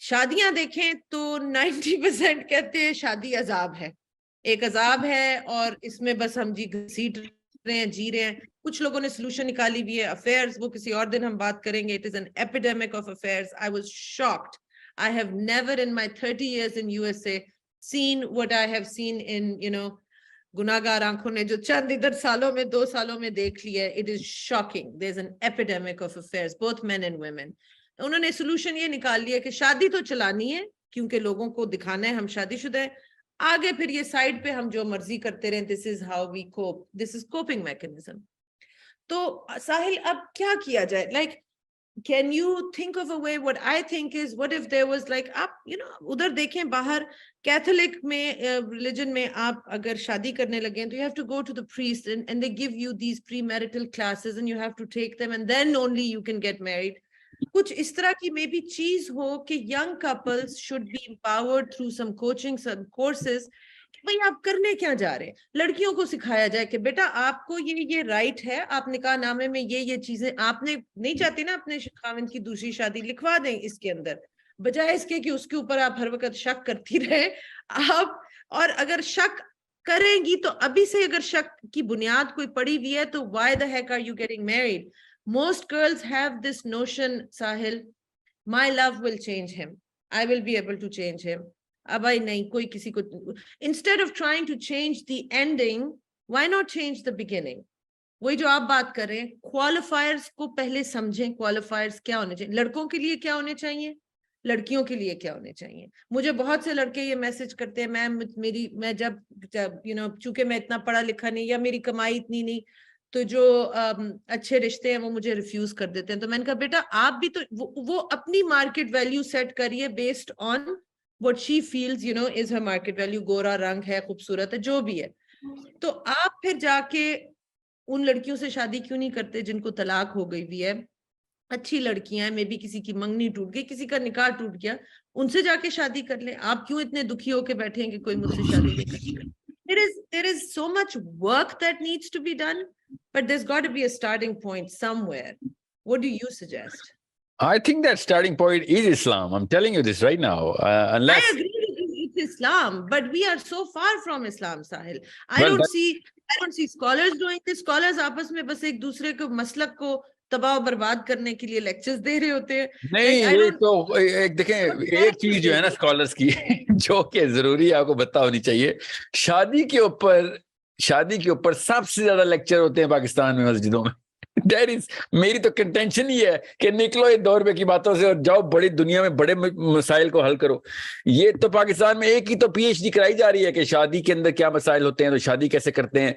शादियां देखें तो 90% कहते हैं शादी अजाब है, एक अजाब है, और इसमें बस हम जी घसीट रहे हैं, जी रहे हैं. कुछ लोगों ने सोल्यूशन निकाली भी है, अफेयर्स, वो किसी और दिन हम बात करेंगे. It is an epidemic of affairs. I was shocked. I have never in my 30 years in USA seen what I have seen in, गुनाहगार आंखों ने जो चंद इधर सालों में 2 सालों में देख लिया है. It is shocking. There is an epidemic of affairs, both men and women. उन्होंने सोल्यूशन ये निकाल लिया कि शादी तो चलानी है क्योंकि लोगों को दिखाना है हम शादीशुदा हैं, आगे फिर ये साइड पे हम जो मर्जी करते रहे. This is how we cope, this is coping mechanism. तो साहिल, अब क्या किया जाए? Like, can you think of a way? What I think is, what if there was like, आप उधर देखें बाहर कैथोलिक में, रिलीजन में, आप अगर शादी करने लगे तो you have to go to the priest and they give you these premarital classes and you have to take them and then only you can get married. कुछ इस तरह की मे बी चीज हो कि young couples should be empowered through some coaching, some courses, कि भाई आप करने क्या जा रहे हैं. लड़कियों को सिखाया जाए कि बेटा आपको ये राइट है, आप निकाह नामे में ये चीजें, आपने नहीं चाहती ना अपने खाविंद की दूसरी शादी, लिखवा दें इसके अंदर, बजाय इसके कि उसके ऊपर आप हर वक्त शक करती रहे आप. और अगर शक करेंगी तो अभी से अगर शक की बुनियाद कोई पड़ी हुई है तो why the heck are you getting married? Most girls have this notion, Sahil, my love will change him, I will be able to change him. अब भाई नहीं, कोई किसी को, instead of trying to change the ending, why not change the beginning? वही जो आप बात कर रहे हैं, क्वालिफायर्स को पहले समझें। क्वालिफायर्स क्या होने चाहिए, लड़कों के लिए क्या होने चाहिए, लड़कियों के लिए क्या होने चाहिए। मुझे बहुत से लड़के ये मैसेज करते हैं, मैं जब चूंकि मैं इतना पढ़ा लिखा नहीं या मेरी कमाई इतनी नहीं, तो जो अच्छे रिश्ते हैं वो मुझे रिफ्यूज कर देते हैं। तो मैंने कहा बेटा आप भी तो वो अपनी मार्केट वैल्यू सेट करिए based on what she feels is her market value. गोरा रंग है, खूबसूरत है, जो भी है। तो आप फिर जाके उन लड़कियों से शादी क्यों नहीं करते जिनको तलाक हो गई हुई है, अच्छी लड़कियां हैं, मे बी किसी की मंगनी टूट गई, किसी का निकाह टूट गया, उनसे जाके शादी कर ले। आप क्यों इतने दुखी होके बैठे हैं कि कोई मुझसे शादी नहीं करता। there is so much work that needs to be done, but there's got to be a starting point somewhere. What do you suggest? I think that starting point is Islam. I'm telling you this right now. I Unless, agree with you, it's Islam, but we are so far from Islam, Sahil. I well, don't see scholars doing this. Scholars आपस में बस एक दूसरे को मसलक को तबाह बर्बाद करने के लिए लेक्चर्स दे रहे होते हैं। नहीं, Like, I ये don't तो एक देखें, एक चीज जो है ना स्कॉलर्स की जो कि जरूरी आपको पता होनी चाहिए, शादी के ऊपर सबसे ज्यादा लेक्चर होते हैं पाकिस्तान में मस्जिदों में। That is, मेरी तो कंटेंशन ही है कि निकलो ये 2 रुपए की बातों से और जाओ बड़ी दुनिया में बड़े मसाइल को हल करो। ये तो पाकिस्तान में एक ही तो पीएचडी कराई जा रही है कि शादी के अंदर क्या मसाइल होते हैं, तो शादी कैसे करते हैं।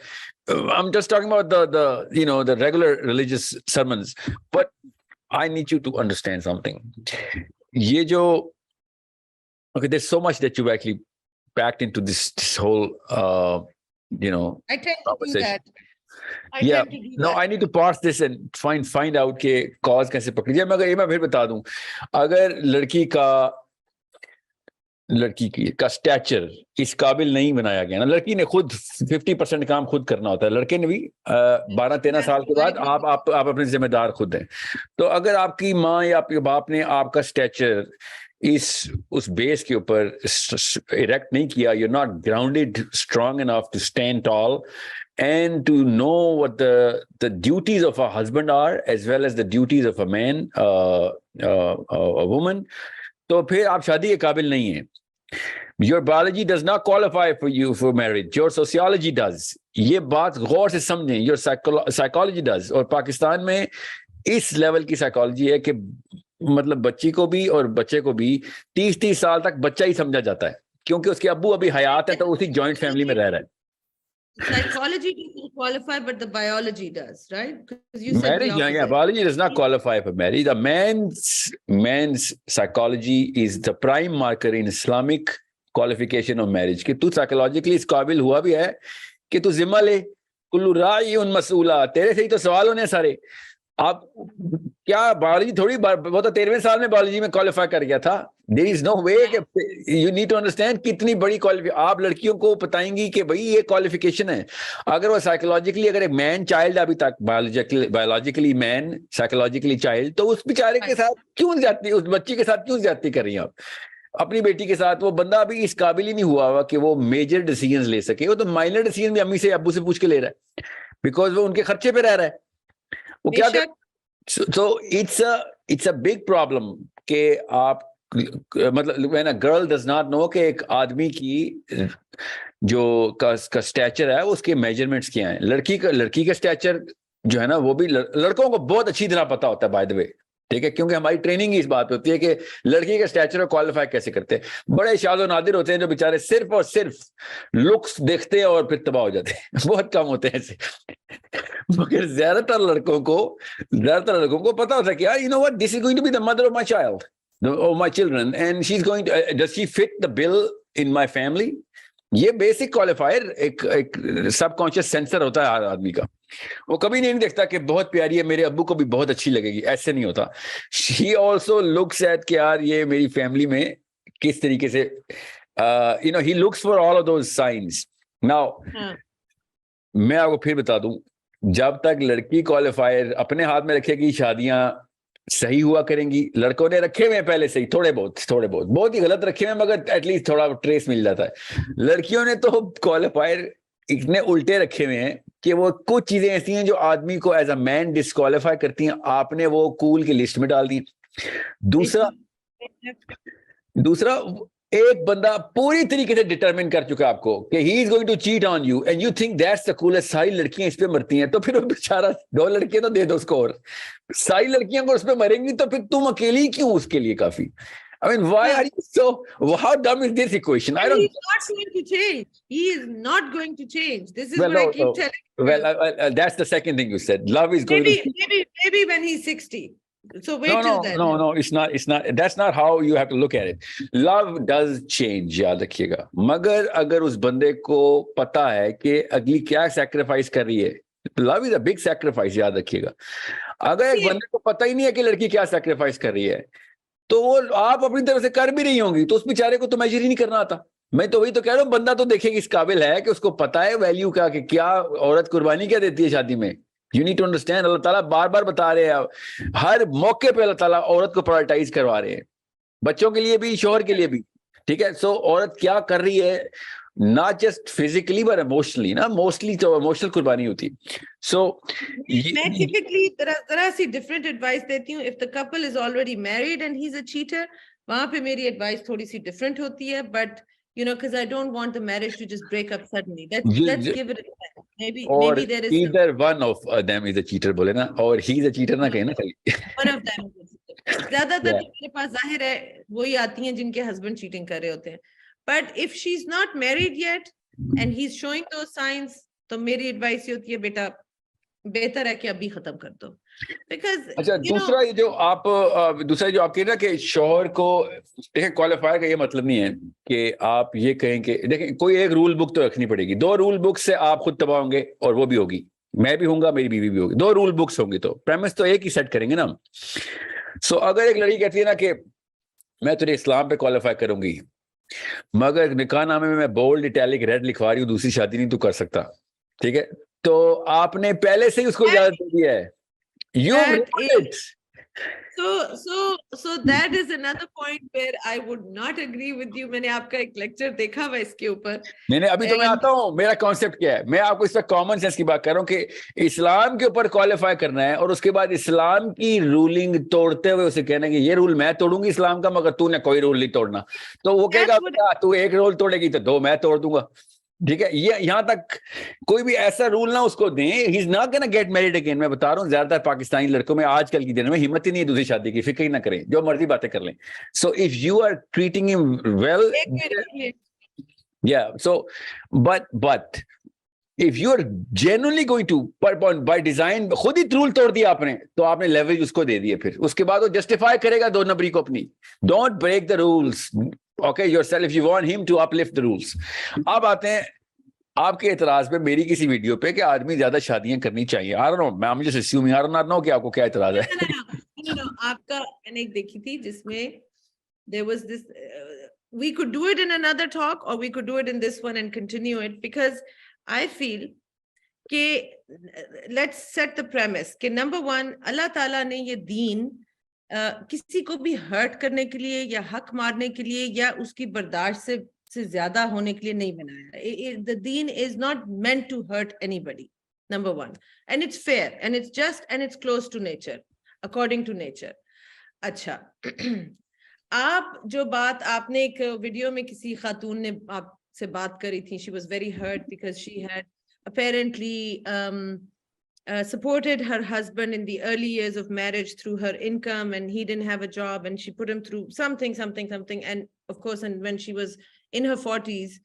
I'm just talking about the regular religious sermons, but I need you to understand something. ये जो okay, there's so much that you've actually packed into this whole I tend to do conversation. that. I Yeah, tend to do no, that. I need to parse this and find out के cause कैसे पकड़ी जाए। मगर ये मैं फिर बता दूं, अगर लड़की का स्टैचर इस काबिल नहीं बनाया गया ना, लड़की ने खुद 50% काम खुद करना होता है, लड़के ने भी 12-13 साल के बाद आप अपने जिम्मेदार खुद हैं। तो अगर आपकी माँ या आपके बाप ने आपका स्टैचर उस बेस के ऊपर इरेक्ट नहीं किया, you're not grounded strong enough to stand tall and to know what the duties of a husband are as well as the duties of a man, a woman, तो फिर आप शादी के काबिल नहीं हैं। Your biology does not qualify for you for marriage. Your sociology does. ये बात गौर से समझें। Your psychology does. और पाकिस्तान में इस लेवल की साइकोलॉजी है कि मतलब बच्ची को भी और बच्चे को भी 30 साल तक बच्चा ही समझा जाता है, क्योंकि उसके अब्बू अभी हयात है, तो उसी जॉइंट फैमिली में रह रहा है। Psychology doesn't qualify, but the biology does, right? Because you said Marriage, the opposite. yeah, biology does not qualify for marriage. The man's psychology is the prime marker in Islamic qualification of marriage. कि तू psychologically इस काबिल हुआ भी है कि तू जिम्मा ले, कुल्लू राई उन मसूला, तेरे से ही तो सवाल होने सारे। आप क्या बायोलॉजी थोड़ी, वो तो 13वें साल में बायोलॉजी में क्वालिफाई कर गया था। There is no way, you need to understand कितनी बड़ी आप लड़कियों को बताएंगी कि भाई ये क्वालिफिकेशन है। अगर वो साइकोलॉजिकली, अगर एक मैन चाइल्ड अभी तक बायोलॉजिकली मैन, साइकोलॉजिकली चाइल्ड, तो उस बेचारे के साथ क्यों जाती, उस बच्ची के साथ क्यों जाती कर रही हैं आप अपनी बेटी के साथ? वो बंदा अभी इस काबिल ही नहीं हुआ हुआ कि वो मेजर डिसीजंस ले सके। वो तो माइनर डिसीजन भी अम्मी से अब्बू से पूछ के ले रहा है, बिकॉज वो उनके खर्चे पे रह रहा है। वो क्या कर, so it's a big problem कि आप मतलब when a girl does not know कि एक आदमी की जो का स्टैचर है उसके मेजरमेंट्स क्या हैं। लड़की का स्टैचर जो है ना, वो भी लड़कों को बहुत अच्छी तरह पता होता है, बाय द वे, ठीक है, क्योंकि हमारी ट्रेनिंग ही इस बात होती है कि लड़की का स्टैचर क्वालिफाई कैसे करते हैं। बड़े शाज़ो नादिर होते हैं जो बेचारे सिर्फ और सिर्फ लुक्स देखते हैं और फिर तबाह हो जाते हैं, बहुत कम होते हैं ऐसे। मगर ज्यादातर लड़कों को पता होता है कि यार, you know what, this is going to be the mother of my child और my children and she is going to, does she fit the bill in my family. ये बेसिक क्वालिफायर एक सबकॉन्शियस सेंसर होता है हर आदमी का। वो कभी नहीं देखता कि बहुत प्यारी है, मेरे अब्बू को भी बहुत अच्छी लगेगी, ऐसे नहीं होता। शी ऑल्सो लुक्स एट कि यार ये मेरी फैमिली में किस तरीके से, you know, he looks for all of those science. Now मैं आपको फिर बता दूं, जब तक लड़की क्वालिफायर अपने हाथ में रखेगी, शादियां सही हुआ करेंगी। लड़कों ने रखे हुए हैं पहले से ही थोड़े बहुत ही गलत रखे हुए हैं, मगर एटलीस्ट थोड़ा ट्रेस मिल जाता है। लड़कियों ने तो क्वालिफायर इतने उल्टे रखे हुए हैं कि वो कुछ चीजें ऐसी हैं जो आदमी को एज अ मैन डिस्क्वालीफाई करती हैं, आपने वो कूल की लिस्ट में डाल दी। दूसरा एक बंदा पूरी तरीके से डिटरमिन कर चुका है आपको कि he is going to cheat on you and you think that's the coolest, सारी लड़कियां इस पे मरती हैं, तो फिर वो बेचारा 2 लड़कियां तो दे दो उसको, और सारी लड़कियां को उस पे मरेंगी तो फिर तुम अकेली क्यों उसके लिए काफी? I mean, why are you so? How dumb is this equation? I But don't. he's not going to change. He is not going to change. This is Well, what I no, keep no. telling Well, you. that's the second thing you said. Love is going to. Maybe when he's 60. So No, wait till no, then. no. It's not. It's not. That's not how you have to look at it. Love does change. याद रखिएगा. मगर अगर उस बंदे को पता है कि अगली क्या sacrifice कर रही है, love is a big sacrifice. याद रखिएगा. अगर एक बंदे को पता ही नहीं है कि लड़की क्या sacrifice कर रही है, तो वो आप अपनी तरफ से कर भी रही होंगी, तो उस बेचारे को तो मेजर ही नहीं करना आता। मैं तो वही तो कह रहा हूँ, बंदा तो देखेगा इस काबिल है कि उसको पता है वैल्यू का, कि क्या औरत कुर्बानी क्या देती है शादी में। यू नीड टू अंडरस्टैंड, अल्लाह ताला बार बार बता रहे हैं, हर मौके पे अल्लाह ताला औरत को प्रायोरिटाइज करवा रहे हैं, बच्चों के लिए भी, शोहर के लिए भी, ठीक है। सो औरत क्या कर रही है, not just physically but emotionally, ना मोस्टली तो इमोशनल कुर्बानी होती है। सो मैं typically जरा सी different advice देती हूँ. If the couple is already married and he's a cheater, वहाँ पे मेरी advice थोड़ी सी different होती है. But you know, because I don't want the marriage to just break up suddenly. Let's give it a time. Maybe there is either one of them is a cheater बोले ना, और he is a cheater ना कहे ना खाली। one of them. ज्यादातर तो मेरे पास जाहिर है वही आती हैं जिनके husband cheating कर रहे होते हैं. But if she's not married yet and he's showing those signs, तो मेरी advice ये होती है, बेटा बेहतर है कि अभी खत्म कर दो. Because अच्छा, दूसरा ये जो आप दूसरा जो आप कह रहे हैं कि शोहर को, देखें क्वालिफायर का ये मतलब नहीं है कि आप ये कहें कि देखें कोई एक रूल बुक तो रखनी पड़ेगी, 2 रूल बुक से आप खुद तबाह होंगे और वो भी होगी, मैं भी होऊंगा, मेरी बीवी भी होगी, 2 रूल बुक्स होंगी, तो प्रेमिस तो एक ही सेट करेंगे ना। सो अगर एक लड़की कहती है ना कि मैं तुझे इस्लाम पे क्वालिफाई करूंगी, मगर निकाहनामे में मैं बोल्ड इटैलिक रेड लिखवा रही हूँ, दूसरी शादी नहीं तू कर सकता, ठीक है, तो आपने पहले से ही उसको इजाजत दे दी है। You've ruined it. So that is another point where I would not agree with you. मैंने आपका एक लेक्चर देखा हुआ इसके ऊपर। नहीं, अभी तो मैं आता हूँ, मेरा कॉन्सेप्ट क्या है, मैं आपको इस पर कॉमन सेंस की बात कर रहा हूँ कि इस्लाम के ऊपर क्वालिफाई करना है और उसके बाद इस्लाम की रूलिंग तोड़ते हुए उसे कहना कि ये रूल मैं तोड़ूंगी इस्लाम का, मगर तूने कोई रूल नहीं तोड़ना, तो वो कहेगा तू एक रूल तोड़ेगी तो 2 मैं तोड़ दूंगा, ठीक है। ये यहां तक कोई भी ऐसा रूल ना उसको दें, he is not gonna get married again. मैं बता रहा हूँ, ज्यादातर पाकिस्तानी लड़कों में आजकल की दिन में हिम्मत ही नहीं है दूसरी शादी की, फिक्र ही ना करें, जो मर्जी बातें कर लें। So if you are treating him well, या so but if you are genuinely going to by design, खुद ही रूल तोड़ दिया आपने, तो आपने लेवरेज उसको दे दिए, फिर उसके बाद वो जस्टिफाई करेगा 2 नंबरी को अपनी। Don't break the rules, okay yourself if you want him to uplift the rules. अब आते हैं आपके एतराज पे मेरी किसी वीडियो पे कि आदमी ज्यादा शादियां करनी चाहिए। I don't know, मैं मुझे assuming I don't know कि आपको क्या एतराज है। No, आपका मैंने एक देखी थी जिसमें there was this we could do it in another talk or we could do it in this one and continue it, because I feel कि let's set the premise कि number one, अल्लाह ताला ने ये दीन किसी को भी हर्ट करने के लिए या हक मारने के लिए या उसकी बर्दाश्त से ज्यादा होने के लिए नहीं बनाया। The deen is not meant to hurt anybody, number one, and it's fair and it's just and it's close to nature, according to nature. अच्छा, आप जो बात आपने एक वीडियो में किसी खातून ने आपसे बात करी थी, she was very hurt because she had apparently supported her husband in the early years of marriage through her income, and he didn't have a job and she put him through something, and of course, and when she was in her 40s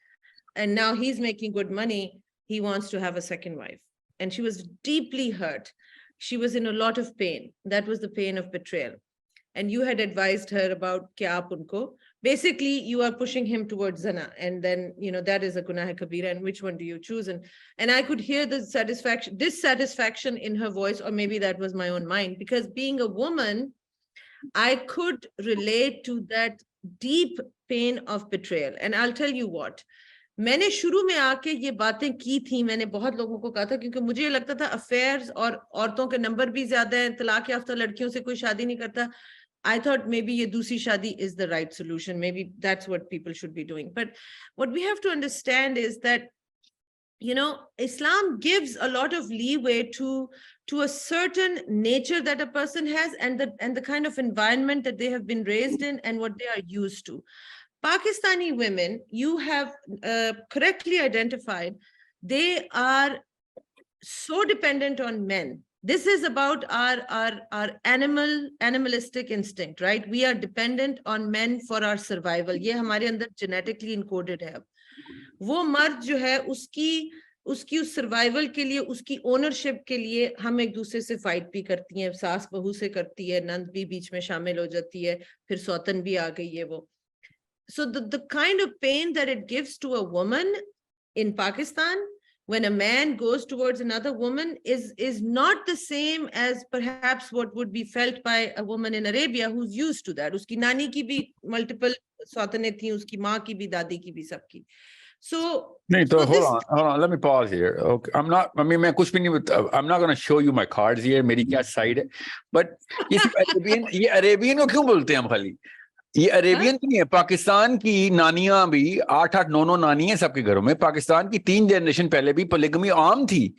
and now he's making good money, he wants to have a second wife, and she was deeply hurt. She was in a lot of pain. That was the pain of betrayal. And you had advised her about kya aap unko, basically you are pushing him towards zina, and then you know that is a gunah kabira, and which one do you choose? And I could hear the dissatisfaction in her voice, or maybe that was my own mind, because being a woman, I could relate to that deep pain of betrayal. And I'll tell you what, मैंने शुरू में आके ये बातें की थी, मैंने बहुत लोगों को कहा था, क्योंकि मुझे ये लगता था अफेयर्स और औरतों के नंबर भी ज्यादा हैं, तलाक याफ्ता लड़कियों से कोई शादी नहीं करता। I thought maybe ye dusri shadi is the right solution. Maybe that's what people should be doing. But what we have to understand is that, you know, Islam gives a lot of leeway to a certain nature that a person has, and the kind of environment that they have been raised in and what they are used to. Pakistani women, you have correctly identified, they are so dependent on men. This is about our animalistic instinct, right? We are dependent on men for our survival. ये हमारे अंदर genetically encoded है. वो मर्द जो है उसकी उस सर्वाइवल के लिए, उसकी ओनरशिप के लिए हम एक दूसरे से फाइट भी करती हैं, सास बहू से करती है, नंद भी बीच में शामिल हो जाती है, फिर सौतन भी आ गई है वो. So the kind of pain that it gives to a woman in Pakistan when a man goes towards another woman is not the same as perhaps what would be felt by a woman in Arabia who's used to that. Uski nani ki bhi multiple sautane thi, uski maa ki bhi, dadi ki bhi, sabki. So, hold on. Let me pause here. Okay, I'm not going to show you my cards here. मेरी क्या side है? But ये Arabian को क्यों बोलते हैं हम खाली? ये अरेबियन नहीं है. पाकिस्तान की नानियां भी 8-8, 9-9 नानी है सबके घरों में. पाकिस्तान की 3 जनरेशन पहले भी पोलिगमी आम थी.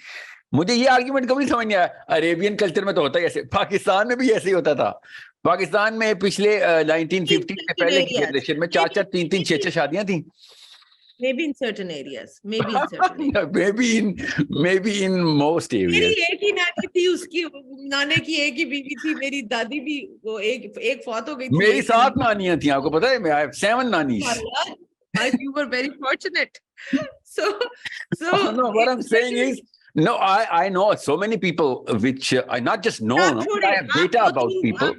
मुझे ये आर्ग्यूमेंट कभी समझ नहीं आया. अरेबियन कल्चर में तो होता है ऐसे, पाकिस्तान में भी ऐसे ही होता था. पाकिस्तान में पिछले 1950 से पहले की जनरेशन में 4-4, 3-3, 6-6 शादियां थी. Maybe in certain areas, maybe in certain areas. maybe in most areas. मेरी एक ही नानी थी, उसकी नाने की एक ही बीवी थी. मेरी दादी भी वो एक फौत हो गई थी. मेरी 7 नानियां थी, आपको पता है. I have 7 nannies. You were very fortunate. So no, what I'm saying is, no, I know so many people which I not just know, I have data about people.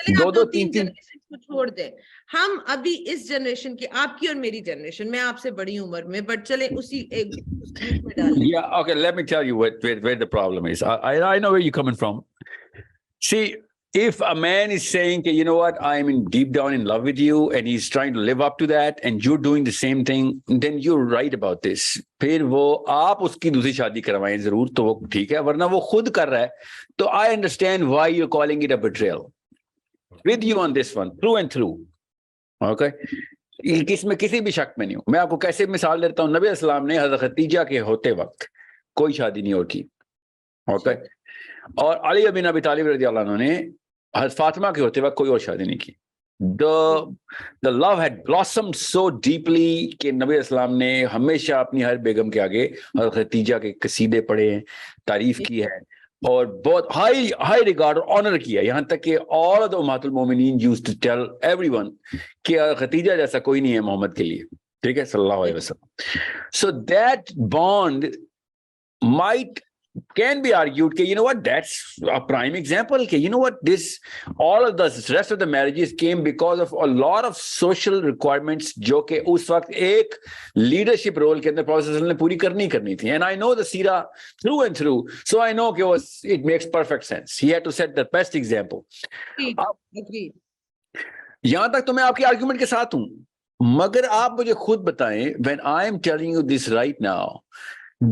2-3 generation को छोड़ दे. हम अभी इस जनरेशन की, आपकी और मेरी generation, मैं आपसे बड़ी उम्र में, बट चले उसी एक में डालें. Yeah, okay, let me tell you where the problem is. I know where you're coming from. See, if a man is saying, you know what, I'm deep down in love with you, and he's trying to live up to that, and you're doing the same thing, then you're right about this. फिर वो आप उसकी दूसरी शादी करवाएं जरूर, तो वो ठीक है. वरना वो खुद कर रहा है, तो I understand why you're calling it a betrayal. With you on this one, through and through. Okay? इसमें किसी भी शक में नहीं हूं. मैं आपको कैसे मिसाल देता हूं. नबी अस्सलाम ने हज़रत खदीजा के होते वक्त कोई शादी नहीं और की. ओके? और अली बिन अबी तालिब रज़ियल्लाहु अन्हु ने हज़रत फातिमा के होते वक्त कोई और शादी नहीं की. The love had blossomed so deeply कि नबी अस्सलाम ने हमेशा अपनी हर बेगम के आगे हज़रत खदीजा के कसीदे पढ़े हैं, तारीफ की है, और बहुत हाई रिगार्ड और ऑनर किया. यहां तक कि ऑल ऑफ द उम्मतुल मोमिनीन यूज्ड टू टेल एवरीवन कि खदीजा जैसा कोई नहीं है मोहम्मद के लिए. ठीक है, सल्लल्लाहु अलैहि वसल्लम. So that bond can be argued कि, you know what, that's a prime example कि, you know what, all of the rest of the marriages came because of a lot of social requirements जो कि उस वक्त एक leadership role के अंदर Prophet ﷺ ने पूरी करनी थी. And I know the seerah through and through, so I know कि it makes perfect sense. He had to set the best example. Agreed. यहां तक तो मैं आपकी आर्ग्यूमेंट के साथ हूं, मगर आप मुझे खुद बताएं, when I am telling you this right now,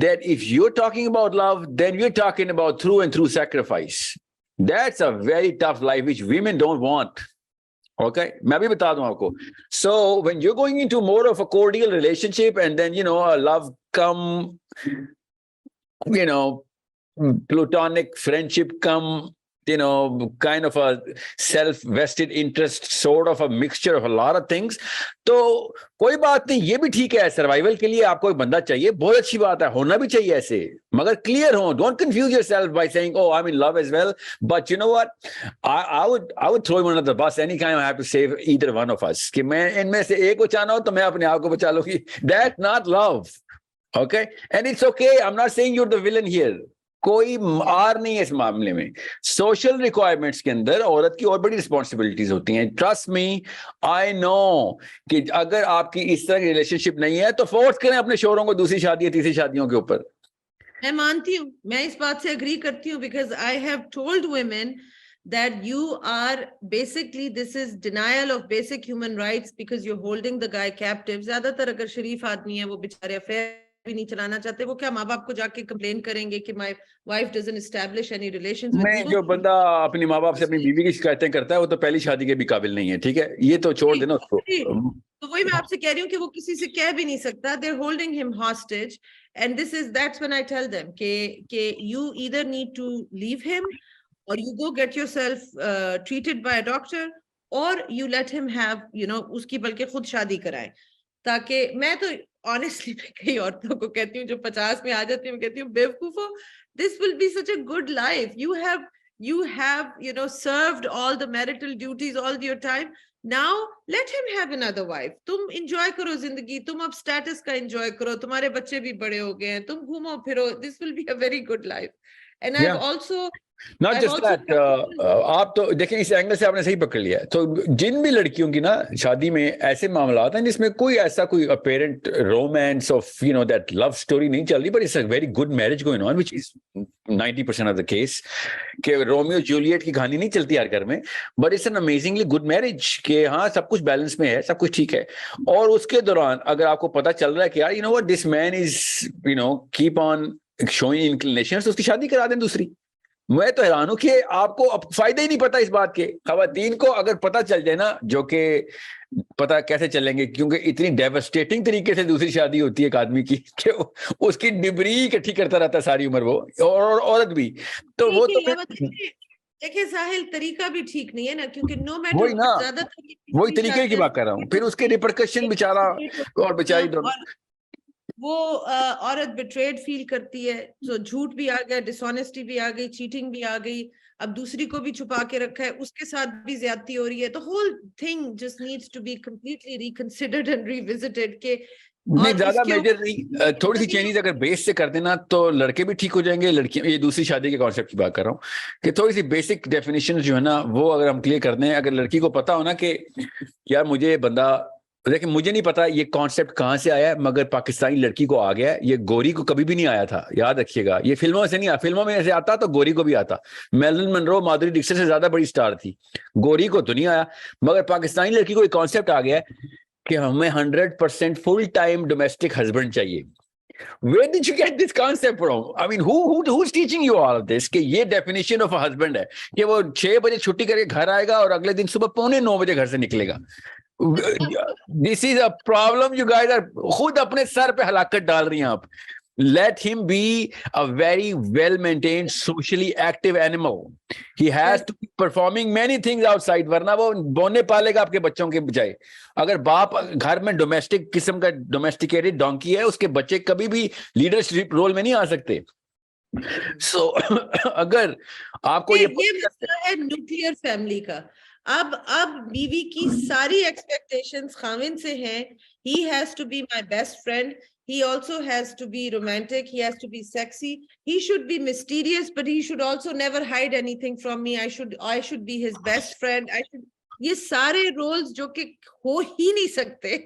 that if you're talking about love, then we're talking about through and through sacrifice. That's a very tough life which women don't want. Okay? मैं भी बता दूं आपको. So when you're going into more of a cordial relationship, and then, you know, a love come, you know, platonic friendship come, you know, kind of a self-vested interest, sort of a mixture of a lot of things. तो कोई बात नहीं, ये भी ठीक है. Survival के लिए आपको एक बंदा चाहिए, बहुत अच्छी बात है, होना भी चाहिए ऐसे, मगर क्लियर हो. Don't confuse yourself by saying, oh, I'm in love as well. But you know what, I would throw him under the bus anytime I have to save either one of us. कि मैं इनमें से एक बचाना हो तो मैं अपने आप को बचा लूंगी. That's not love. Okay? And it's okay. I'm not saying you're the villain here. कोई आर नहीं है इस मामले में. सोशल रिक्वायरमेंट्स के अंदर औरत की और बड़ी रिस्पॉन्सिबिलिटीज होती हैं. ट्रस्ट मी, आई नो कि अगर आपकी इस तरह की रिलेशनशिप नहीं है तो फोर्स करें अपने शोहरों को दूसरी शादी या तीसरी शादियों के ऊपर. मैं मानती हूँ, मैं इस बात से एग्री करती हूँ, because I have told women that you are basically, this is denial of basic human rights because you're holding the guy captive. ज्यादातर अगर शरीफ आदमी है, वो बेचारे अफेयर भी नहीं चलाना चाहते, वो क्या माँ बाप को जाके कंप्लेन करेंगे कि my wife doesn't establish any relations with me? जो बंदा अपनी माँ बाप से अपनी बीवी की शिकायतें करता है, वो तो पहली शादी के भी काबिल नहीं है. ठीक है, ये तो छोड़ देना उसको. तो वही मैं आपसे कह रही हूँ कि वो किसी से कह भी नहीं सकता. They're holding him hostage, and that's when I tell them कि you either need to leave him, or you go get yourself treated by a doctor, और you let him have, you know, उसकी बल्कि खुद शादी कराएं, ताकि मैं तो ऑनेस्टली मैं कई औरतों को कहती हूँ जो 50 में आ जाती हूँ, कहती हूँ बेवकूफो, this will be such a good life. You have, you know, served all the marital duties all your time. Now let him have another wife. तुम enjoy करो जिंदगी, तुम अब status का enjoy करो, तुम्हारे बच्चे भी बड़े हो गए हैं, तुम घूमो फिरो. This will be a very good life. And Yeah. Not I've just also that, आप तो देखें इस एंगल से आपने सही पकड़ लिया है. तो जिन भी लड़कियों की ना शादी में ऐसे मामलात हैं जिसमें कोई ऐसा कोई apparent romance of you know that love story नहीं चल रही, but it's a very good marriage going on, which is 90% of the case, कि रोमियो जूलियट की कहानी नहीं चलती हर घर में, but it's an amazingly good marriage कि हाँ सब कुछ बैलेंस में है, सब कुछ ठीक है. और उसके दौरान अगर आपको पता चल रहा है कि यार you know what this man is you know keep on showing inclinations, तो उसकी शादी करा दें दूसरी. मैं तो हैरान हूं कि आपको अब फायदा ही नहीं पता इस बात के. खवातीन को अगर पता चल जाए ना, जो कि पता कैसे चलेंगे, क्योंकि इतनी डेवस्टेटिंग तरीके से दूसरी शादी होती है एक आदमी की कि उसकी डिबरी इकट्ठी करता रहता है सारी उम्र वो, और औरत भी. तो वो तो फिर देखिए साहिल, तरीका भी ठीक नहीं है ना, क्योंकि नो मैटर वही ना, ज्यादा वही तरीके की बात कर रहा हूँ. फिर उसके रिपरकशन बेचारा और बेचारी दोनों, वो औरत बिट्रेड फील करती है, तो झूठ भी आ गया, डिसऑनेस्टी भी आ गई, चीटिंग भी आ गई, अब दूसरी को भी छुपा के रखा है, उसके साथ भी ज्यादती हो रही है. तो whole thing just needs to be completely reconsidered and revisited के. नहीं और ज्यादा इसके मेजर नहीं, थोड़ी सी चेंजेस अगर बेस से कर देना तो लड़के भी ठीक हो जाएंगे. लड़कियां, ये दूसरी शादी के कॉन्सेप्ट की बात कर रहा हूँ, कि थोड़ी सी बेसिक डेफिनेशन जो है ना वो अगर हम क्लियर कर दें. अगर लड़की को पता हो ना कि यार मुझे ये बंदा, लेकिन मुझे नहीं पता ये कॉन्सेप्ट कहाँ से आया है, मगर पाकिस्तानी लड़की को आ गया है, ये गोरी को कभी भी नहीं आया था, याद रखिएगा. ये फिल्मों से नहीं आया, फिल्मों में ऐसे आता तो गोरी को भी आता. मेरिलिन मनरो माधुरी दीक्षित से ज्यादा बड़ी स्टार थी, गोरी को तो नहीं आया. मगर पाकिस्तानी लड़की को एक कॉन्सेप्ट आ गया है कि हमें 100% फुल टाइम डोमेस्टिक हस्बैंड चाहिए. Where did you get this concept from? I mean, who's teaching you all of this? कि ये definition of a husband है कि वो 6 बजे छुट्टी करके घर आएगा और अगले दिन सुबह 8:45 बजे घर से निकलेगा. This is a problem you guys are खुद अपने सर पे हलाकत डाल रही हैं आप. Let him be a very well-maintained, socially active animal. He has to be performing many things outside, वरना वो बोने पालेगा आपके बच्चों के बजाय. अगर बाप घर में डोमेस्टिक किस्म का डोमेस्टिकेटेड डोंकी है, उसके बच्चे कभी भी लीडरशिप रोल में नहीं आ सकते. So, अगर आपको ये मसला है न्यूक्लियर फैमिली का. अब बीवी की सारी एक्सपेक्टेशंस खाविन से हैं. He has to be my best friend. He also has to be romantic. He has to be sexy. He should be mysterious, but he should also never hide anything from me. I should be his best friend. ये सारे roles जो कि हो ही नहीं सकते.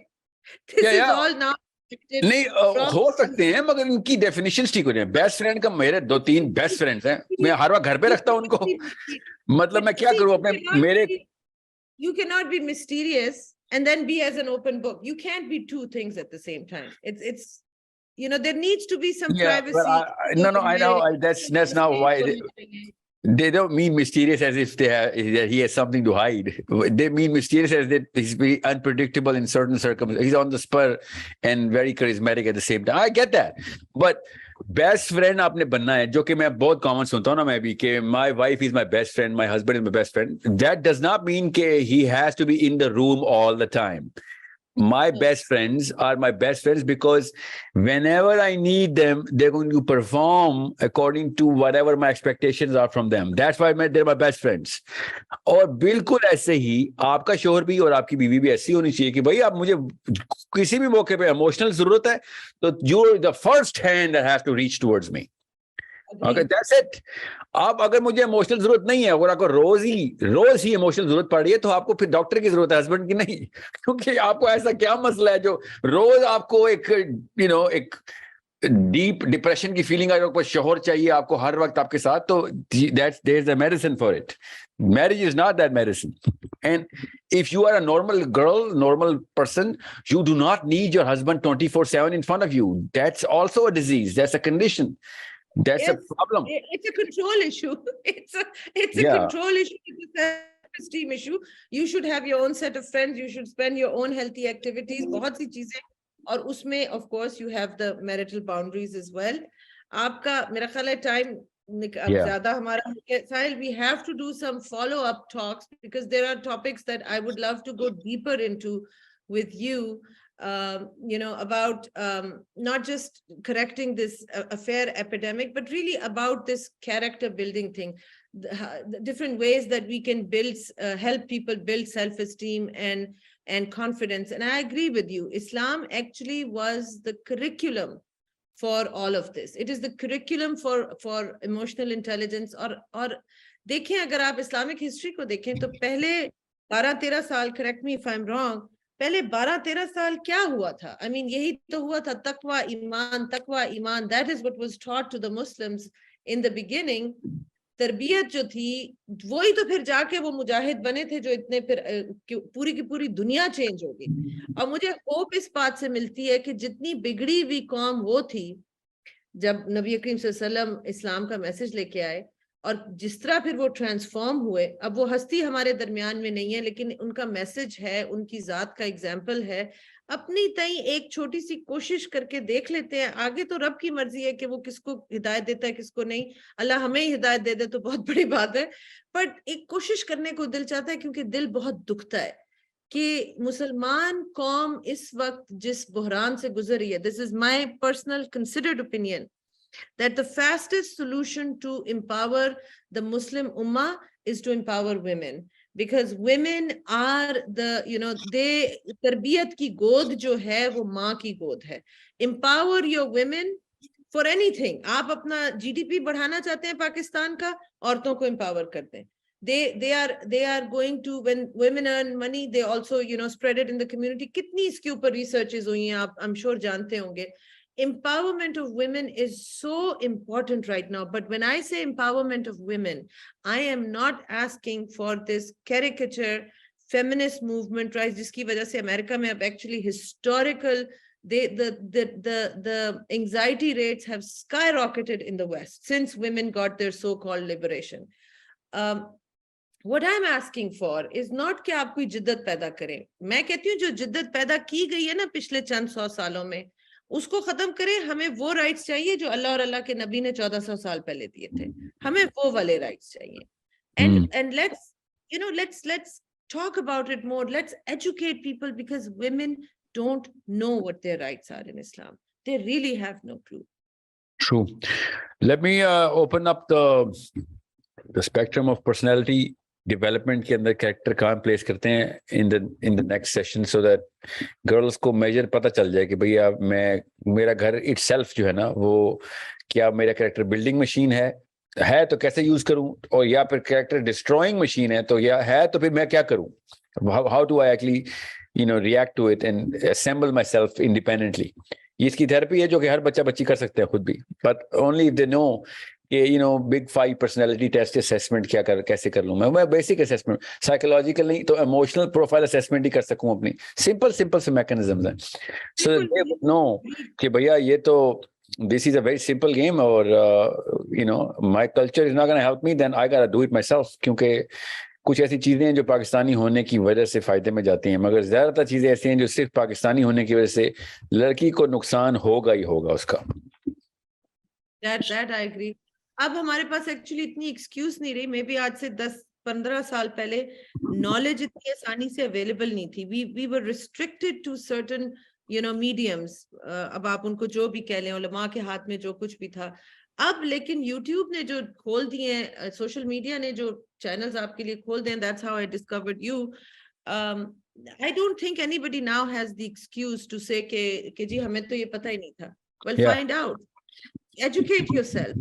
This is all now. नहीं हो सकते हैं, मगर इनकी डेफिनेशन ठीक हो जाए. बेस्ट फ्रेंड का, मेरे 2-3 बेस्ट फ्रेंड्स हैं, मैं हर वक्त घर पे रखता हूं उनको. मतलब मैं क्या करूं अपने मेरे. You cannot be mysterious and then be as an open book. You can't be two things at the same time. It's you know, there needs to be some privacy. No, I know that's not why they don't mean mysterious as if that he has something to hide. They mean mysterious as that he's very unpredictable in certain circumstances. He's on the spur and very charismatic at the same time. I get that, but best friend आपने बनना है, जो कि मैं बहुत common सुनता हूं ना मैं भी, कि my wife is my best friend, my husband is my best friend. That does not mean कि he has to be in the room all the time. My best friends are my best friends because whenever I need them, they're going to perform according to whatever my expectations are from them. That's why they're my best friends. और बिल्कुल ऐसे ही आपका शोहर भी और आपकी बीवी भी ऐसी होनी चाहिए कि भाई आप मुझे किसी भी मौके पे इमोशनल जरूरत है तो you're the first hand that has to reach towards me. Okay, that's it. आप अगर मुझे इमोशनल जरूरत नहीं है और आपको रोज ही इमोशनल जरूरत पड़ रही है, तो आपको फिर डॉक्टर की जरूरत है, हस्बैंड की नहीं. क्योंकि आपको ऐसा क्या मसला है जो रोज आपको एक एक डीप डिप्रेशन की फीलिंग आ, आपको शोहर चाहिए आपको हर वक्त आपके साथ, तो that's there is a medicine for it. Marriage is not that medicine. And if you are a normal girl, normal person, you do not need your husband 24/7 in front of you. That's also a disease. That's a condition. That's a problem. It's a control issue. It's a control issue. It's a self-esteem issue. You should have your own set of friends. You should spend your own healthy activities. बहुत सी चीजें, और उसमें of course you have the marital boundaries as well. आपका मेरा ख्याल है time अब Yeah. ज़्यादा हमारा Sahil, we have to do some follow-up talks because there are topics that I would love to go deeper into with you, about not just correcting this affair epidemic, but really about this character building thing, the different ways that we can build, help people build self-esteem and confidence. And I agree with you. Islam actually was the curriculum for all of this. It is the curriculum for emotional intelligence. और देखें, अगर आप Islamic history को देखें तो पहले 12-13 साल, correct me if I'm wrong, पहले 12-13 साल क्या हुआ था? I mean, यही तो हुआ था, तकवा ईमान, that is what was taught to the Muslims in the beginning. तरबियत जो थी वही तो फिर जाके वो मुजाहिद बने थे जो इतने फिर पूरी की पूरी दुनिया चेंज हो गई। और मुझे होप इस बात से मिलती है कि जितनी बिगड़ी हुई कौम वो थी जब नबी करीम सल्लल्लाहु अलैहि वसल्लम इस्लाम का मैसेज लेके आए, और जिस तरह फिर वो ट्रांसफॉर्म हुए, अब वो हस्ती हमारे दरमियान में नहीं है लेकिन उनका मैसेज है, उनकी जात का एग्जाम्पल है। अपनी तई एक छोटी सी कोशिश करके देख लेते हैं, आगे तो रब की मर्जी है कि वो किसको हिदायत देता है किसको नहीं। अल्लाह हमें ही हिदायत दे दे तो बहुत बड़ी बात है, बट एक कोशिश करने को दिल चाहता है, क्योंकि दिल बहुत दुखता है कि मुसलमान कौम इस वक्त जिस बहरान से गुजर रही है। This is my personal considered opinion that the fastest solution to empower the Muslim Ummah is to empower women, because women are they tarbiyat ki god jo hai wo maan ki god hai. Empower your women for anything. आप अपना GDP बढ़ाना चाहते हैं पाकिस्तान का, औरतों को empower करते हैं। They are going to, when women earn money, they also spread it in the community. कितनी इसके ऊपर researches हुई हैं, आप I'm sure जानते होंगे। Empowerment of women is so important right now. But when I say empowerment of women, I am not asking for this caricature feminist movement, right? जिसकी वजह से अमेरिका में अब actually historical, the anxiety rates have skyrocketed in the West since women got their so-called liberation. What I'm asking for is not कि आप कोई जिद्दत पैदा करें। मैं कहती हूँ जो जिद्दत पैदा की गई है ना पिछले चंद 100 सालों में, उसको खत्म करें। हमें वो राइट्स चाहिए जो अल्लाह और अल्लाह के नबी ने 1400 साल पहले दिए थे, हमें वो वाले राइट्स चाहिए। and let's talk about it more. Let's educate people, because women don't know what their rights are in Islam. They really have no clue. True. Let me open up the spectrum of personality development के अंदर character कहाँ place करते हैं in the next session, so that girls को measure पता चल जाए कि भैया मेरा घर itself जो है ना, वो क्या मेरा character building machine है तो कैसे यूज करूं, और या फिर character destroying machine है तो फिर मैं क्या करूं, how do I actually react to it and assemble myself independently. ये इसकी थेरेपी है जो कि हर बच्चा बच्ची कर सकते हैं खुद भी, but only if they know कि big 5 personality test assessment कैसे कर लूं मैं basic assessment, psychological नहीं तो emotional profile assessment ही कर सकूं अपनी, simple से mechanisms हैं, so that they would know कि भैया ये तो this is a very simple game, or my culture is not going to help me, then I gotta do it myself. क्योंकि कुछ ऐसी चीजें हैं जो पाकिस्तानी होने की वजह से फायदे में जाती हैं, मगर ज्यादातर चीजें ऐसी हैं जो सिर्फ पाकिस्तानी होने की वजह से लड़की को नुकसान होगा ही होगा उसका। That I agree. अब हमारे पास एक्चुअली इतनी एक्सक्यूज नहीं रही। मे बी आज से 10-15 साल पहले नॉलेज इतनी आसानी से अवेलेबल नहीं थी। We were restricted to certain mediums. अब आप उनको जो भी कह लें, उलमा के हाथ में जो कुछ भी था। अब लेकिन यूट्यूब ने जो खोल दिए हैं, सोशल मीडिया ने जो चैनल्स आपके लिए खोल दिए, that's how I discovered you. I don't think anybody now has the excuse to say कि जी हमें तो ये पता ही नहीं था। Well, find out, educate yourself.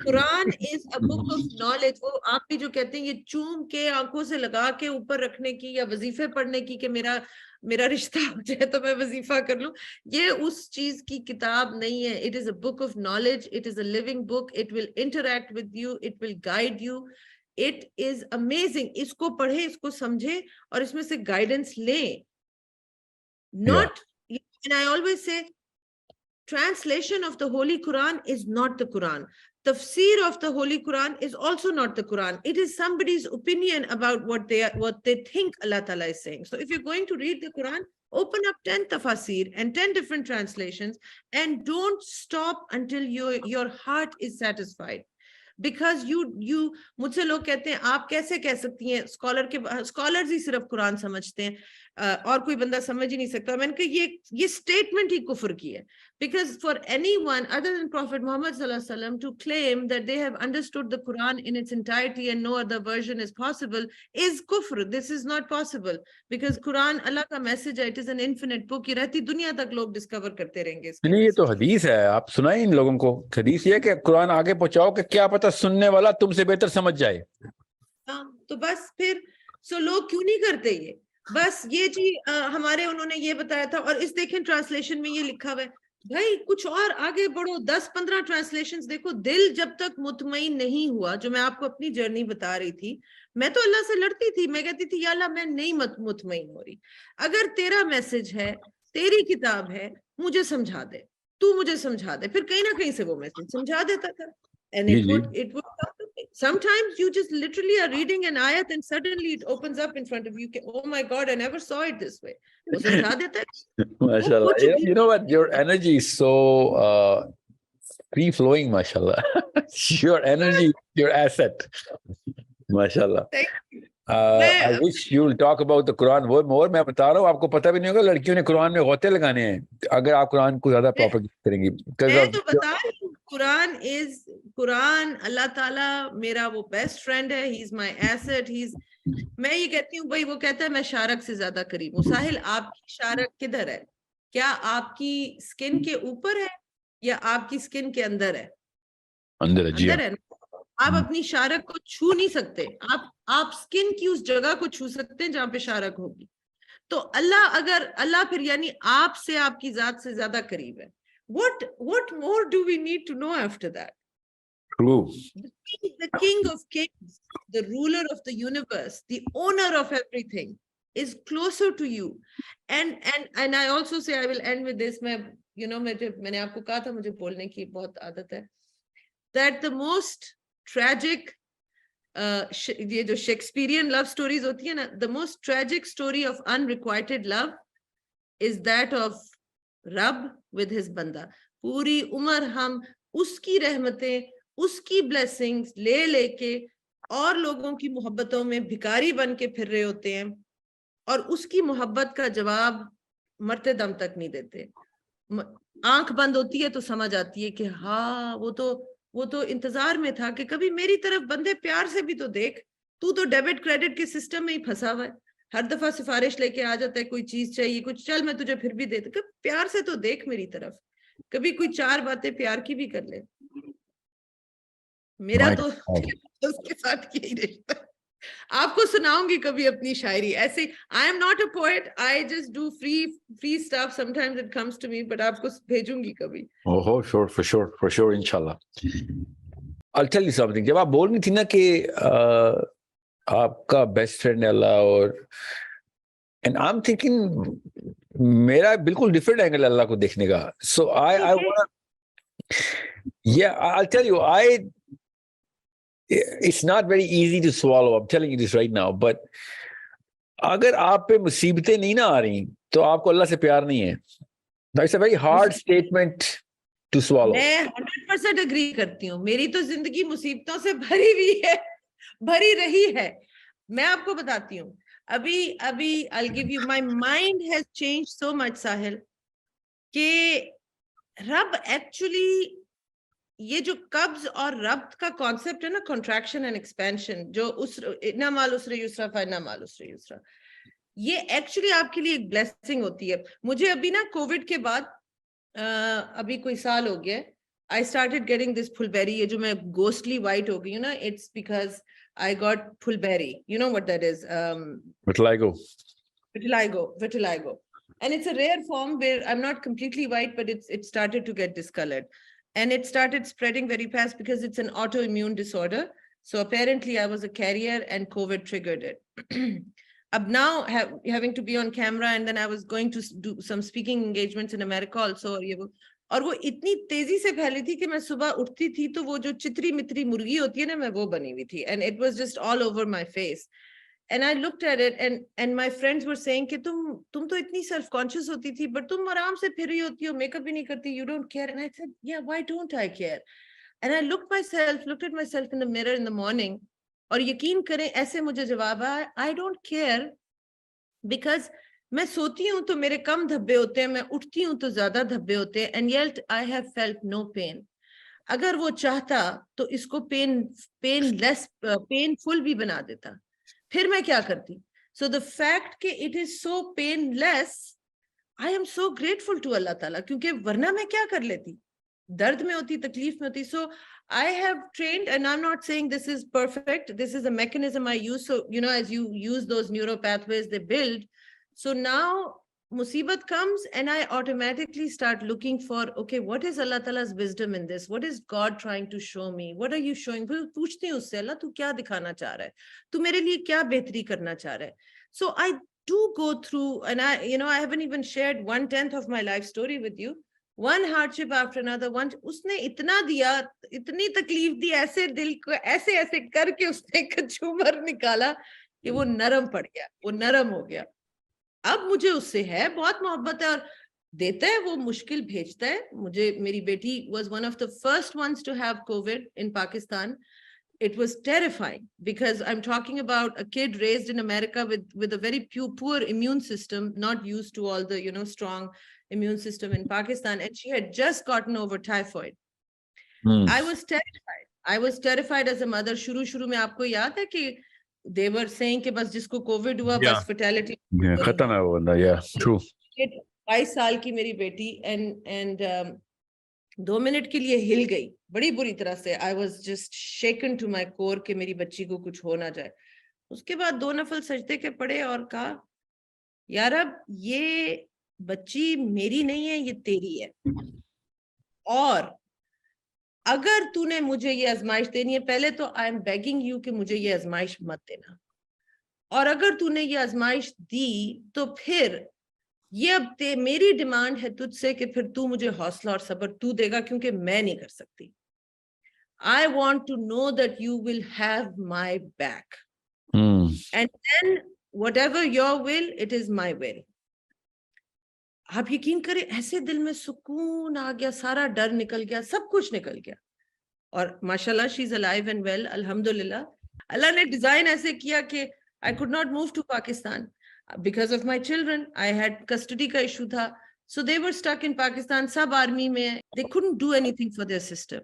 Quran is a book of knowledge. वो आप भी जो कहते हैं ये चूम के आंखों से लगा के ऊपर रखने की या वजीफे पढ़ने की कि मेरा रिश्ता हो जाए तो मैं वजीफा कर लूं, ये उस चीज की किताब नहीं है। It is a book of knowledge. It is a living book. It will interact with you. It will guide you. It is amazing. इसको पढ़े, इसको समझे और इसमें से गाइडेंस लें। Not, and I always say, translation of the Holy Quran is not the Quran. Tafsir of the Holy Quran is also not the Quran. It is somebody's opinion about what they think Allah Ta'ala is saying. So if you're going to read the Quran, open up 10 tafsir and 10 different translations, and don't stop until your heart is satisfied. because you मुझसे लोग कहते हैं आप कैसे कह सकती हैं, scholars ही सिर्फ कुरान समझते हैं, और कोई बंदा समझ ही नहीं सकता। मैंने कहा ये स्टेटमेंट ही कुफ्र की है, because for anyone other than Prophet Muhammad sallallahu alaihi wasallam to claim that they have understood the Quran in its entirety and no other version is possible is kufr. This is not possible because Quran Allah का message है, it is an infinite book, ये रहती दुनिया तक लोग discover करते रहेंगे इसके नहीं, ये तो message। हदीस है, आप सुनाए इन लोगों को। हदीस ये है कि कुरान आगे पहुंचाओ कि क्या पता सुनने वाला तुमसे बेहतर समझ जाए। हाँ, तो बस फिर लोग क्यों नहीं करते ये, बस ये चीज हमारे उन्होंने ये बताया था, और इस देखें ट्रांसलेशन में ये लिखा हुआ है, भाई कुछ और आगे बढ़ो, 10-15 ट्रांसलेशंस देखो। दिल जब तक मुतमईन नहीं हुआ, जो मैं आपको अपनी जर्नी बता रही थी, मैं तो अल्लाह से लड़ती थी, मैं कहती थी या अल्लाह मैं नहीं मुतमईन हो रही, अगर तेरा मैसेज है, तेरी किताब है, मुझे समझा दे, तू मुझे समझा दे। फिर कहीं ना कहीं से वो मैसेज समझा देता था, and it would come to me. Sometimes you just literally are reading an ayat and suddenly it opens up in front of you, oh my god, I never saw it this way, वो समझा देता है। Mashallah. You know what? Your energy is so free flowing, mashallah. Your energy, your asset. Mashallah. Thank you. I wish you'll talk about the Quran more. मैं बता रहा हूँ, आपको पता भी नहीं होगा लड़कियों ने कुरान में गौते लगाने हैं अगर आप कुरान को ज्यादा प्रॉपर करेंगी। मैं तो बता रही हूँ, कुरान अल्लाह ताला मेरा वो बेस्ट फ्रेंड है, ही इज माय एसेट, मैं ये कहती हूँ भाई, वो कहता है मैं शारक से ज्यादा करीब हूँ। साहिल, आपकी शारक किधर है? क्या आपकी स्किन के ऊपर है या आपकी स्किन के अंदर है? अंदर है जी। अंदर है ना? आप अपनी शारक को छू नहीं सकते, आप स्किन की उस जगह को छू सकते हैं जहां पे शारक होगी। तो अल्लाह फिर यानी आपसे, आपकी जात से ज्यादा करीब है। What more do we need to know after that? True. The king of kings, the ruler of the universe, the owner of everything is closer to you. And I also say, I will end with this, मैंने आपको कहा था मुझे बोलने की बहुत आदत है, that the most tragic ये जो शेक्सपियरियन लव स्टोरीज होती है ना, the most tragic story of unrequited love is that of रब with his बंदा। पूरी उम्र हम उसकी रहमतें, उसकी ब्लेसिंग्स ले लेके और लोगों की मोहब्बतों में भिखारी बन के फिर रहे होते हैं, और उसकी मोहब्बत का जवाब मरते दम तक नहीं देते। आंख बंद होती है तो समझ आती है कि हाँ वो तो इंतजार में था कि कभी मेरी तरफ बंदे प्यार से भी तो देख, तू तो डेबिट क्रेडिट के सिस्टम में ही फंसा हुआ है, हर दफा सिफारिश लेके आ जाता है, कोई चीज चाहिए कुछ, चल मैं तुझे फिर भी दे दूं, प्यार से तो देख मेरी तरफ, कभी कोई 4 बातें प्यार की भी कर ले। मेरा तो उसके साथ यही रिश्ता। आपको सुनाऊंगी कभी अपनी शायरी ऐसे। I am not a poet, I just do free stuff, sometimes it comes to me, but आपको भेजूंगी कभी। ओहो, for sure, इंशाल्लाह। I'll tell you something. जब आप बोल रही थी ना कि आपका बेस्ट फ्रेंड अल्लाह, और एंड आई एम थिंकिंग मेरा बिल्कुल डिफरेंट एंगल अल्लाह को देखने का। So I want, I'll tell you, it's not very easy to swallow. I'm telling you this right now. But अगर आप पे मुसीबतें नहीं ना आ रही तो आपको अल्लाह से प्यार नहीं है। That's a very hard statement to swallow. मैं 100% एग्री करती हूँ। मेरी तो जिंदगी मुसीबतों से भरी हुई है, भरी रही है। मैं आपको बताती हूँ, अभी I'll give you, my mind has changed so much, साहिल, कि रब एक्चुअली, ये जो कब्ज और रब्त का कॉन्सेप्ट है ना, कॉन्ट्रैक्शन एंड एक्सपेंशन, जो इन्ना माल उसरे युसरा फइन्ना माल उसरे युसरा, ये एक्चुअली आपके लिए एक ब्लेसिंग होती है। मुझे अभी ना कोविड के बाद अभी कोई साल हो गया, आई स्टार्टेड गेटिंग दिस फुलबेरी, ये जो मैं गोस्टली वाइट हो गई हूँ ना, इट्स बिकॉज आई गॉट फुलबेरी, you know what that is? vitiligo, and it's a rare form where I'm not completely white, but it started to get discolored, and it started spreading very fast because it's an autoimmune disorder. So apparently I was a carrier and COVID triggered it. Ab now having to be on camera, and then I was going to do some speaking engagements in America also, और वो इतनी तेजी से फैली थी कि मैं सुबह उठती थी तो वो जो चित्री मित्री मुर्गी होती है ना, मैं वो बनी हुई थी, and it was just all over my face. And I looked at it, and my friends were saying कि तुम तो इतनी self conscious होती थी, but तुम आराम से फिर रही होती हो, मेकअप भी नहीं करती, you don't care. And I said, yeah, why don't I care? And I looked at myself in the mirror in the morning. और यकीन करें ऐसे मुझे जवाब आया, I don't care, because मैं सोती हूँ तो मेरे कम धब्बे होते हैं, मैं उठती हूँ तो ज्यादा धब्बे होते हैं, and yet I have felt no pain. अगर वो चाहता तो इसको पेनफुल भी बना देता, फिर मैं क्या करती? So the fact कि it is so painless, I am so grateful to Allah Ta'ala, क्योंकि वरना मैं क्या कर लेती? दर्द में होती, तकलीफ में होती. So I have trained, and I'm not saying this is perfect. This is a mechanism I use. So, you know, as you use those neural pathways, they build. So now musibat comes and I automatically start looking for, okay, what is Allah Ta'ala's wisdom in this? What is God trying to show me? What are you showing? पूछती हूँ उससे, अल्लाह तू क्या दिखाना चाह रहा है? तू मेरे लिए क्या बेहतरी करना चाह रहा है? So I do go through, and I haven't even shared 1/10 of my life story with you. One hardship after another. उसने इतना दिया, इतनी तकलीफ दी, ऐसे दिल को ऐसे ऐसे करके उसने कचूमर निकाला कि वो नरम पड़ गया, वो नरम हो गया. अब मुझे उससे है बहुत मोहब्बत है, और देता है वो, मुश्किल भेजता है मुझे. मेरी बेटी was one of the first ones to have COVID in Pakistan. It was terrifying because I'm talking about a kid raised in America with a very poor immune system, not used to all the strong immune system in Pakistan, and she had just gotten over typhoid. I was terrified. I was terrified as a mother. शुरू में आपको याद है कि they were saying कि बस जिसको COVID हुआ बस fatality. खत्म है वो बंदा. Yeah, true. 22 साल की मेरी बेटी, and 2 मिनट के लिए हिल गई बड़ी बुरी तरह से. I was just shaken to my core कि मेरी बच्ची को कुछ हो ना जाए. उसके बाद 2 नफल सजदे के पड़े और कहा, यार अब ये बच्ची मेरी नहीं है, ये तेरी है, और अगर तूने मुझे ये आजमाइश देनी है, पहले तो आई एम बेगिंग यू कि मुझे ये आजमाइश मत देना, और अगर तूने ये आजमाइश दी तो फिर ये अब मेरी डिमांड है तुझसे कि फिर तू मुझे हौसला और सब्र तू देगा, क्योंकि मैं नहीं कर सकती. I want to know that you will have my back. And then whatever your will, it is my will. आप यकीन करें ऐसे दिल में सुकून आ गया, सारा डर निकल गया, सब कुछ निकल गया. और माशाल्लाह she is alive and well, अल्हम्दुलिल्लाह. अल्लाह ने डिजाइन ऐसे किया कि I could not move to Pakistan because of my children. I had custody का इशू था, so they were stuck in Pakistan. सब आर्मी में, they couldn't do anything for their sister.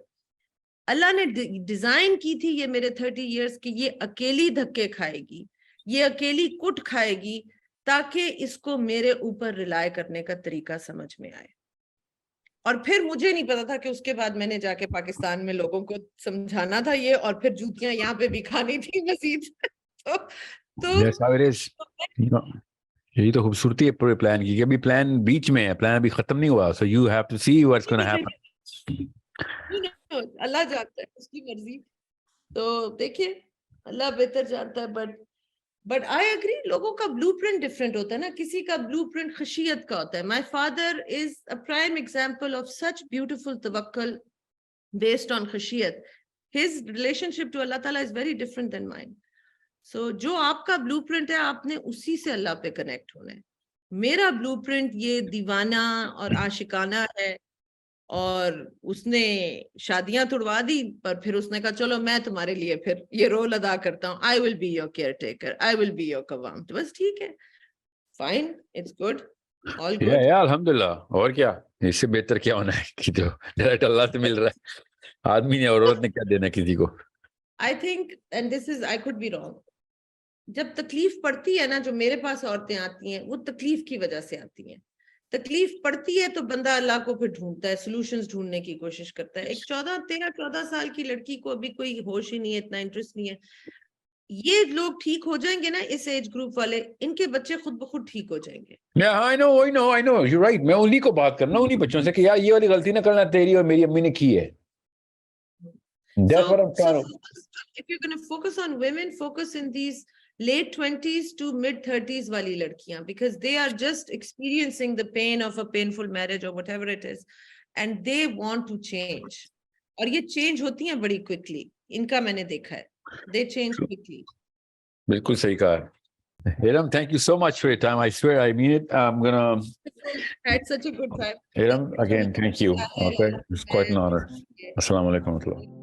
अल्लाह ने डिजाइन की थी ये मेरे 30 years कि ये अकेली धक्के खाएगी, ये अकेली कुट खाएगी, ताकि इसको मेरे ऊपर रिलाय करने का तरीका समझ में आए. और फिर मुझे नहीं पता था कि उसके बाद मैंने जाके पाकिस्तान में लोगों को समझाना था ये, और फिर जूतियां यहाँ पे भी खानी थी मजीद. तो yes, how it is. यही तो खूबसूरती है पूरे प्लान की, अभी प्लान बीच में है, प्लान अभी खत्म नहीं हुआ. So you have to see what's going to happen. अल्लाह जानता है, उसकी मर्जी. तो देखिए अल्लाह बेहतर जानता है. बट आई एग्री, लोगों का ब्लूप्रिंट डिफरेंट होता है ना. किसी का ब्लूप्रिंट खशियत का होता है. My father is a prime example of such beautiful तवक्कुल बेस्ड ऑन खशियत. हिज रिलेशनशिप टू अल्लाह ताला is very different than mine. So जो आपका ब्लूप्रिंट है, आपने उसी से अल्लाह पे कनेक्ट होना है. मेरा ब्लूप्रिंट ये दीवाना और आशिकाना है, और उसने शादियां तुड़वा दी, पर फिर उसने कहा चलो मैं तुम्हारे लिए फिर ये रोल अदा करता हूँ, I will be your caretaker, I will be your कवाम. तो बस ठीक है, fine, it's good, all good. या अल्हम्दुलिल्लाह. और क्या, इससे बेहतर क्या होना है कि जो डायरेक्ट अल्लाह से मिल रहा है. आदमी ने और औरत ने क्या देना किसी को. I think, and this is, I could be wrong, जब तकलीफ पड़ती है ना, जो मेरे पास औरतें आती हैं वो तकलीफ की वजह से आती हैं. तकलीफ पड़ती है तो बंदा अल्लाह को फिर ढूंढता है, सॉल्यूशंस ढूंढने की कोशिश करता है. एक 14 साल की लड़की को अभी कोई होश ही नहीं है, इतना इंटरेस्ट नहीं है. ये लोग ठीक हो जाएंगे ना, इस एज ग्रुप वाले, इनके बच्चे खुद ब खुद ठीक हो जाएंगे. I know, you're right. मैं उन्हीं को बात करना, उन्हीं बच्चों से कि यार ये वाली गलती ना करना, तेरी और मेरी अम्मी ने की है. That's what I'm trying to. If you're going to focus on women, focus in these late 20s to mid 30s वाली लड़कियां, because they are just experiencing the pain of a painful marriage or whatever it is, and they want to change. और ये change होती हैं बड़ी quickly. इनका मैंने देखा है, they change quickly. बिल्कुल सही कहा. Hiram, thank you so much for your time. I swear, I mean it. I'm gonna. I had such a good time. Hiram, again, thank you. Sahil. Okay, it's quite an honor. Okay. Assalamu alaikum.